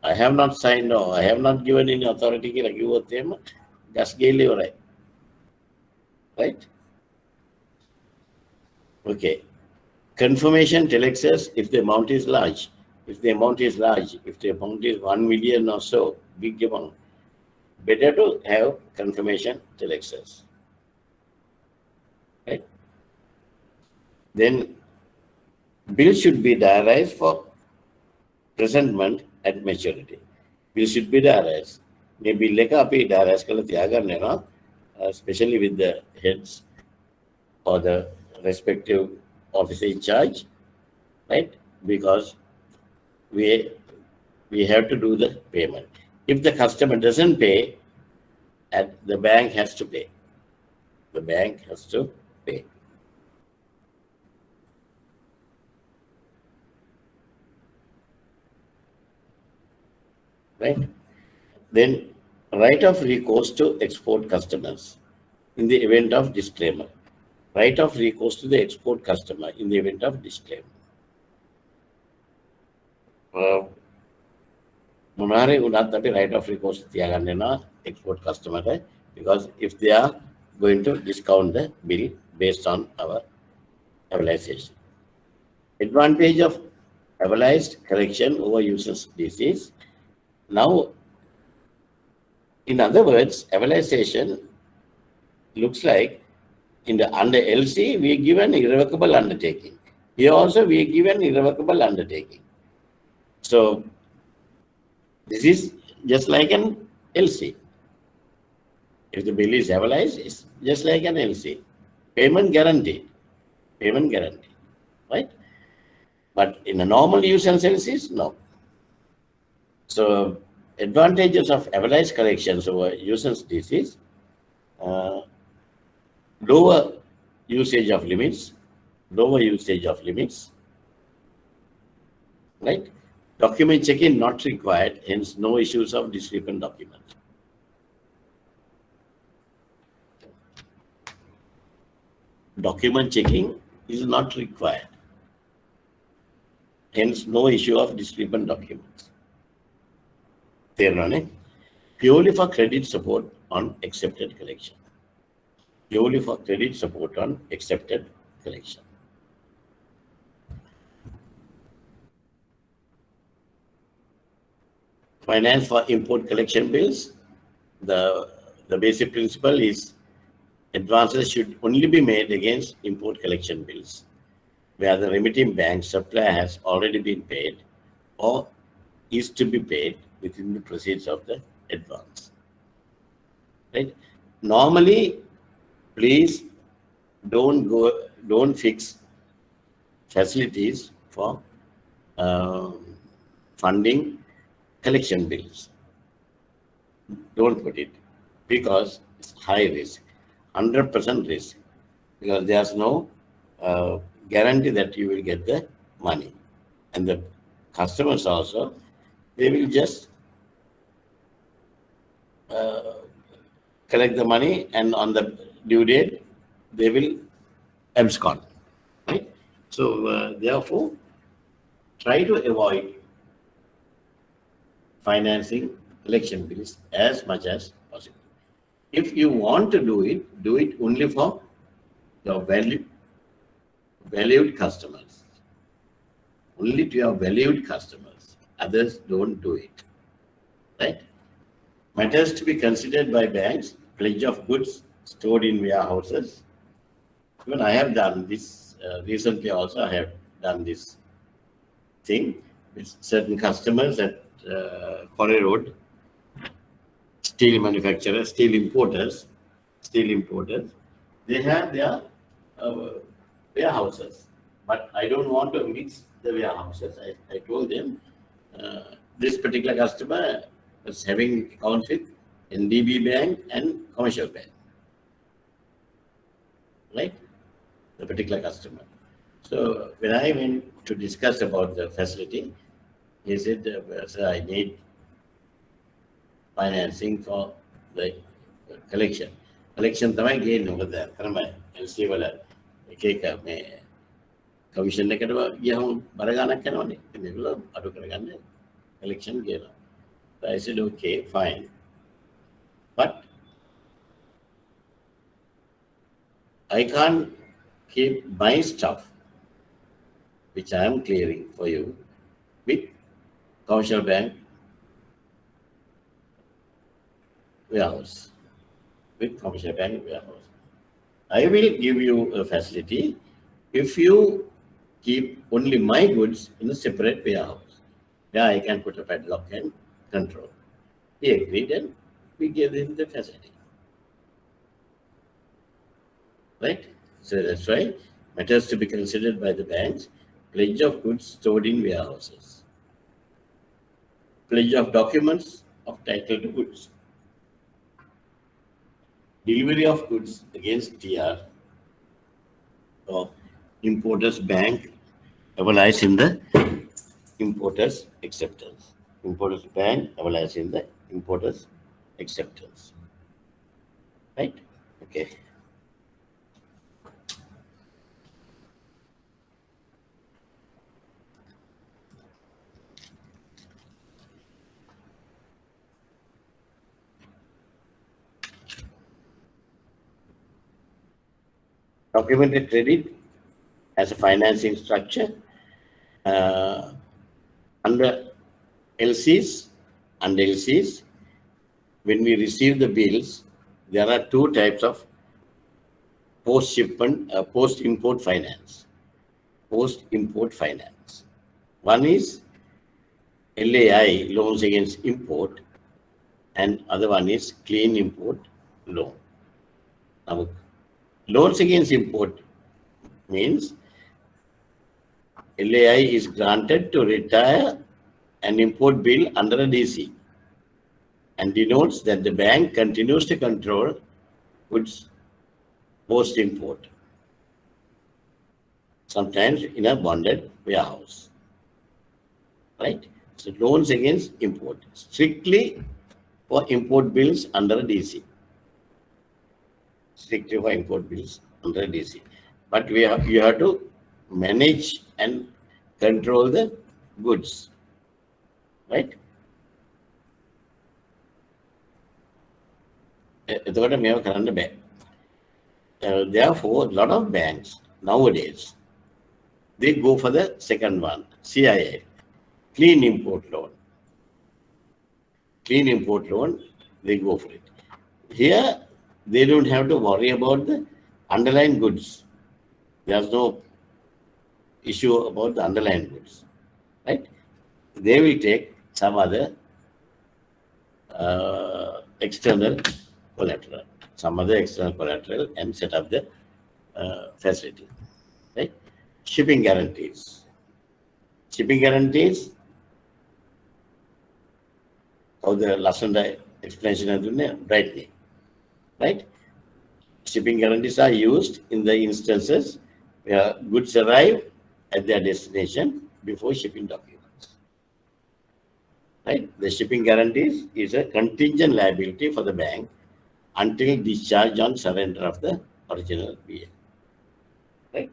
I have not signed, no, I have not given any authority, just right? Okay. Confirmation telexes if the amount is large. If the amount is large, if the amount is 1 million or so, big amount, better to have confirmation telexes. Right? Then bill should be diarized for presentment at maturity. Bill should be diarized. Maybe leka api diarise kala tiyaganne na, especially with the heads or the respective officer in charge, right? Because we have to do the payment. If the customer doesn't pay, the bank has to pay. The bank has to pay. Right? Then right of recourse to export customers in the event of disclaimer. Right of recourse to the export customer in the event of disclaimer. Munare unat tapi right of recourse tiyaganne na export customer hai, because if they are going to discount the bill based on our evaluation. Advantage of evaluated collection over users disease. Now, in other words, evaluation looks like under LC, we give an irrevocable undertaking. Here also, we give an irrevocable undertaking. So, this is just like an LC. If the bill is evaluated, it's just like an LC. Payment guaranteed. Payment guaranteed. Right? But in a normal use and LCs, no. So, advantages of evaluated collections over users disease. Lower usage of limits, right? Document check-in not required, hence no issues of discrepant documents. Document checking is not required, hence no issue of discrepant documents. Purely for credit support on accepted collection. Purely for credit support on accepted collection. Finance for import collection bills. The basic principle is advances should only be made against import collection bills, where the remitting bank supplier has already been paid or is to be paid within the proceeds of the advance. Right? Normally, please don't fix facilities for funding collection bills. don't put it, because it's high risk, 100% risk, because there's no guarantee that you will get the money. And the customers also, they will just collect the money, and on the due date, they will abscond. Right? So, therefore, try to avoid financing election bills as much as possible. If you want to do it only for your valued customers. Only to your valued customers. Others don't do it. Right? Matters to be considered by banks, pledge of goods stored in warehouses. Even I have done this recently also. I have done this thing with certain customers at Quarry Road, steel manufacturers, steel importers. They have their warehouses, but I don't want to mix the warehouses. I told them this particular customer was having accounts with NDB Bank and Commercial Bank, right? The particular customer. So when I went to discuss about the facility, he said, "Sir, I need financing for the collection. Collection තමයි ගේන්නේ මොකද කරම LC වල එක එක මේ commission එකට ගියහම බර ගන්නක් යනවනේ. ඉතින් ඒගොල්ලෝ අඩු කරගන්න collection ගේනවා. So I said, okay, fine. But I can't keep my stuff, which I am clearing for you, with Commercial Bank warehouse. With Commercial Bank warehouse. I will give you a facility if you keep only my goods in a separate warehouse. Yeah, I can put a padlock and control. He agreed and we gave him the facility. Right? So that's why matters to be considered by the banks, pledge of goods stored in warehouses, pledge of documents of title to goods, delivery of goods against TR or importer's bank availized in the importer's acceptance. Importer's bank availized in the importer's acceptance. Right? Okay. Documented credit as a financing structure under LCs. Under LCs, when we receive the bills, there are two types of post-shipment, post-import finance. Post-import finance. One is LAI, loans against import, and other one is clean import loan. Now, loans against import means LAI is granted to retire an import bill under a DC and denotes that the bank continues to control goods post-import, sometimes in a bonded warehouse. Right? So loans against import, strictly for import bills under a DC. Strictly for import bills under a DC. But you have to manage and control the goods. Right? Therefore, a lot of banks nowadays, they go for the second one, CIA, clean import loan. Clean import loan, they go for it. Here, they don't have to worry about the underlying goods. There's no issue about the underlying goods, right? They will take some other external collateral, and set up the facility, right? Shipping guarantees. Shipping guarantees, how the Lasanda explanation of brightly, right? Shipping guarantees are used in the instances where goods arrive at their destination before shipping documents. Right? The shipping guarantees is a contingent liability for the bank until discharge on surrender of the original BL. Right?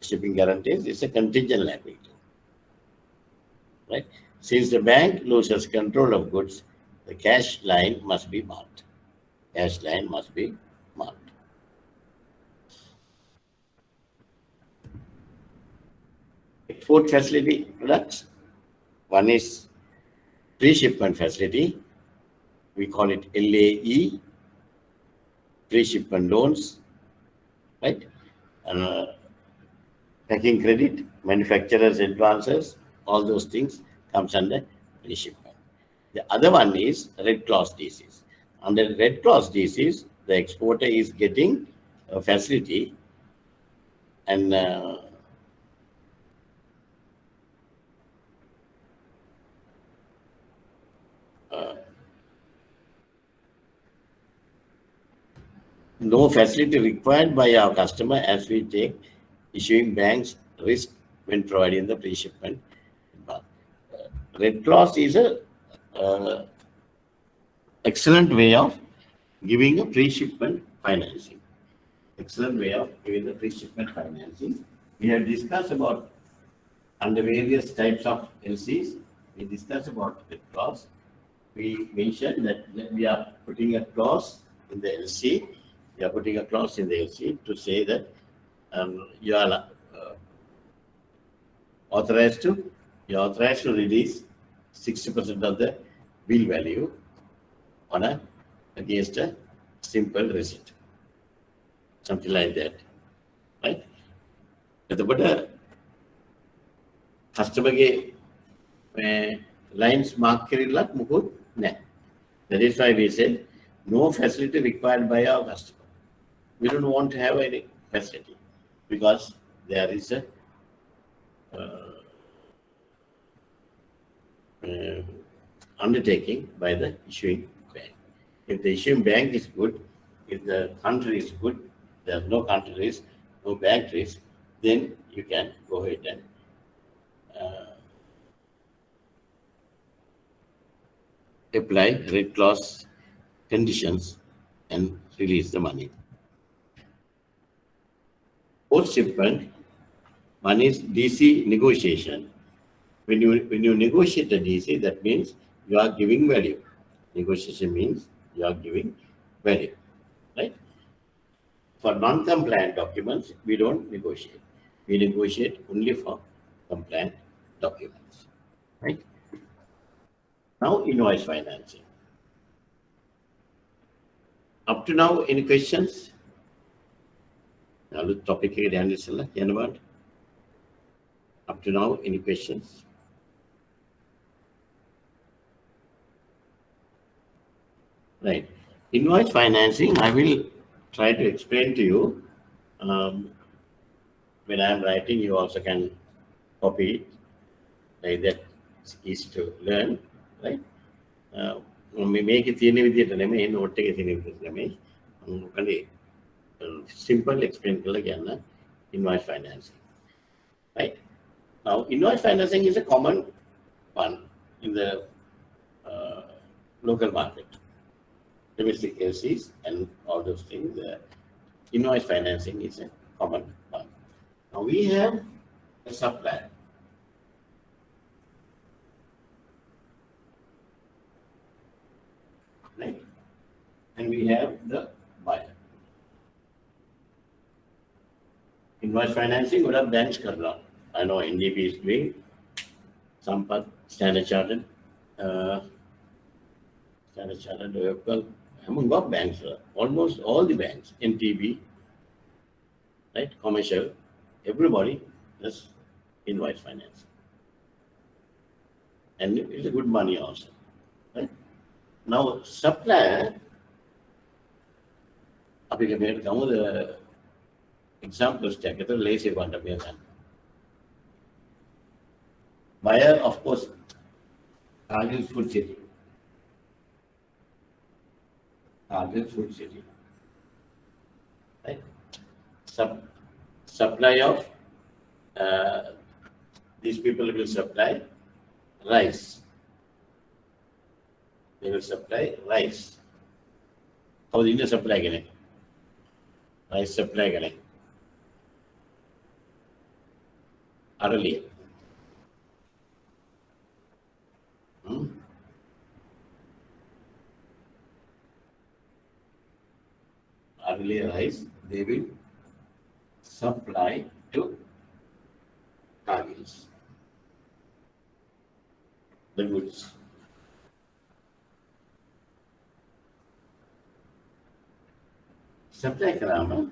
Shipping guarantees is a contingent liability. Right? Since the bank loses control of goods, the cash line must be marked. Cash line must be marked. Export facility products. One is pre-shipment facility. We call it LAE, pre-shipment loans, right? Packing credit, manufacturers advances, all those things comes under pre-shipment. The other one is Red Cross DCs. Under Red Cross DCs, the exporter is getting a facility and no facility required by our customer as we take issuing banks risk when providing the pre-shipment. Red Cross is a excellent way of giving a pre-shipment financing. Excellent way of giving the pre-shipment financing. We have discussed about under various types of LCs. We discussed about Red Cross. We mentioned that we are putting a clause in the LC. We are putting a clause in the LC to say that you are authorized to release 60% of the bill value on against a simple receipt, something like that, right? But customer lines mark that is why we said no facility required by our customer. We don't want to have any facility because there is a undertaking by the issuing bank. If the issuing bank is good, if the country is good, there's no country risk, no bank risk, then you can go ahead and apply Red Cross conditions and release the money. Post-shipment, one is DC negotiation. When you negotiate a DC, that means you are giving value. Negotiation means you are giving value, right? For non-compliant documents, we don't negotiate. We negotiate only for compliant documents, right? Now, invoice financing. Up to now, any questions? Now, the topic again is up to now, any questions? Right. Invoice financing, I will try to explain to you. When I am writing, you also can copy it. Like that, it's easy to learn, right? Make it simple explain again, invoice financing. Right? Now, invoice financing is a common one in the local market. Domestic LCs and all those things. Invoice financing is a common one. Now, we have a supplier. Right? And we have the buyer. Invoice financing would have banks karna. I know NDB is doing Sampath, Standard Chartered, local, among what banks, almost all the banks, NTB, right, commercial, everybody does invoice finance. And it's a good money also, right? Now, supplier, the examples, buyer, of course, Cargill Food City. Cargill Food City. Right? Supply of these people will supply rice. They will supply rice. How is India supply again? Rice supply again. Earlier. Earlier rice, they will supply to Cargills. The goods. Supply Karama,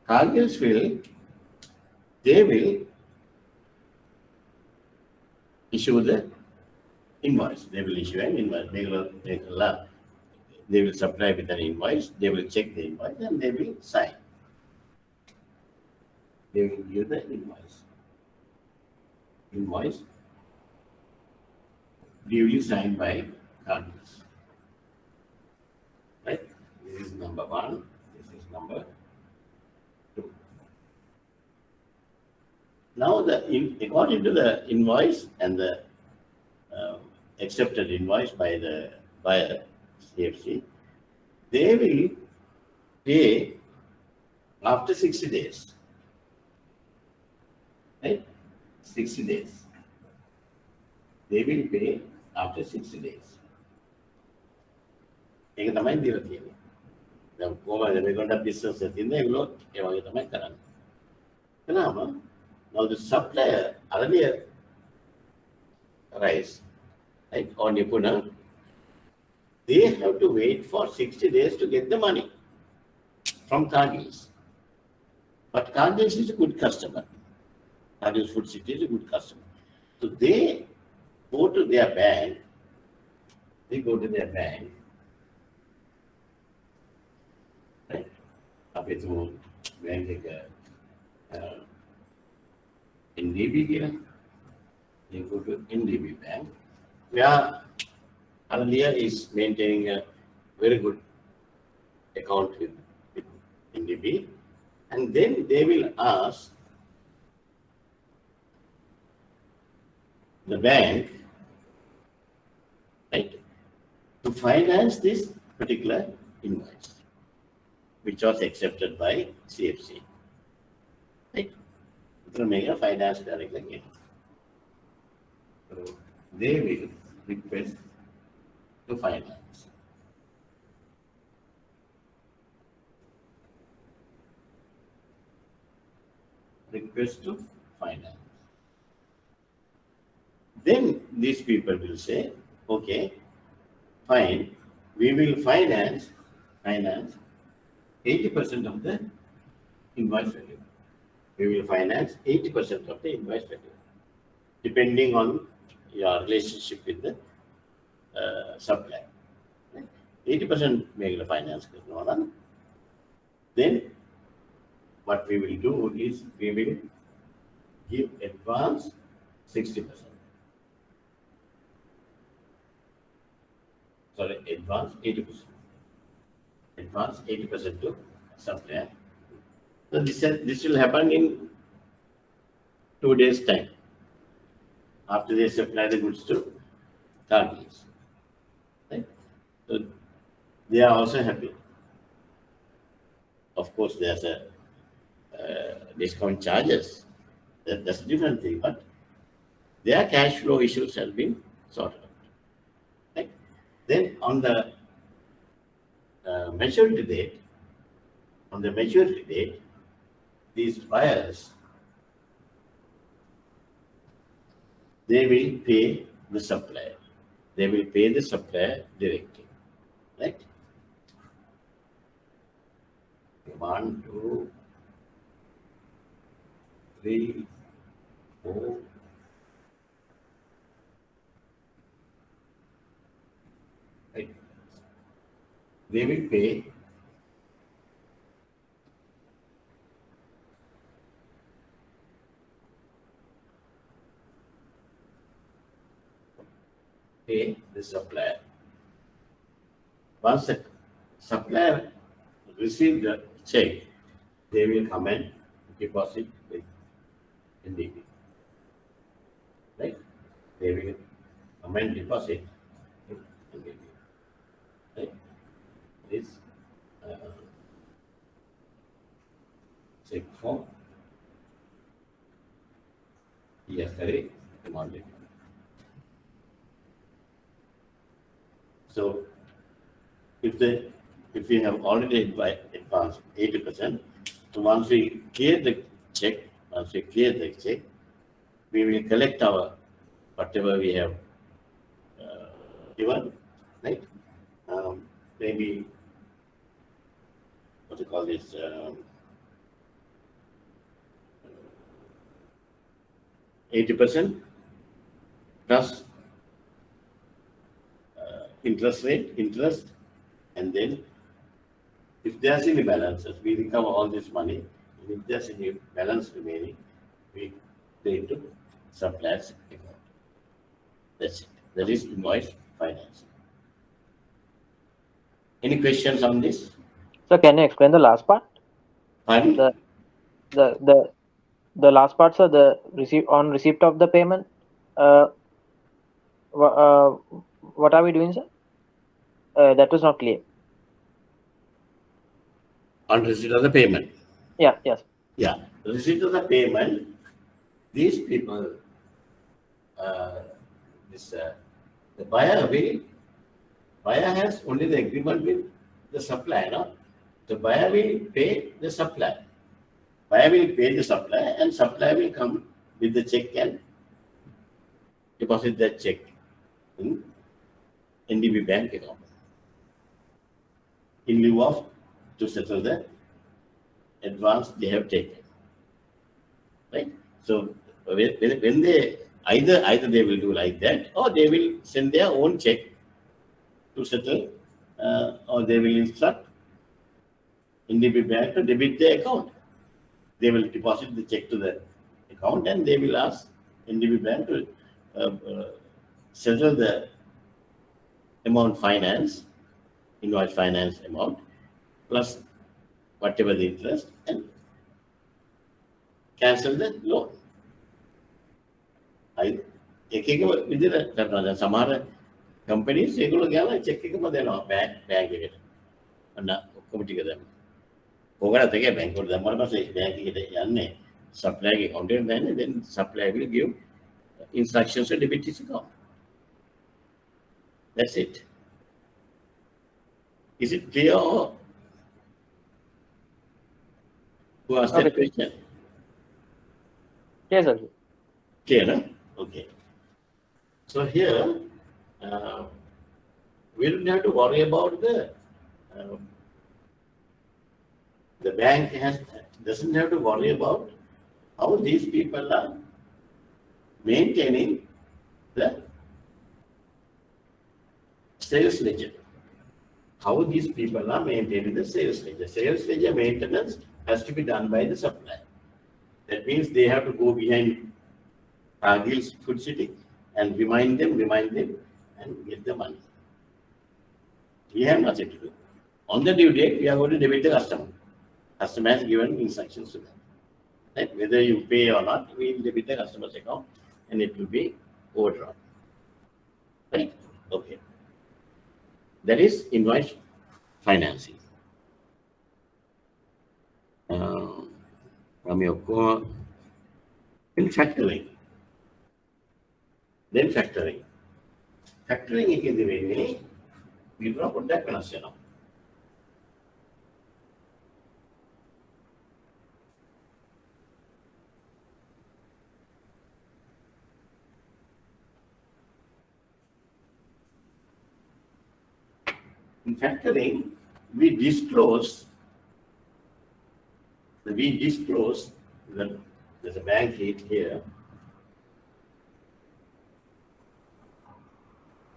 Cargills they will issue the invoice. They will issue an invoice. They will supply with an invoice. They will check the invoice and they will sign. They will give the invoice. Invoice duly signed by Cargills. Right? This is number 1. This is number 2. Now, according to the invoice and the accepted invoice by the buyer, CFC, they will pay after 60 days. Right? 60 days. They will pay after 60 days. This is the business. Now the supplier, earlier rice, right, or Nipuna, they have to wait for 60 days to get the money from Cargills. But Cargills is a good customer. Cargills Food City is a good customer. So they go to their bank. Right? Up to bank NDB here. They go to NDB bank. Where earlier is maintaining a very good account with NDB. And then they will ask the bank, right, to finance this particular invoice, which was accepted by CFC. Right? It will make a finance directly again. So they will request to finance. Request to finance. Then these people will say, okay, fine, we will finance 80% of the invoice value. We will finance 80% of the invoice value, depending on your relationship with the supplier. 80% make the finance. Then what we will do is we will give advance 60%. Sorry, advance 80%. Advance 80% to supplier. So this will happen in 2 days' time. After they supply the goods to Cargills. Right? So they are also happy. Of course, there's a discount charges. That's a different thing, but their cash flow issues have been sorted out. Right? Then on the maturity date, these buyers, they will pay the supplier. They will pay the supplier directly. Right? 1, 2, 3, 4. Right? They will pay the supplier. Once the supplier receive the check, they will come and deposit with NDB. Right? They will come and deposit with NDB. Right? This check form yesterday demanded. So if we have already advanced 80%, so once we clear the check, we will collect our whatever we have given, right? Maybe what do you call this? 80% plus interest, and then if there's any balances, we recover all this money. And if there's any balance remaining, we pay to supplier's account. That's it. That is invoice financing. Any questions on this? So can you explain the last part? Pardon? The last part, so the receipt of the payment. What are we doing, sir? That was not clear. On receipt of the payment. Yeah. Yes. Yeah. Receipt of the payment. These people, the buyer has only the agreement with the supplier, no? The buyer will pay the supplier. Buyer will pay the supplier, and supplier will come with the check and deposit that check in NDB bank account in lieu of to settle the advance they have taken. Right? So when they either they will do like that, or they will send their own check to settle, or they will instruct NDB bank to debit their account. They will deposit the check to the account, and they will ask NDB bank to settle the amount finance, invoice finance amount, plus whatever the interest, and cancel the loan. Some companies check bank supply account, and then supply will give instructions to debit his account. That's it. Is it clear? Or who asked that question? Yes, sir. Clear, no? Okay. So here, we don't have to worry about the bank doesn't have to worry about how these people are maintaining the sales ledger. How these people are maintaining the sales ledger. Sales ledger maintenance has to be done by the supplier. That means they have to go behind Cargill's food city and remind them, and get the money. We have nothing to do. On the due date, we are going to debit the customer. Customer has given instructions to them. Right? Whether you pay or not, we will debit the customer's account, and it will be overdrawn. Right? Okay. That is invoice financing. From your core, in factoring. Then factoring. Factoring is the way we draw that connection. In factoring, we disclose that there's a bank sheet here.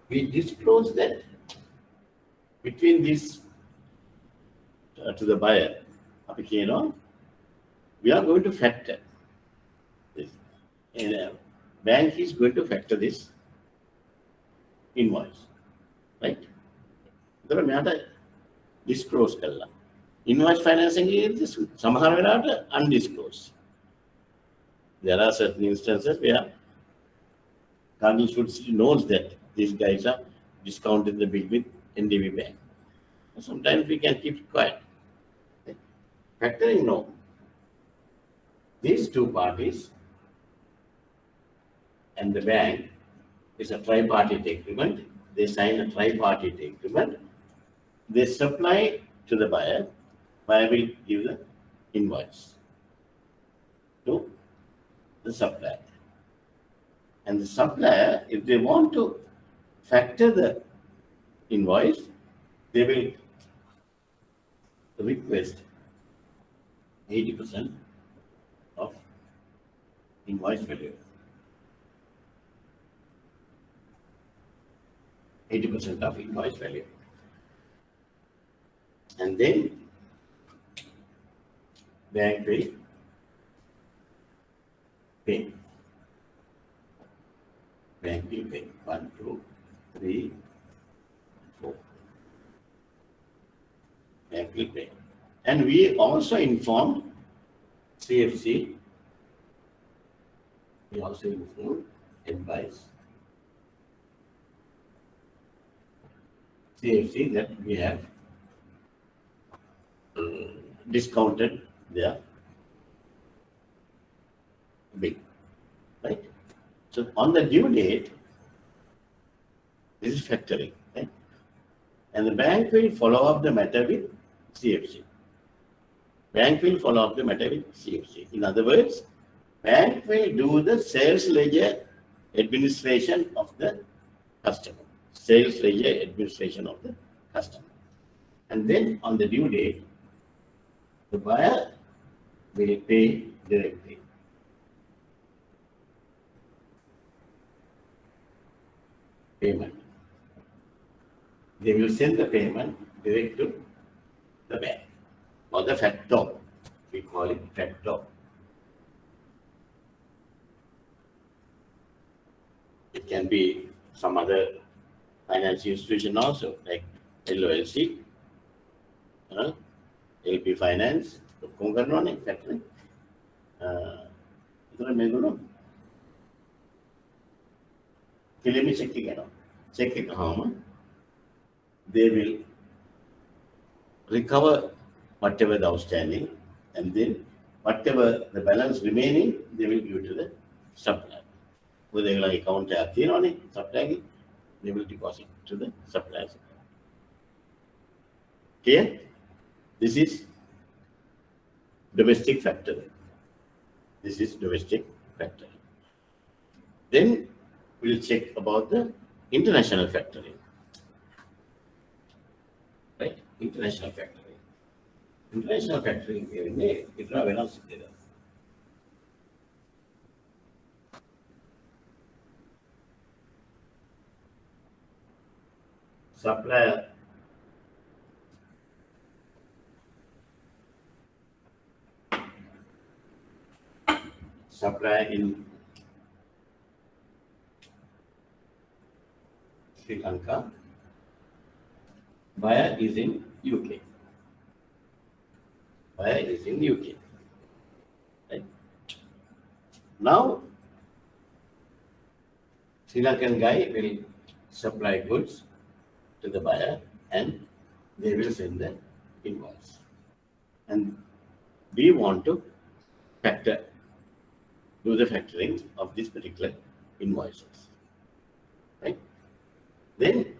We disclose that between this to the buyer, we are going to factor this. And a bank is going to factor this invoice, right? disclose කරලා. Invoice financing is සමහර වෙලාවට undisclosed. There are certain instances where Cardinal Stewart knows that these guys are discounting the bill with NDB Bank. Sometimes we can keep quiet. Factoring, no. These two parties and the bank is a tripartite agreement. They sign a tripartite agreement. They supply to the buyer. Buyer will give the invoice to the supplier. And the supplier, if they want to factor the invoice, they will request 80% of invoice value. 80% of invoice value. And then bank will pay. Bank will pay 1, 2, 3, 4. Bank will pay. And we also informed CFC. We also informed advice CFC that we have discounted their bill, right? So on the due date, this is factoring, right? And the bank will follow up the matter with CFC. Bank will follow up the matter with CFC. In other words, bank will do the sales ledger administration of the customer. Sales ledger administration of the customer. And then on the due date, the buyer will pay directly. Payment. They will send the payment direct to the bank or the factor. We call it factor. It can be some other financial institution also, like LOLC, LP Finance, Congarnone, factoring. Check it home. They will recover whatever the outstanding, and then whatever the balance remaining, they will give to the supplier. With their account, supplier, they will deposit to the suppliers. Clear? This is domestic factoring. This is domestic factoring. Then we'll check about the international factoring. Right? International factoring. International factoring is supplier in Sri Lanka, buyer is in UK. Buyer is in UK. Right? Now, Sri Lankan guy will supply goods to the buyer and they will send the invoice. And we want to do the factoring of this particular invoices. Right? Then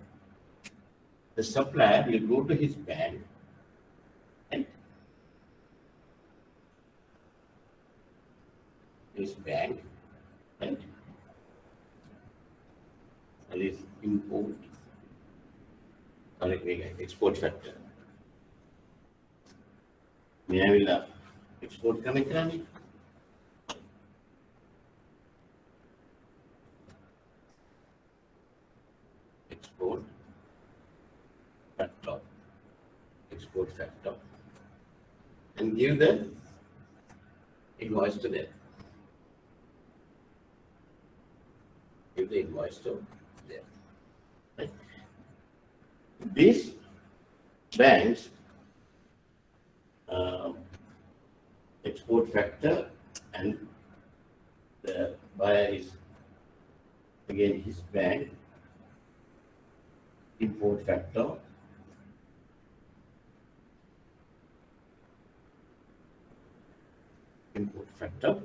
the supplier will go to his bank and right? That is import, export factor. May I will export coming. Export factor, and give the invoice to them. Give the invoice to them. Right? This banks export factor, and the buyer is again his bank, import factor, import factor.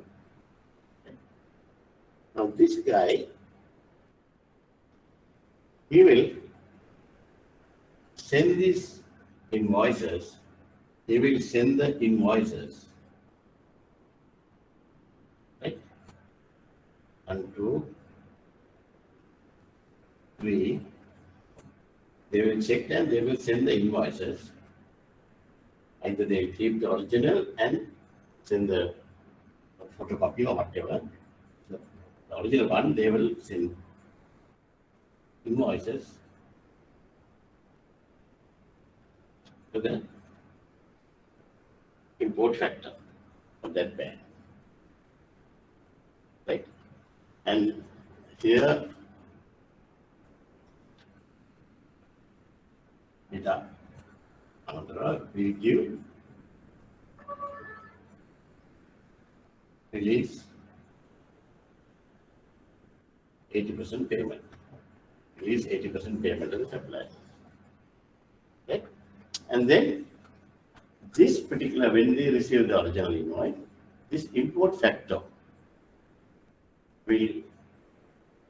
Now this guy, he will send these invoices, he will send the invoices, right? 1, 2, 3, they will check and they will send the invoices. Either they will keep the original and send the photocopy or whatever. The original one, they will send invoices to the import factor of that bank, right? And here, data will give release 80% payment. Release 80% payment to the supplier. Right? And then this particular, when they receive the original invoice, this import factor will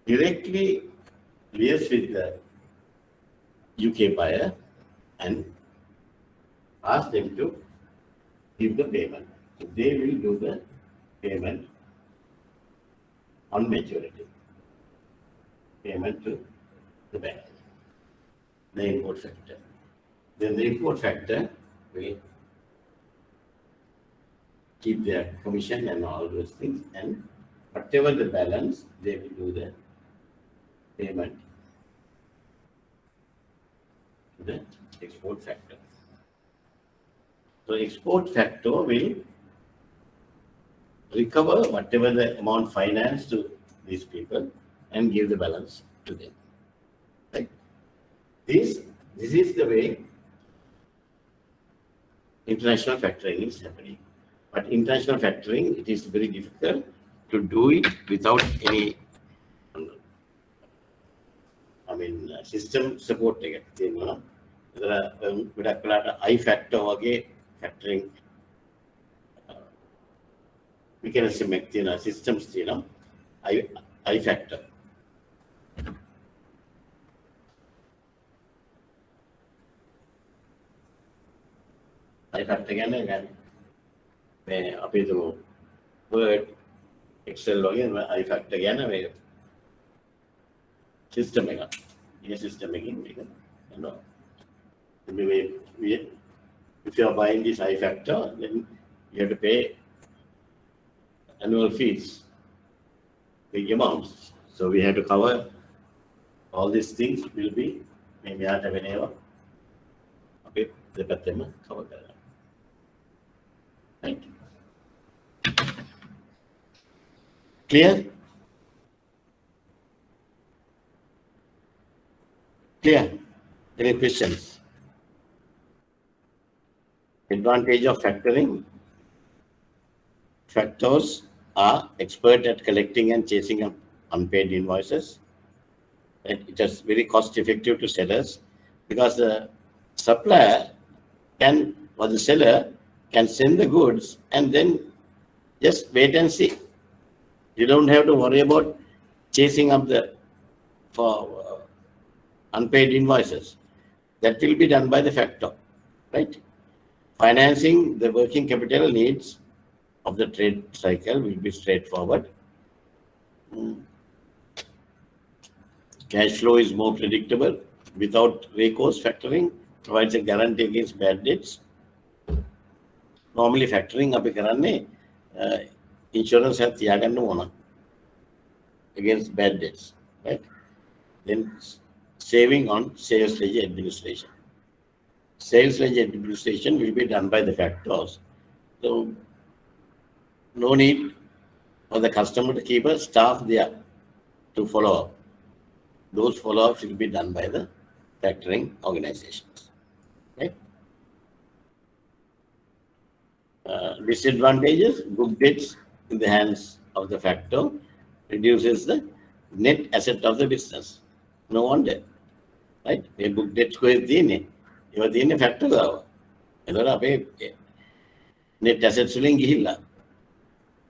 directly liaise with the UK buyer and ask them to give the payment. So they will do the payment on maturity. Payment to the bank, the import factor. Then the import factor will keep their commission and all those things, and whatever the balance, they will do the payment to the export factor. So export factor will recover whatever the amount financed to these people and give the balance to them. Right? This is the way international factoring is happening. But international factoring, it is very difficult to do it without any, system support. There are I factor factoring mechanism systems, I factor. I factor again. Word, Excel again, I factor again. System again. System again. If you are buying this I factor, then you have to pay annual fees, big amounts. So we have to cover all these things. Will be maybe I have whenever. Okay, the Patema cover that. Right. Clear? Clear? Any questions? Advantage of factoring. Factors are expert at collecting and chasing up unpaid invoices. And it is very cost effective to sellers because the supplier can, or the seller can send the goods and then just wait and see. You don't have to worry about chasing up for unpaid invoices. That will be done by the factor, right? Financing the working capital needs of the trade cycle will be straightforward. Cash flow is more predictable. Without recourse, factoring provides a guarantee against bad debts. Normally, factoring insurance has against bad debts, right? Then saving on sales ledger administration. Sales ledger administration will be done by the factors. So no need for the customer to keep a staff there to follow up. Those follow-ups will be done by the factoring organizations, right? Disadvantages, book debts in the hands of the factor reduces the net asset of the business. No wonder, right? A book debts go with the factor. Net assets වලින් ගිහිල්ලා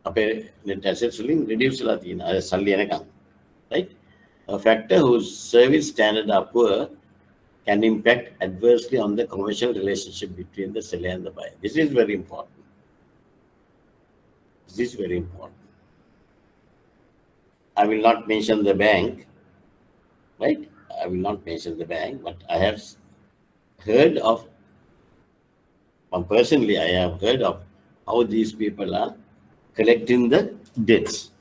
අපේ net assets වලින් reduce වෙලා තියෙන අර සල්ලි එනකම්, right? A factor whose service standard are poor can impact adversely on the commercial relationship between the seller and the buyer. This is very important. This is very important. I will not mention the bank, right? I will not mention the bank, but I have heard of, personally, I have heard of how these people are collecting the debts.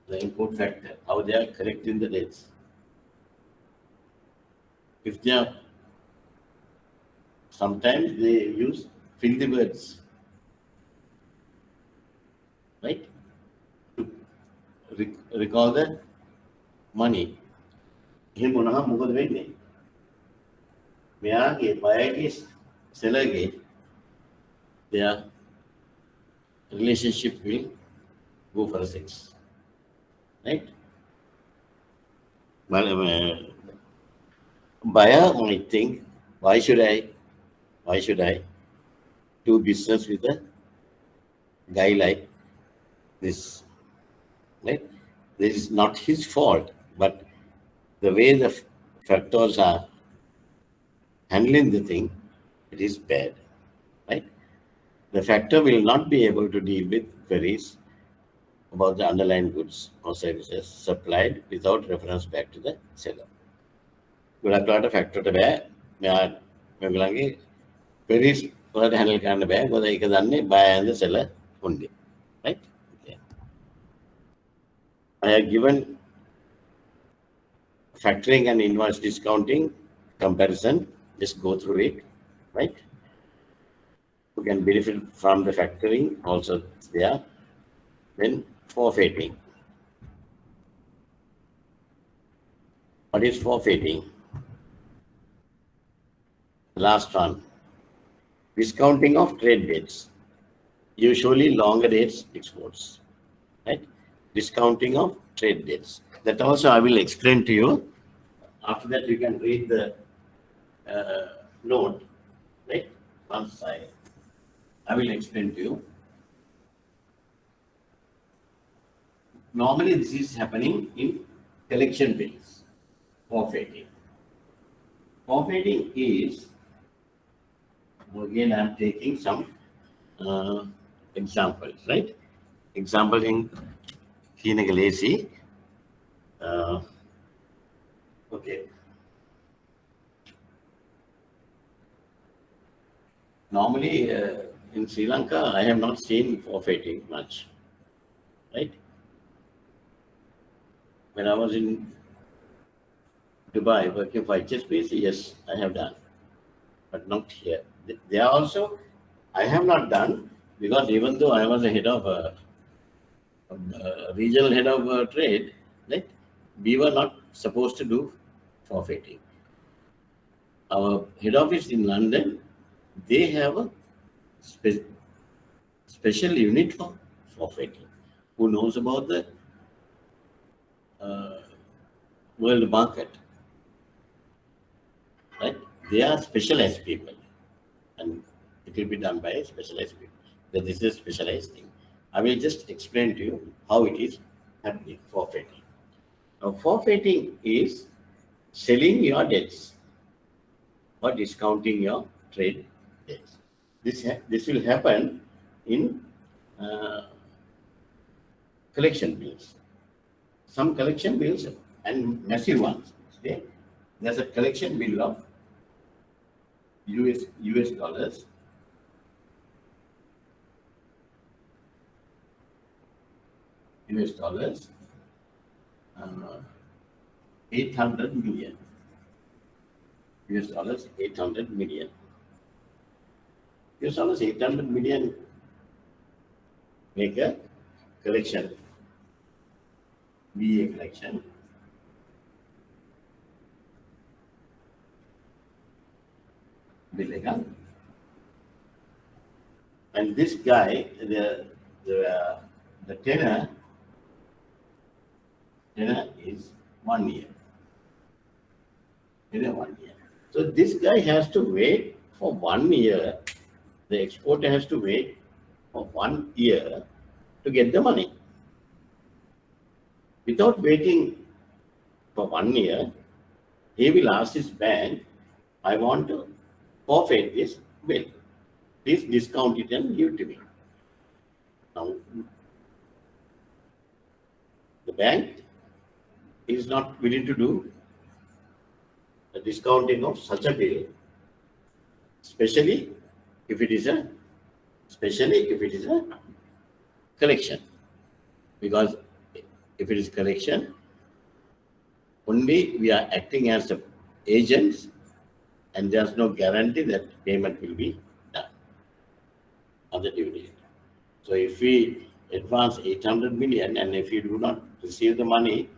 The input factor, how they are collecting the debts. If they are, sometimes they use filthy words, right? To recall the money. එහෙම වුණාම මොකද වෙන්නේ? මෙයාගේ බයගේ සෙලර්ගේ their relationship will go for a sex, right? Well, buyer might think, why should I do business with a guy like this, right? This is not his fault, but the way the factors are handling the thing, it is bad, right? The factor will not be able to deal with queries about the underlying goods or services supplied without reference back to the seller. ගොඩක් වෙලාවට ෆැක්ටරට බෑ මේගොල්ලන්ගේ queries වලට handle කරන්න බෑ මොකද ඒක දන්නේ buyer and the seller only, right? Okay. I have given factoring and invoice discounting comparison. Just go through it, right? Who can benefit from the factoring also there. Then forfeiting. What is forfeiting? Last one. Discounting of trade dates. Usually longer dates exports, right? Discounting of trade dates. That also I will explain to you. After that you can read the note, right? Once I will explain to you. Normally this is happening in collection bills. Forfeiting. Forfeiting is, again I am taking some examples, right? Example in Kinagalesi. Okay. Normally in Sri Lanka, I have not seen forfeiting much, right? When I was in Dubai working for HSBC, yes, I have done, but not here. There also, I have not done because even though I was a head of regional head of trade, right? We were not supposed to do forfeiting. Our head office in London, they have a special unit for forfeiting who knows about the world market, right? They are specialized people and it will be done by specialized people. That this is a specialized thing. I will just explain to you how it is happening, forfeiting. Now, forfeiting is selling your debts or discounting your trade debts. This will happen in collection bills. Some collection bills and massive ones. Okay? There's a collection bill of US dollars. US dollars 800 million. US dollars 800 million. US dollars 800 million make a collection. BA collection. Bill එක And this guy, the tenor is 1 year. Tenor 1 year. So this guy has to wait for 1 year. The exporter has to wait for 1 year to get the money. Without waiting for 1 year, he will ask his bank, I want to forfeit this bill. Please discount it and give it to me. Now, the bank is not willing to do the discounting of such a bill, especially if it is a collection. Because if it is collection, only we are acting as the agents, and there's no guarantee that payment will be done on the due date. So if we advance 800 million and if you do not receive the money,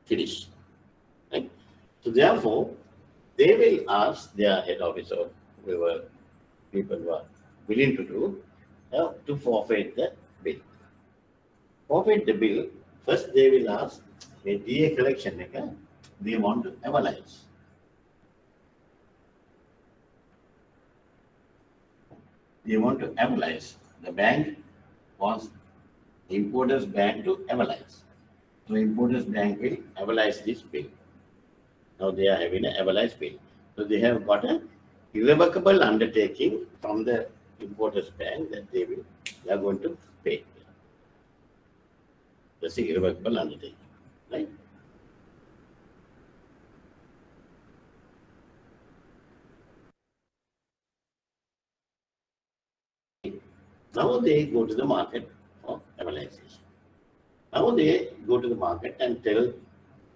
finish. Right? So therefore, they will ask their head office or whoever people who are willing to do to forfeit the bill. Forfeit the bill, first they will ask a DA collection, they want to analyze. They want to analyze. The bank wants the importer's bank to analyze. So importer's bank will analyze this bill. Now they are having an analyzed bill. So they have got an irrevocable undertaking from the importer's bank that they are going to pay. That's the irrevocable undertaking, right? Now they go to the market for analysis. Now they go to the market and tell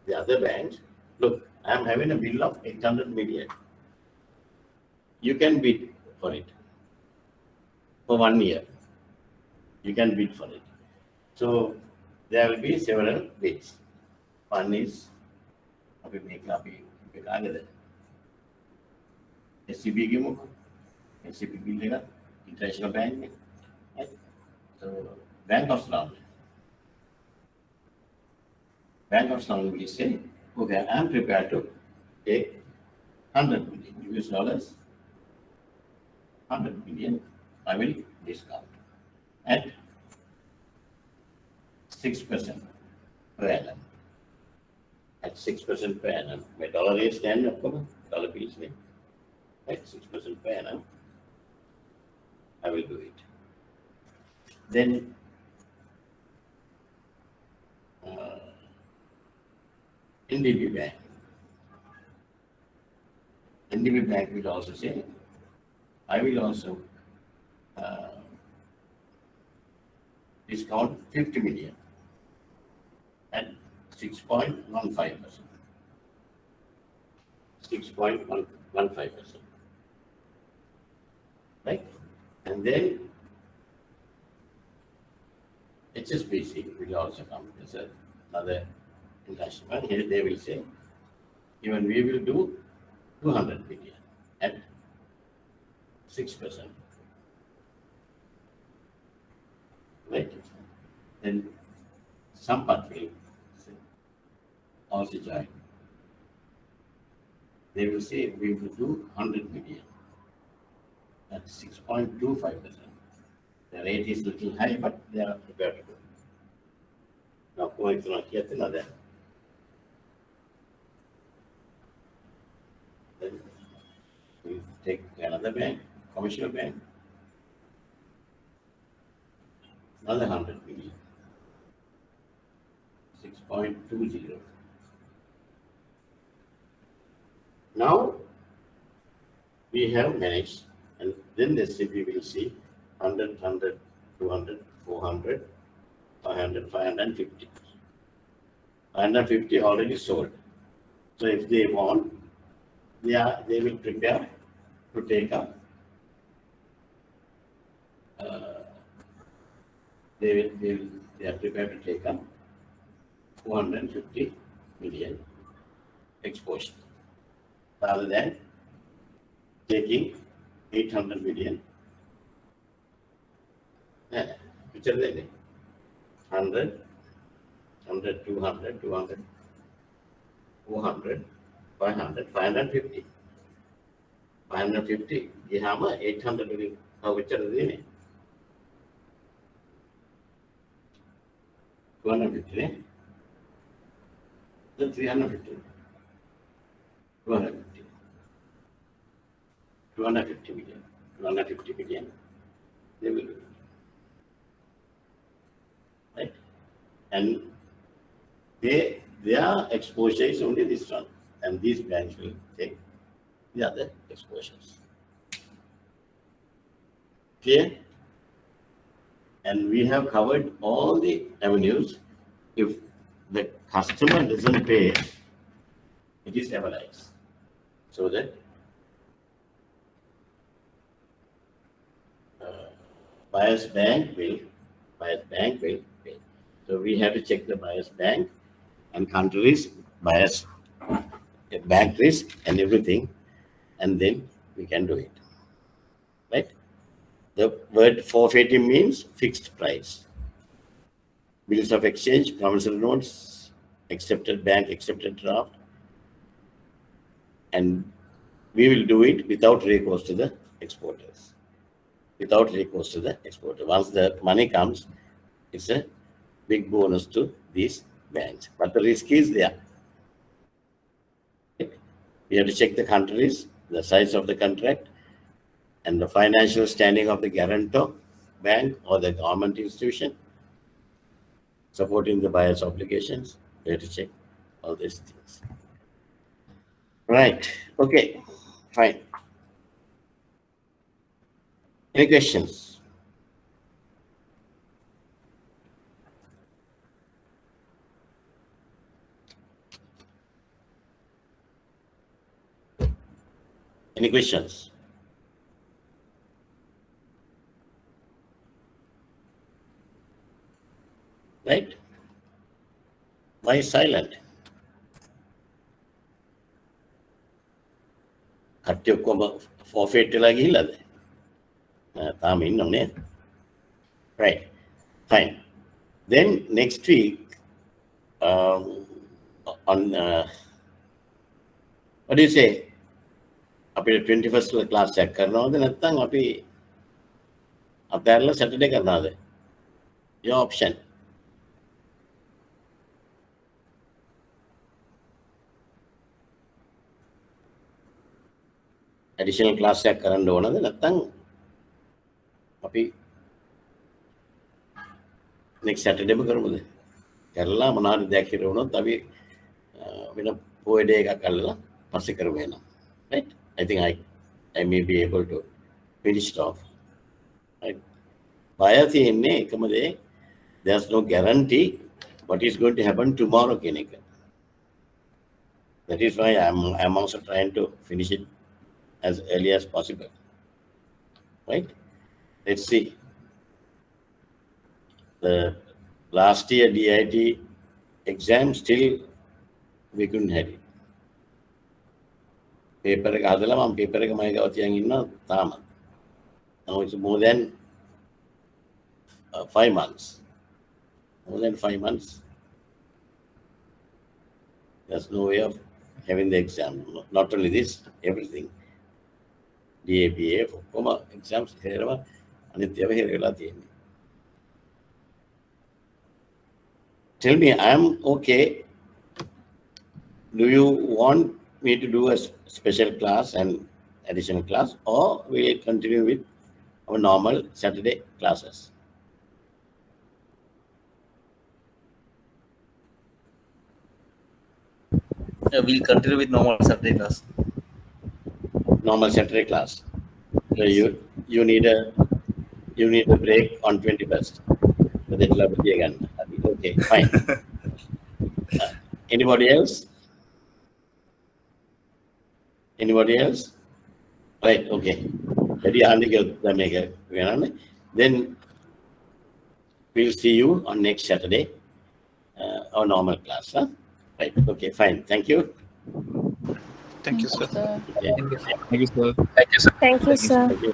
the other banks, look, I am having a bill of 800 million. You can bid for it for 1 year. You can bid for it. So there will be several bids. One is SCB International Bank. Right? So Bank of Ireland. Bank of Ireland will say, okay, I am prepared to take 100 million US dollars. 100 million, I will discount at 6% per annum. At 6% per annum. My dollar is 10, dollar bills, at 6% per annum, I will do it. Then NDB Bank. NDB Bank will also say, I will also discount 50 million at 6.15%. 6.15%. Right? And then HSBC will also come as another international. Here they will say, even we will do 200 million at 6%. Right? Then Sampath will also join. They will say we will do 100 million at 6.25%. The rate is little high, but they are prepared to do. Now, going to get another. Then we take another bank, commercial bank, another 100 million, 6.20. Now we have managed, and then the SCB will see 100, 100, 200, 400, 500, 550. 550 already sold. So if they want, they will prepare to take up. They are prepared to take up 450 million exposure rather than taking 800 million which are they? 100, 100, 200, 200, 400, 500, 550. 550. ගියාම 800 වලින් කොච්චරද දෙන්නේ? 250 නේ? Then 350. 250. 250 million. 250 million. They will do it. Right? And their exposure is only this one. And these banks will take the other exposures. Clear? And we have covered all the avenues. If the customer doesn't pay, it is levelized. So that buyer's bank will pay. So we have to check the buyer's bank and country risk, buyer's bank risk and everything, and then we can do it. Right? The word forfeiting means fixed price. Bills of exchange, promissory notes, accepted bank, accepted draft, and we will do it without recourse to the exporters. Without recourse to the exporter. Once the money comes, it's a big bonus to these banks. But the risk is there. We have to check the countries, the size of the contract, and the financial standing of the guarantor, bank, or the government institution supporting the buyer's obligations. We have to check all these things. Right. Okay. Fine. Any questions? Any questions? Right? Why silent? කට්ටිය ඔක්කොම forfeit වෙලා ගිහිල්ලාද? තාම ඉන්නව නේද? Right. Fine. Then next week on what do you say? අපේ 21st class check කරනවද නැත්නම් අපි අපෑරලා Saturday කරනවද? Your option. Additional class check කරන්න ඕනද නැත්නම් අපි next Saturday කරමුද? කරලා මොනවාරි දෙයක් හිරුණොත් අපි වෙන පොය ඩේ එකක් අල්ලලා පස්සේ කරමු එනවා. Right? I think I may be able to finish it off. Right? Buyer තියෙන්නේ එකම දේ, there's no guarantee what is going to happen tomorrow කියන එක. That is why I'm also trying to finish it as early as possible. Right? Let's see. The last year DIT exam, still we couldn't have it. Paper එක හදලා මම paper එක මම ගාව තියන් ඉන්නවා තාම. Now it's more than 5 months. More than 5 months. There's no way of having the exam. Not only this, everything. DAPA, ඔක්කොම exams හේරව අනිත් ඒවා හේරලා තියෙනවා. Tell me, I am okay. Do you want me to do a special class and additional class, or will it continue with our normal Saturday classes? We'll continue with normal Saturday class. Normal Saturday class. So you need a break on 21st. So that will be again. Okay, fine. Anybody else? Anybody else? Right, okay. Then we'll see you on next Saturday, our normal class. Huh? Right, okay, fine. Thank you. Thank you, sir. Thank you, sir. Thank you, sir. Thank you.